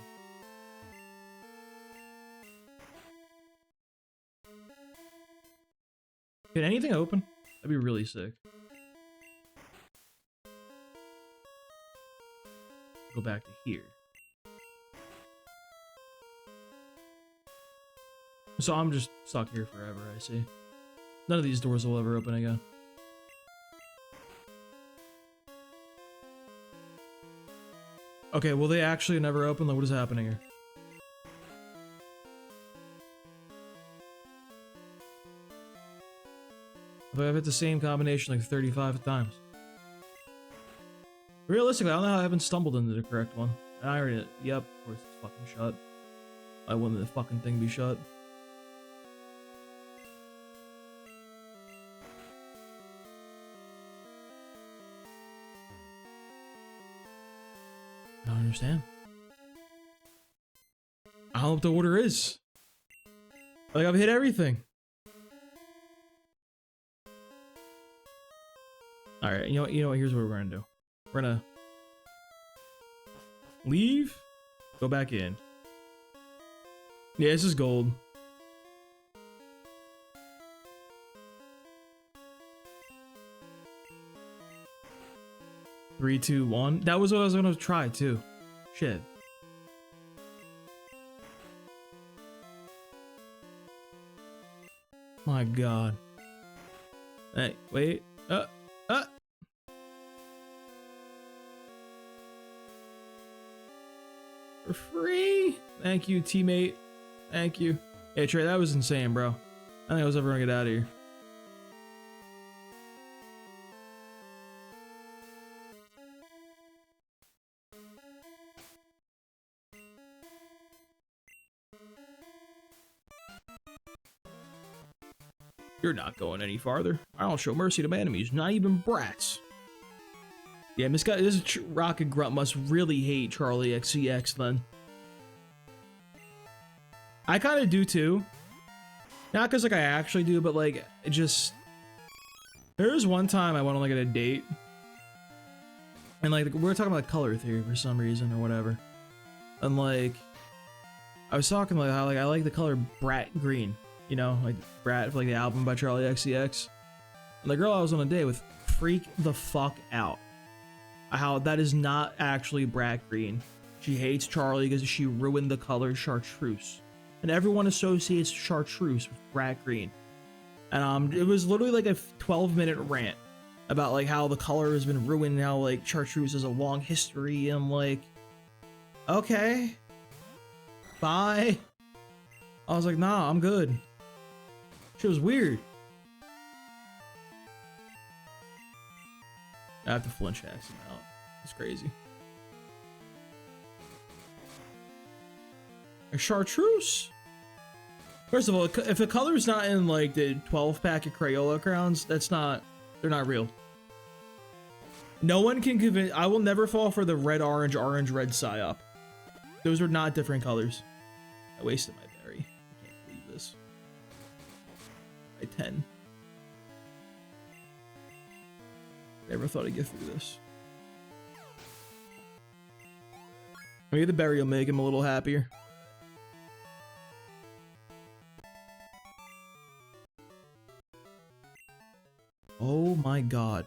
Can anything open? That'd be really sick. Go back to here. So I'm just stuck here forever, I see. None of these doors will ever open again. Okay, will they actually never open? Like, what is happening here? I've hit the same combination like 35 times. Realistically, I don't know how I haven't stumbled into the correct one. And I already, yep, of course it's fucking shut. Why wouldn't the fucking thing be shut? I don't understand. I don't know what the order is. Like, I've hit everything. Alright, you know what, here's what we're gonna do. We're gonna leave, go back in. Yeah, this is gold. Three, 2, 1. That was what I was gonna try too. Shit. My god. Hey, wait. For free. Thank you, teammate. Thank you. Hey, Trey, that was insane, bro. I think I was ever gonna get out of here. You're not going any farther. I don't show mercy to my enemies, not even brats. Yeah, this Rocket Grunt must really hate Charlie XCX then. I kind of do too. Not because like I actually do, but like it just. There was one time I went on like a date, and like we were talking about color theory for some reason or whatever, and like I was talking like how like I like the color brat green, you know, like Brat for like the album by Charlie XCX, and the girl I was on a date with freaked the fuck out. How that is not actually brat green. She hates Charlie because she ruined the color chartreuse. and everyone associates chartreuse with rat green. And it was literally like a 12-minute rant about like how the color has been ruined, how like chartreuse has a long history, and like, okay, bye. I was like, nah, I'm good. Shit was weird. I have to flinch hacks him out. It's crazy. A chartreuse. First of all, if the color's not in like the 12-pack of Crayola crowns, they're not real. No one can convince. I will never fall for the red, orange, red psyop. Those are not different colors. I wasted my berry. I can't believe this. By 10. Never thought I'd get through this. Maybe the berry will make him a little happier. Oh my god.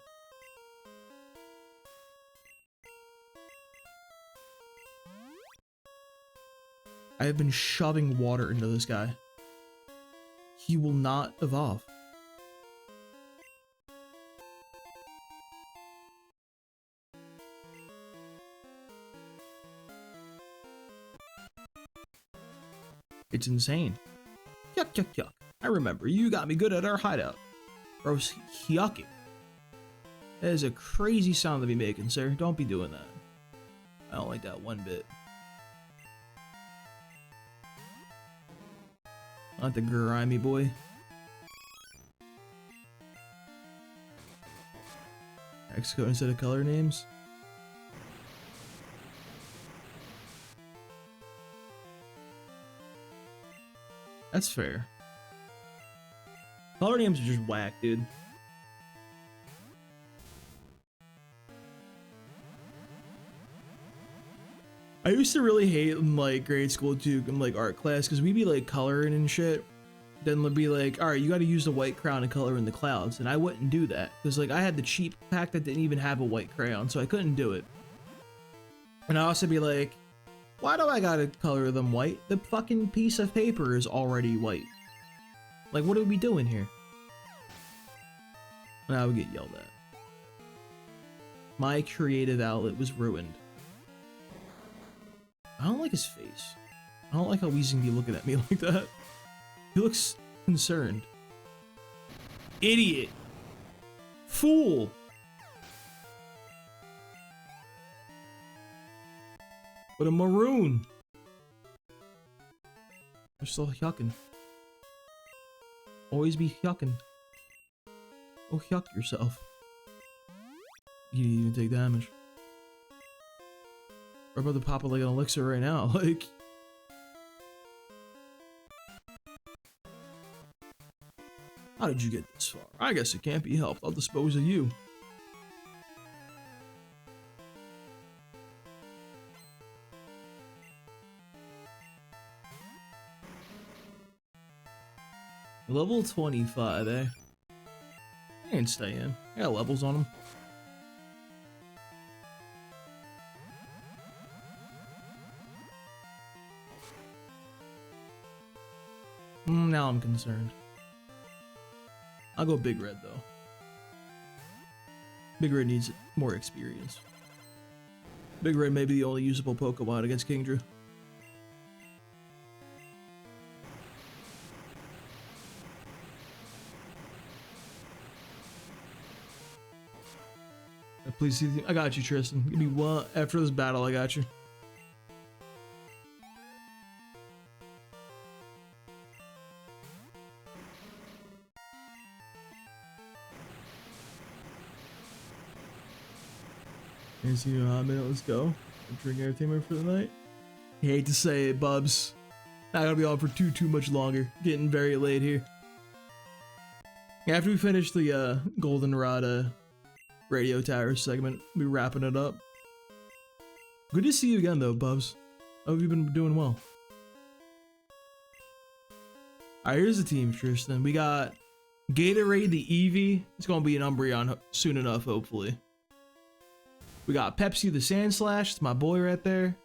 I have been shoving water into this guy. He will not evolve. It's insane. Yuck, yuck, yuck. I remember, you got me good at our hideout. Bro's yucking. That is a crazy sound to be making, sir. Don't be doing that. I don't like that one bit. Not the grimy boy. X code instead of color names. That's fair. Color names are just whack, dude. I used to really hate in like grade school too, in like art class, because we'd be like coloring and shit. Then they'd be like, all right, you got to use the white crayon to color in the clouds. And I wouldn't do that because like I had the cheap pack that didn't even have a white crayon, so I couldn't do it. And I also be like, why do I gotta color them white? The fucking piece of paper is already white. Like, what are we doing here? And I would get yelled at. My creative outlet was ruined. I don't like his face. I don't like how he's gonna be looking at me like that. He looks concerned. Idiot. Fool. But a maroon. They're still yucking. Always be yucking. Go yuck yourself. You didn't even take damage. We're about to pop it like an elixir right now. Like. How did you get this far? I guess it can't be helped. I'll dispose of you. Level 25, eh? I ain't staying. I got levels on them. Now I'm concerned. I'll go Big Red, though. Big Red needs more experience. Big Red may be the only usable Pokemon against Kingdra. Please see the, I got you, Tristan. Give me one. After this battle, I got you. Here's you, minute. Let's go. Drink everything for the night. Hate to say it, Bubs. Not gonna be on for too much longer. Getting very late here. After we finish the Goldenrod radio tower segment, we'll be wrapping it up. Good to see you again, though, Bubs. I hope you've been doing well. Alright, here's the team, Tristan. We got Gatorade, the Eevee. It's gonna be an Umbreon soon enough, hopefully. We got Pepsi, the Sandslash. It's my boy right there.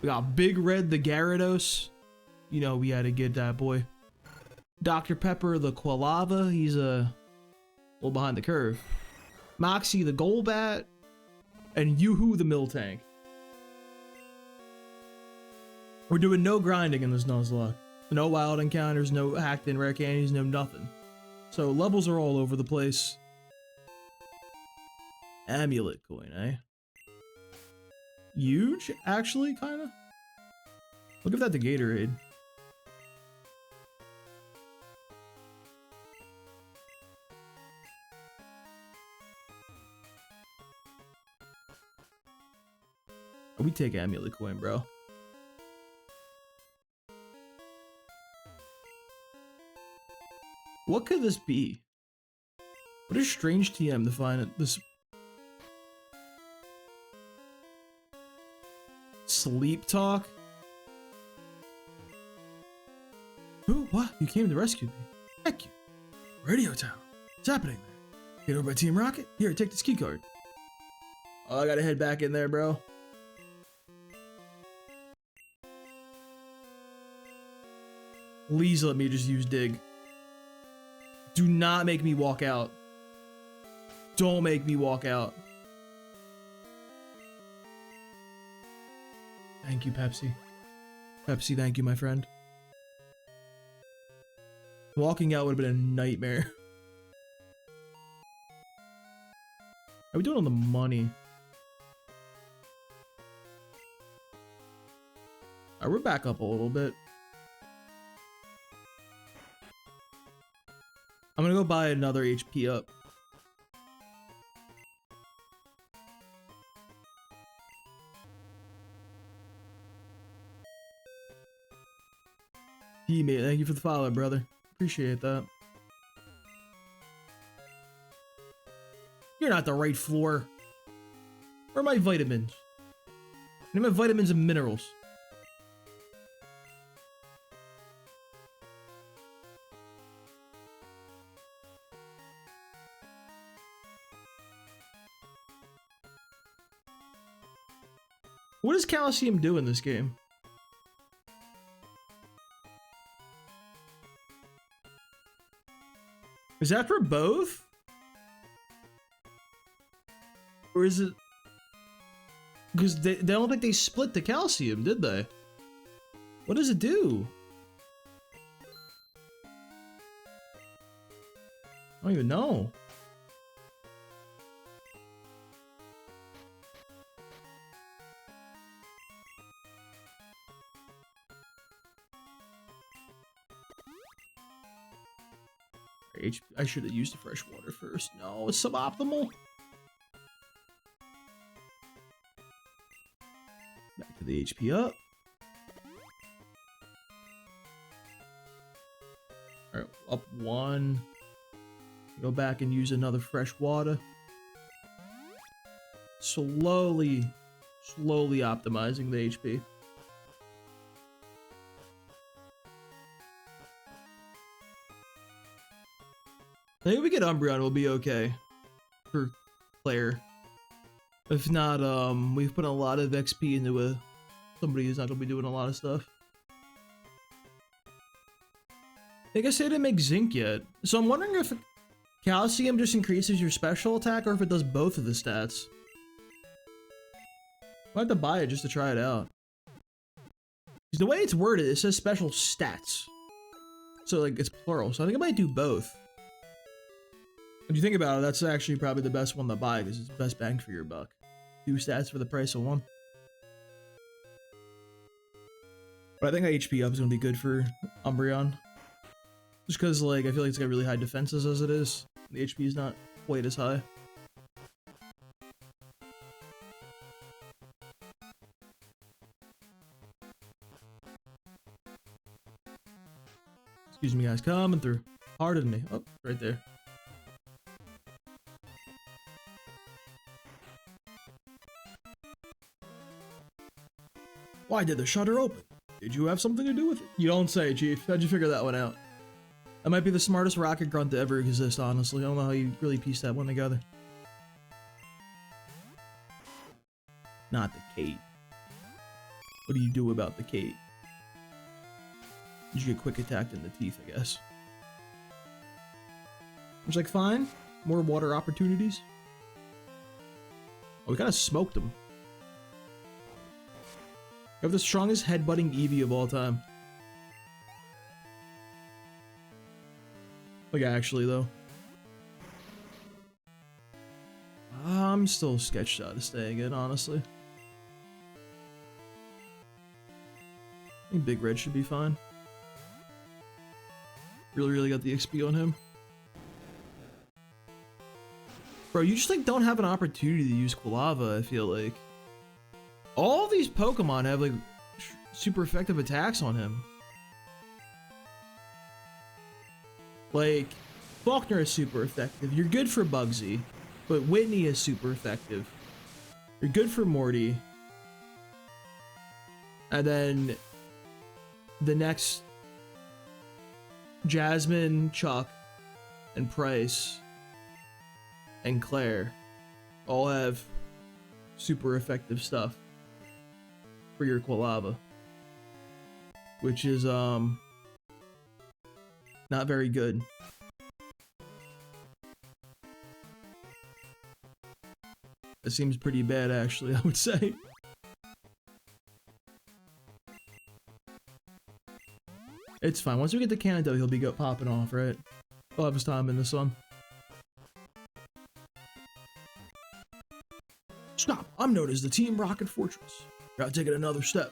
We got Big Red, the Gyarados. you know, we had to get that boy. Dr. Pepper the Quilava, he's a little behind the curve. Moxie the Golbat, and Yoo-Hoo the Miltank. We're doing no grinding in this Nuzlocke. No wild encounters, no hacked in rare candies, no nothing. So levels are all over the place. Amulet coin, eh? Huge, actually, kinda. Look at that, the Gatorade. Oh, we take amulet coin, bro. What could this be? What a strange TM to find it. This sleep talk. Who? What? You came to rescue me? Heck you. Radio tower. What's happening there? Get over by Team Rocket? Here, take this key card. Oh, I gotta head back in there, bro. Please let me just use dig. Do not make me walk out. Don't make me walk out. Thank you, Pepsi. Pepsi, thank you, my friend. Walking out would have been a nightmare. How are we doing on the money? Alright, we're back up a little bit. I'm gonna go buy another HP up. Teammate, thank you for the follow, brother. Appreciate that. You're not the right floor. Where are my vitamins? I need my vitamins and minerals. What does calcium do in this game? Is that for both? Or is it... Because they don't think they split the calcium, did they? What does it do? I don't even know. I should have used the fresh water first. No, it's suboptimal. Back to the HP up. Alright, up one. Go back and use another fresh water. Slowly optimizing the HP. I think if we get Umbreon, we'll be okay for player. If not, we've put a lot of XP into somebody who's not gonna be doing a lot of stuff. I think I said didn't make zinc yet, so I'm wondering if calcium just increases your special attack or if it does both of the stats. I'll have to buy it just to try it out. Because the way it's worded, it says special stats, so like it's plural. So I think I might do both. If you think about it, that's actually probably the best one to buy because it's the best bang for your buck. 2 stats for the price of 1. But I think HP up is going to be good for Umbreon. Just because, like, I feel like it's got really high defenses as it is. The HP is not quite as high. Excuse me, guys. Coming through. Pardon me. Oh, right there. Why did the shutter open? Did you have something to do with it? You don't say, Chief. How'd you figure that one out? That might be the smartest rocket grunt to ever exist, honestly. I don't know how you really pieced that one together. Not the Kate. What do you do about the Kate? You get quick attacked in the teeth, I guess. Which, like, fine. More water opportunities. Oh, we kind of smoked him. We have the strongest headbutting Eevee of all time. Like, actually, though. I'm still sketched out of staying in, honestly. I think Big Red should be fine. Really got the XP on him. Bro, you just, like, don't have an opportunity to use Quilava, I feel like. All these Pokemon have, like, super effective attacks on him. Like, Faulkner is super effective. You're good for Bugsy, but Whitney is super effective. You're good for Morty. And then the next Jasmine, Chuck, and Price and Claire all have super effective stuff for your Quilava, which is not very good. It seems pretty bad, actually, I would say. It's fine. Once we get to Canada, he'll be popping off, right? He'll have his time in the sun. Stop! I'm known as the Team Rocket Fortress. Gotta take it another step.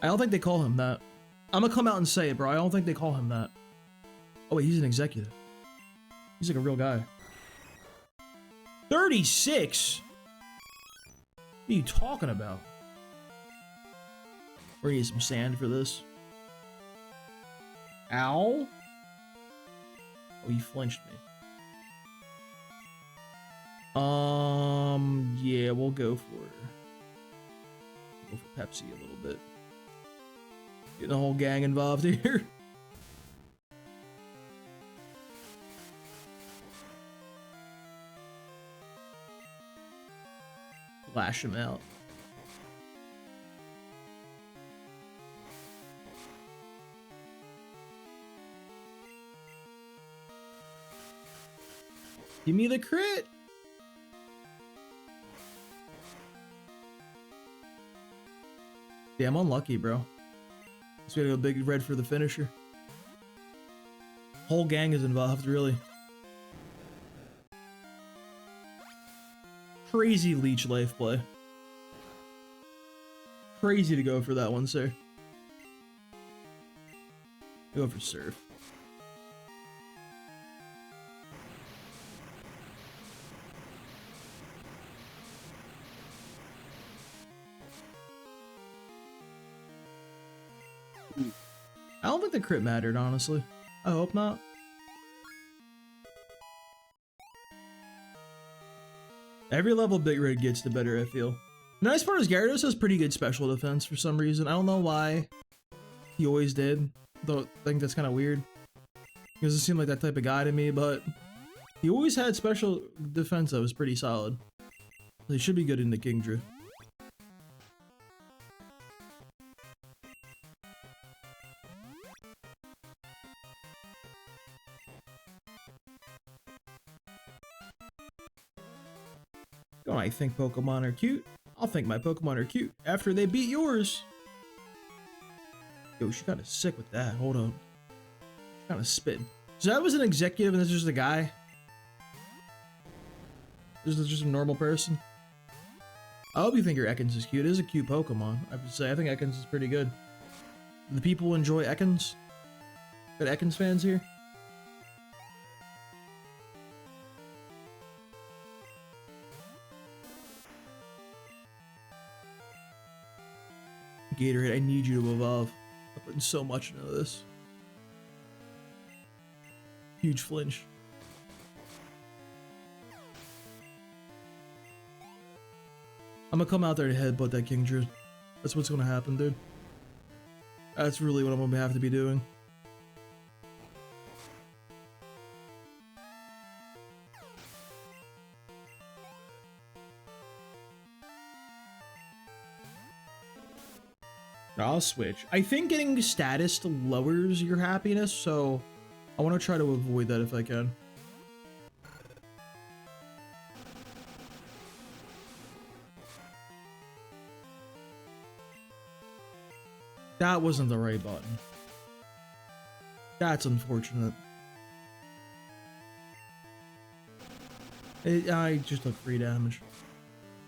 I don't think they call him that. I'm gonna come out and say it, bro. I don't think they call him that. Oh wait, he's an executive. He's like a real guy. 36? What are you talking about? We're gonna need some sand for this. Ow? Oh, you flinched me. Yeah, we'll go for Pepsi a little bit. Getting the whole gang involved here. Lash him out. Give me the crit. Damn unlucky, bro. Just gotta go Big Red for the finisher. Whole gang is involved, really. Crazy leech life play. Crazy to go for that one, sir. Go for serve. I don't think the crit mattered, honestly. I hope not. Every level Big Red gets, the better I feel. The nice part is Gyarados has pretty good special defense for some reason. I don't know why he always did, though I think that's kind of weird. He doesn't seem like that type of guy to me, but he always had special defense that was pretty solid. He should be good in the Kingdra. Don't I think Pokemon are cute? I'll think my Pokemon are cute after they beat yours. Yo, she got sick with that. Hold on. She kind of spitting. So that was an executive and this is just a guy? This is just a normal person? I hope you think your Ekans is cute. It is a cute Pokemon. I have to say, I think Ekans is pretty good. Do the people enjoy Ekans? Got Ekans fans here? Gatorade, I need you to evolve. I'm putting so much into this. Huge flinch. I'm gonna come out there to headbutt that Kingdra. That's what's gonna happen, dude. That's really what I'm gonna have to be doing. I'll switch. I think getting status lowers your happiness, so I want to try to avoid that if I can. That wasn't the right button. That's unfortunate. I just took 3 damage.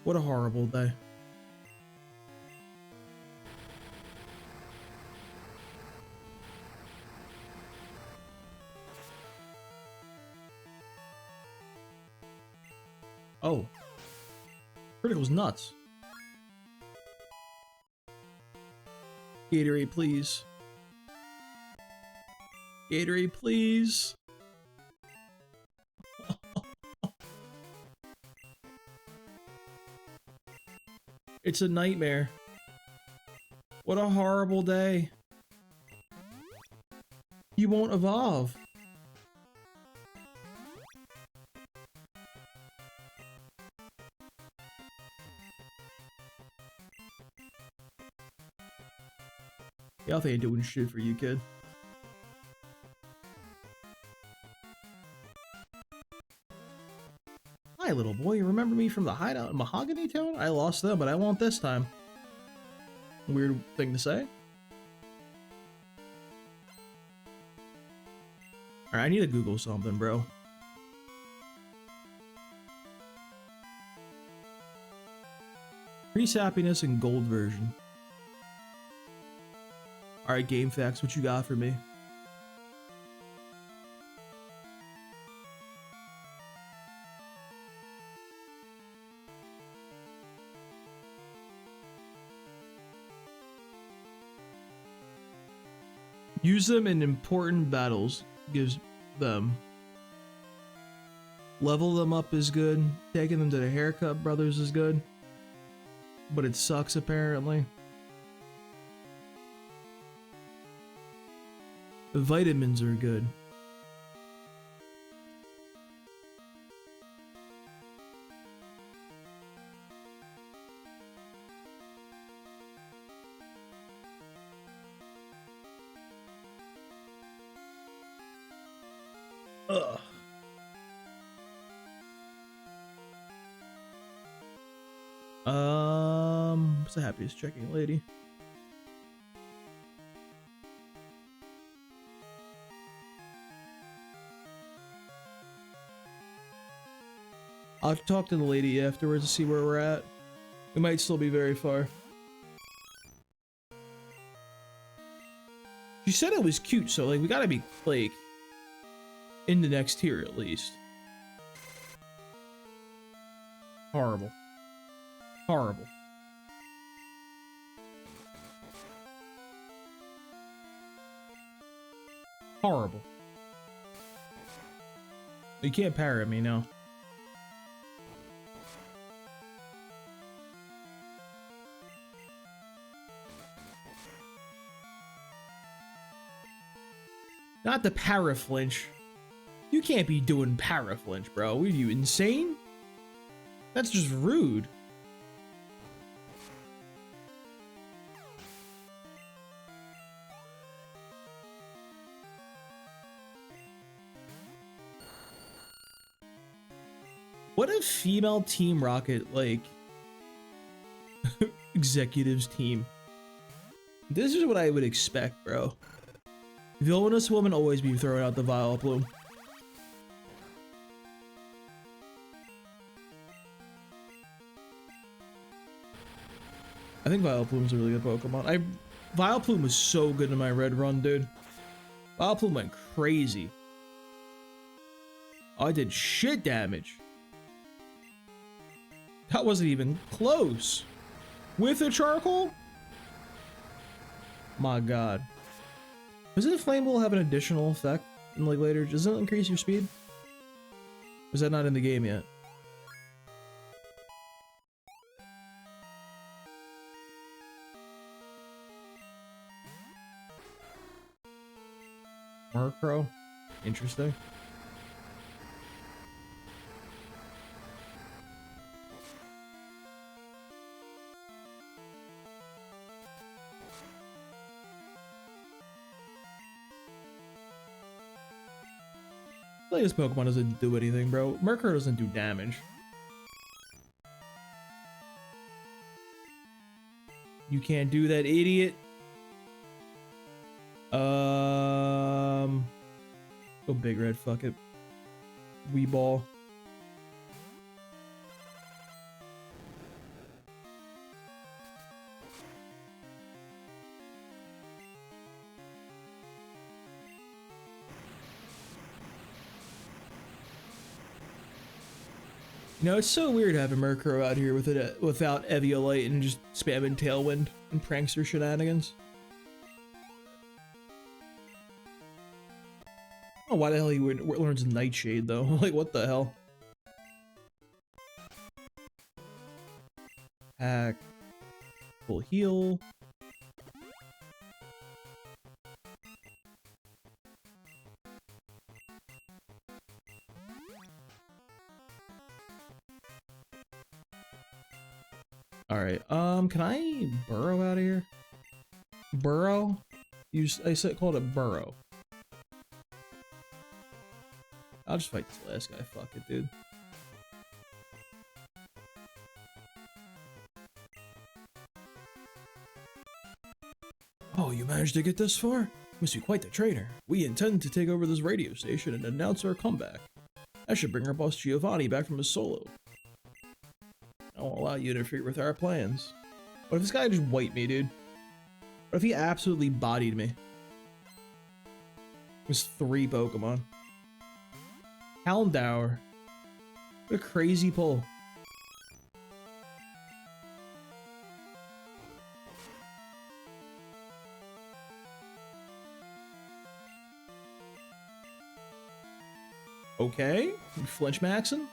What a horrible day. Oh. Critical's nuts. Gatorade, please. Gatorade, please. It's a nightmare. What a horrible day. You won't evolve. Y'all ain't doing shit for you, kid. Hi, little boy. You remember me from the hideout in Mahogany Town? I lost them, but I won't this time. Weird thing to say. Alright, I need to Google something, bro. Increase happiness in gold version. Alright, Game Facts, what you got for me? Use them in important battles. Gives them. Level them up is good. Taking them to the Haircut Brothers is good. But it sucks apparently. The vitamins are good. Ugh. What's the happiest checking lady? I'll talk to the lady afterwards to see where we're at. We might still be very far. She said it was cute, so like we gotta be like in the next tier at least. Horrible. Horrible. Horrible. You can't parry me now. Not the para-flinch. You can't be doing para-flinch, bro. Are you insane? That's just rude. What if female Team Rocket, like, executives team? This is what I would expect, bro. Villainous woman always be throwing out the Violet Bloom. I think Violet Bloom's a really good Pokemon. Violet Bloom was so good in my red run, dude. Violet Bloom went crazy. I did shit damage. That wasn't even close. With a charcoal? My god. Doesn't Flame Wheel have an additional effect in like later? Doesn't it increase your speed? Was that not in the game yet? Murkrow? Interesting. Like this Pokemon doesn't do anything, bro. Murkrow doesn't do damage. You can't do that, idiot. Go Big Red, fuck it. Weeball. You know, it's so weird having Murkrow out here with it without Eviolite and just spamming Tailwind and prankster shenanigans. I don't know why the hell he learns Nightshade though. Like, what the hell? Hack. Full heal. Alright, can I burrow out of here? Burrow? I called it burrow. I'll just fight this last guy, fuck it, dude. Oh, you managed to get this far? Must be quite the trainer. We intend to take over this radio station and announce our comeback. That should bring our boss Giovanni back from his solo. I won't allow you to interfere with our plans. What if this guy just wiped me, dude? What if he absolutely bodied me? There's 3 Pokemon. Houndour. What a crazy pull. Okay, you flinch maxing?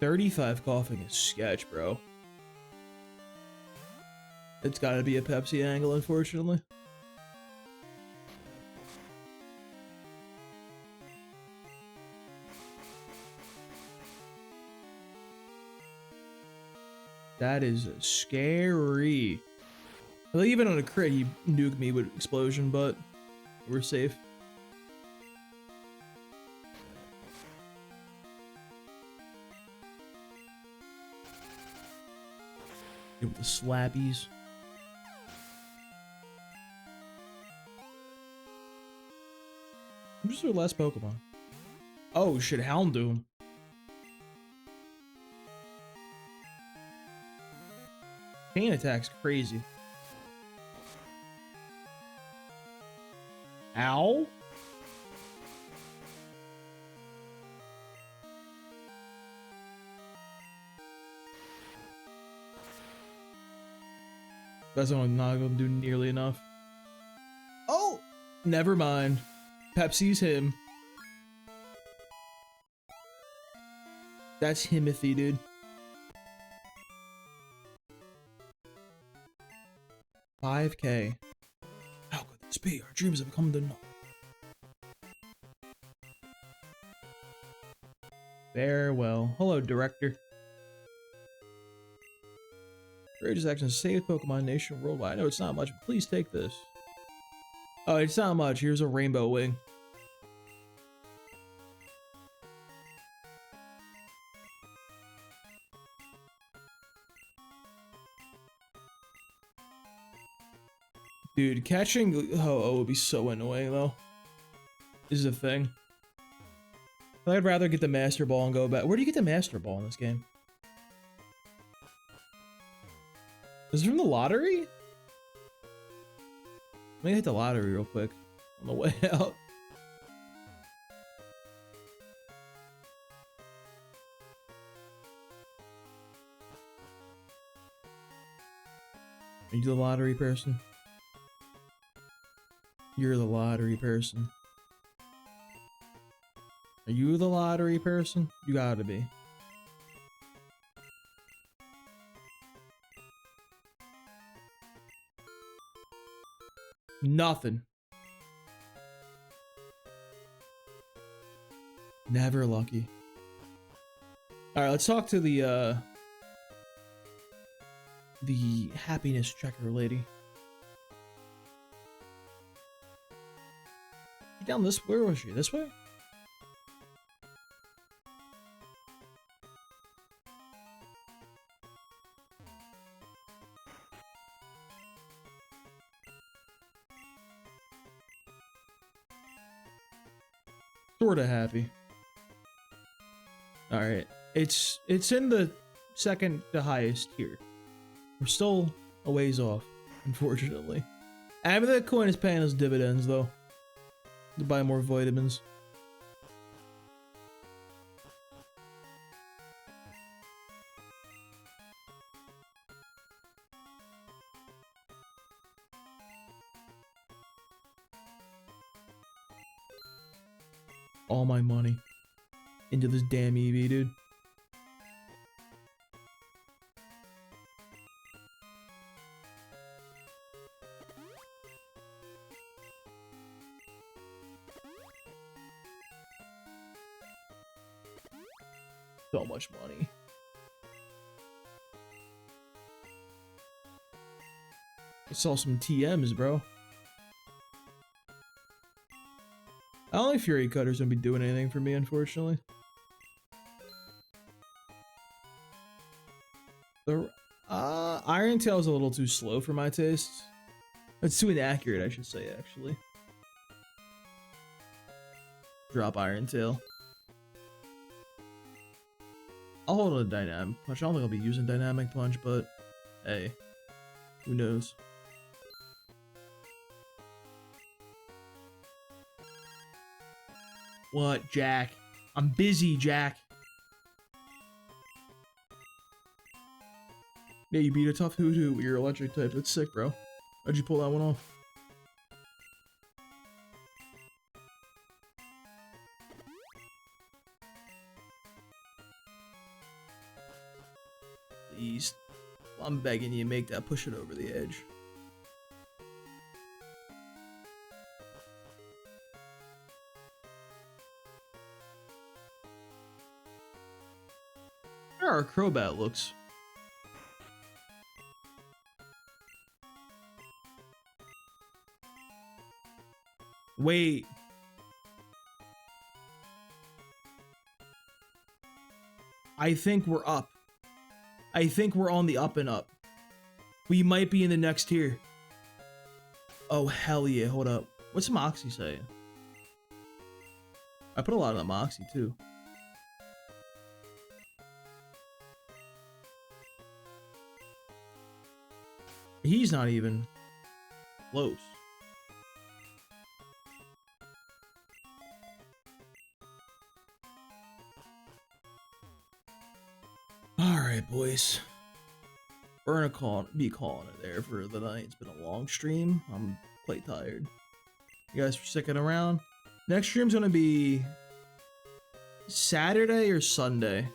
$35 coughing is sketch, bro. It's gotta be a Pepsi angle, unfortunately. That is scary. Well, even on a crit, he nuked me with explosion, but we're safe. With the slappies. Who's their last Pokemon? Oh shit, Houndoom. Pain attack's crazy. Ow? That's not gonna do nearly enough. Oh! Never mind. Pepsi's him. That's Himothy, dude. $5K. How could this be? Our dreams have come to naught. Farewell. Hello, director. Courageous actions save Pokemon Nation worldwide. I know it's not much, but please take this. Oh, it's not much. Here's a rainbow wing. Dude, catching Ho-Oh would be so annoying, though. This is a thing. I'd rather get the Master Ball and go back. Where do you get the Master Ball in this game? Is it from the lottery? Let me hit the lottery real quick on the way out. Are you the lottery person? You're the lottery person. Are you the lottery person? You gotta be. Nothing. Never lucky. Alright, let's talk to the the happiness checker lady. She down this, where was she? This way? Sorta happy. Alright. It's in the second to highest tier. We're still a ways off, unfortunately. I mean, that coin is paying us dividends, though. To buy more vitamins. All my money into this damn EV, dude. So much money. I saw some TMs, bro. I don't think Fury Cutter's gonna be doing anything for me, unfortunately. The Iron Tail's a little too slow for my taste. It's too inaccurate, I should say, actually. Drop Iron Tail. I'll hold a Dynamic Punch. I don't think I'll be using Dynamic Punch, but hey, who knows? What, Jack? I'm busy, Jack. Yeah, you beat a tough Hoothoot with your electric type. That's sick, bro. How'd you pull that one off? Please. I'm begging you, make that push it over the edge. There our Crobat looks. Wait. I think we're up. I think we're on the up and up. We might be in the next tier. Oh, hell yeah. Hold up. What's Moxie saying? I put a lot of the Moxie, too. He's not even close. Alright, boys. We're gonna be calling it there for the night. It's been a long stream. I'm quite tired. You guys for sticking around. Next stream's gonna be Saturday or Sunday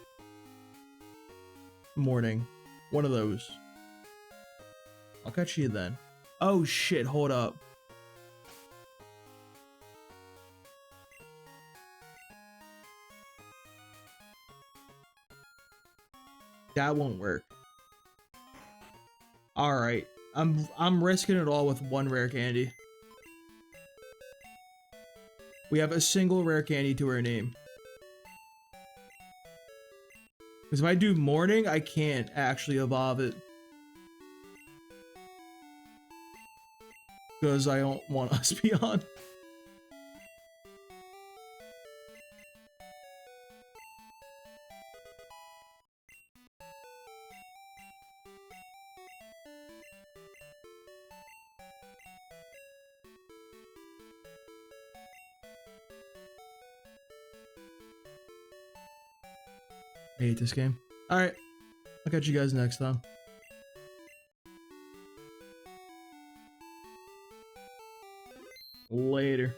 morning. One of those. I'll catch you then. Oh shit, hold up. That won't work. Alright. I'm risking it all with one rare candy. We have a single rare candy to our name. Because if I do morning, I can't actually evolve it. Because I don't want us beyond. I hate this game. Alright. I'll catch you guys next time. Later.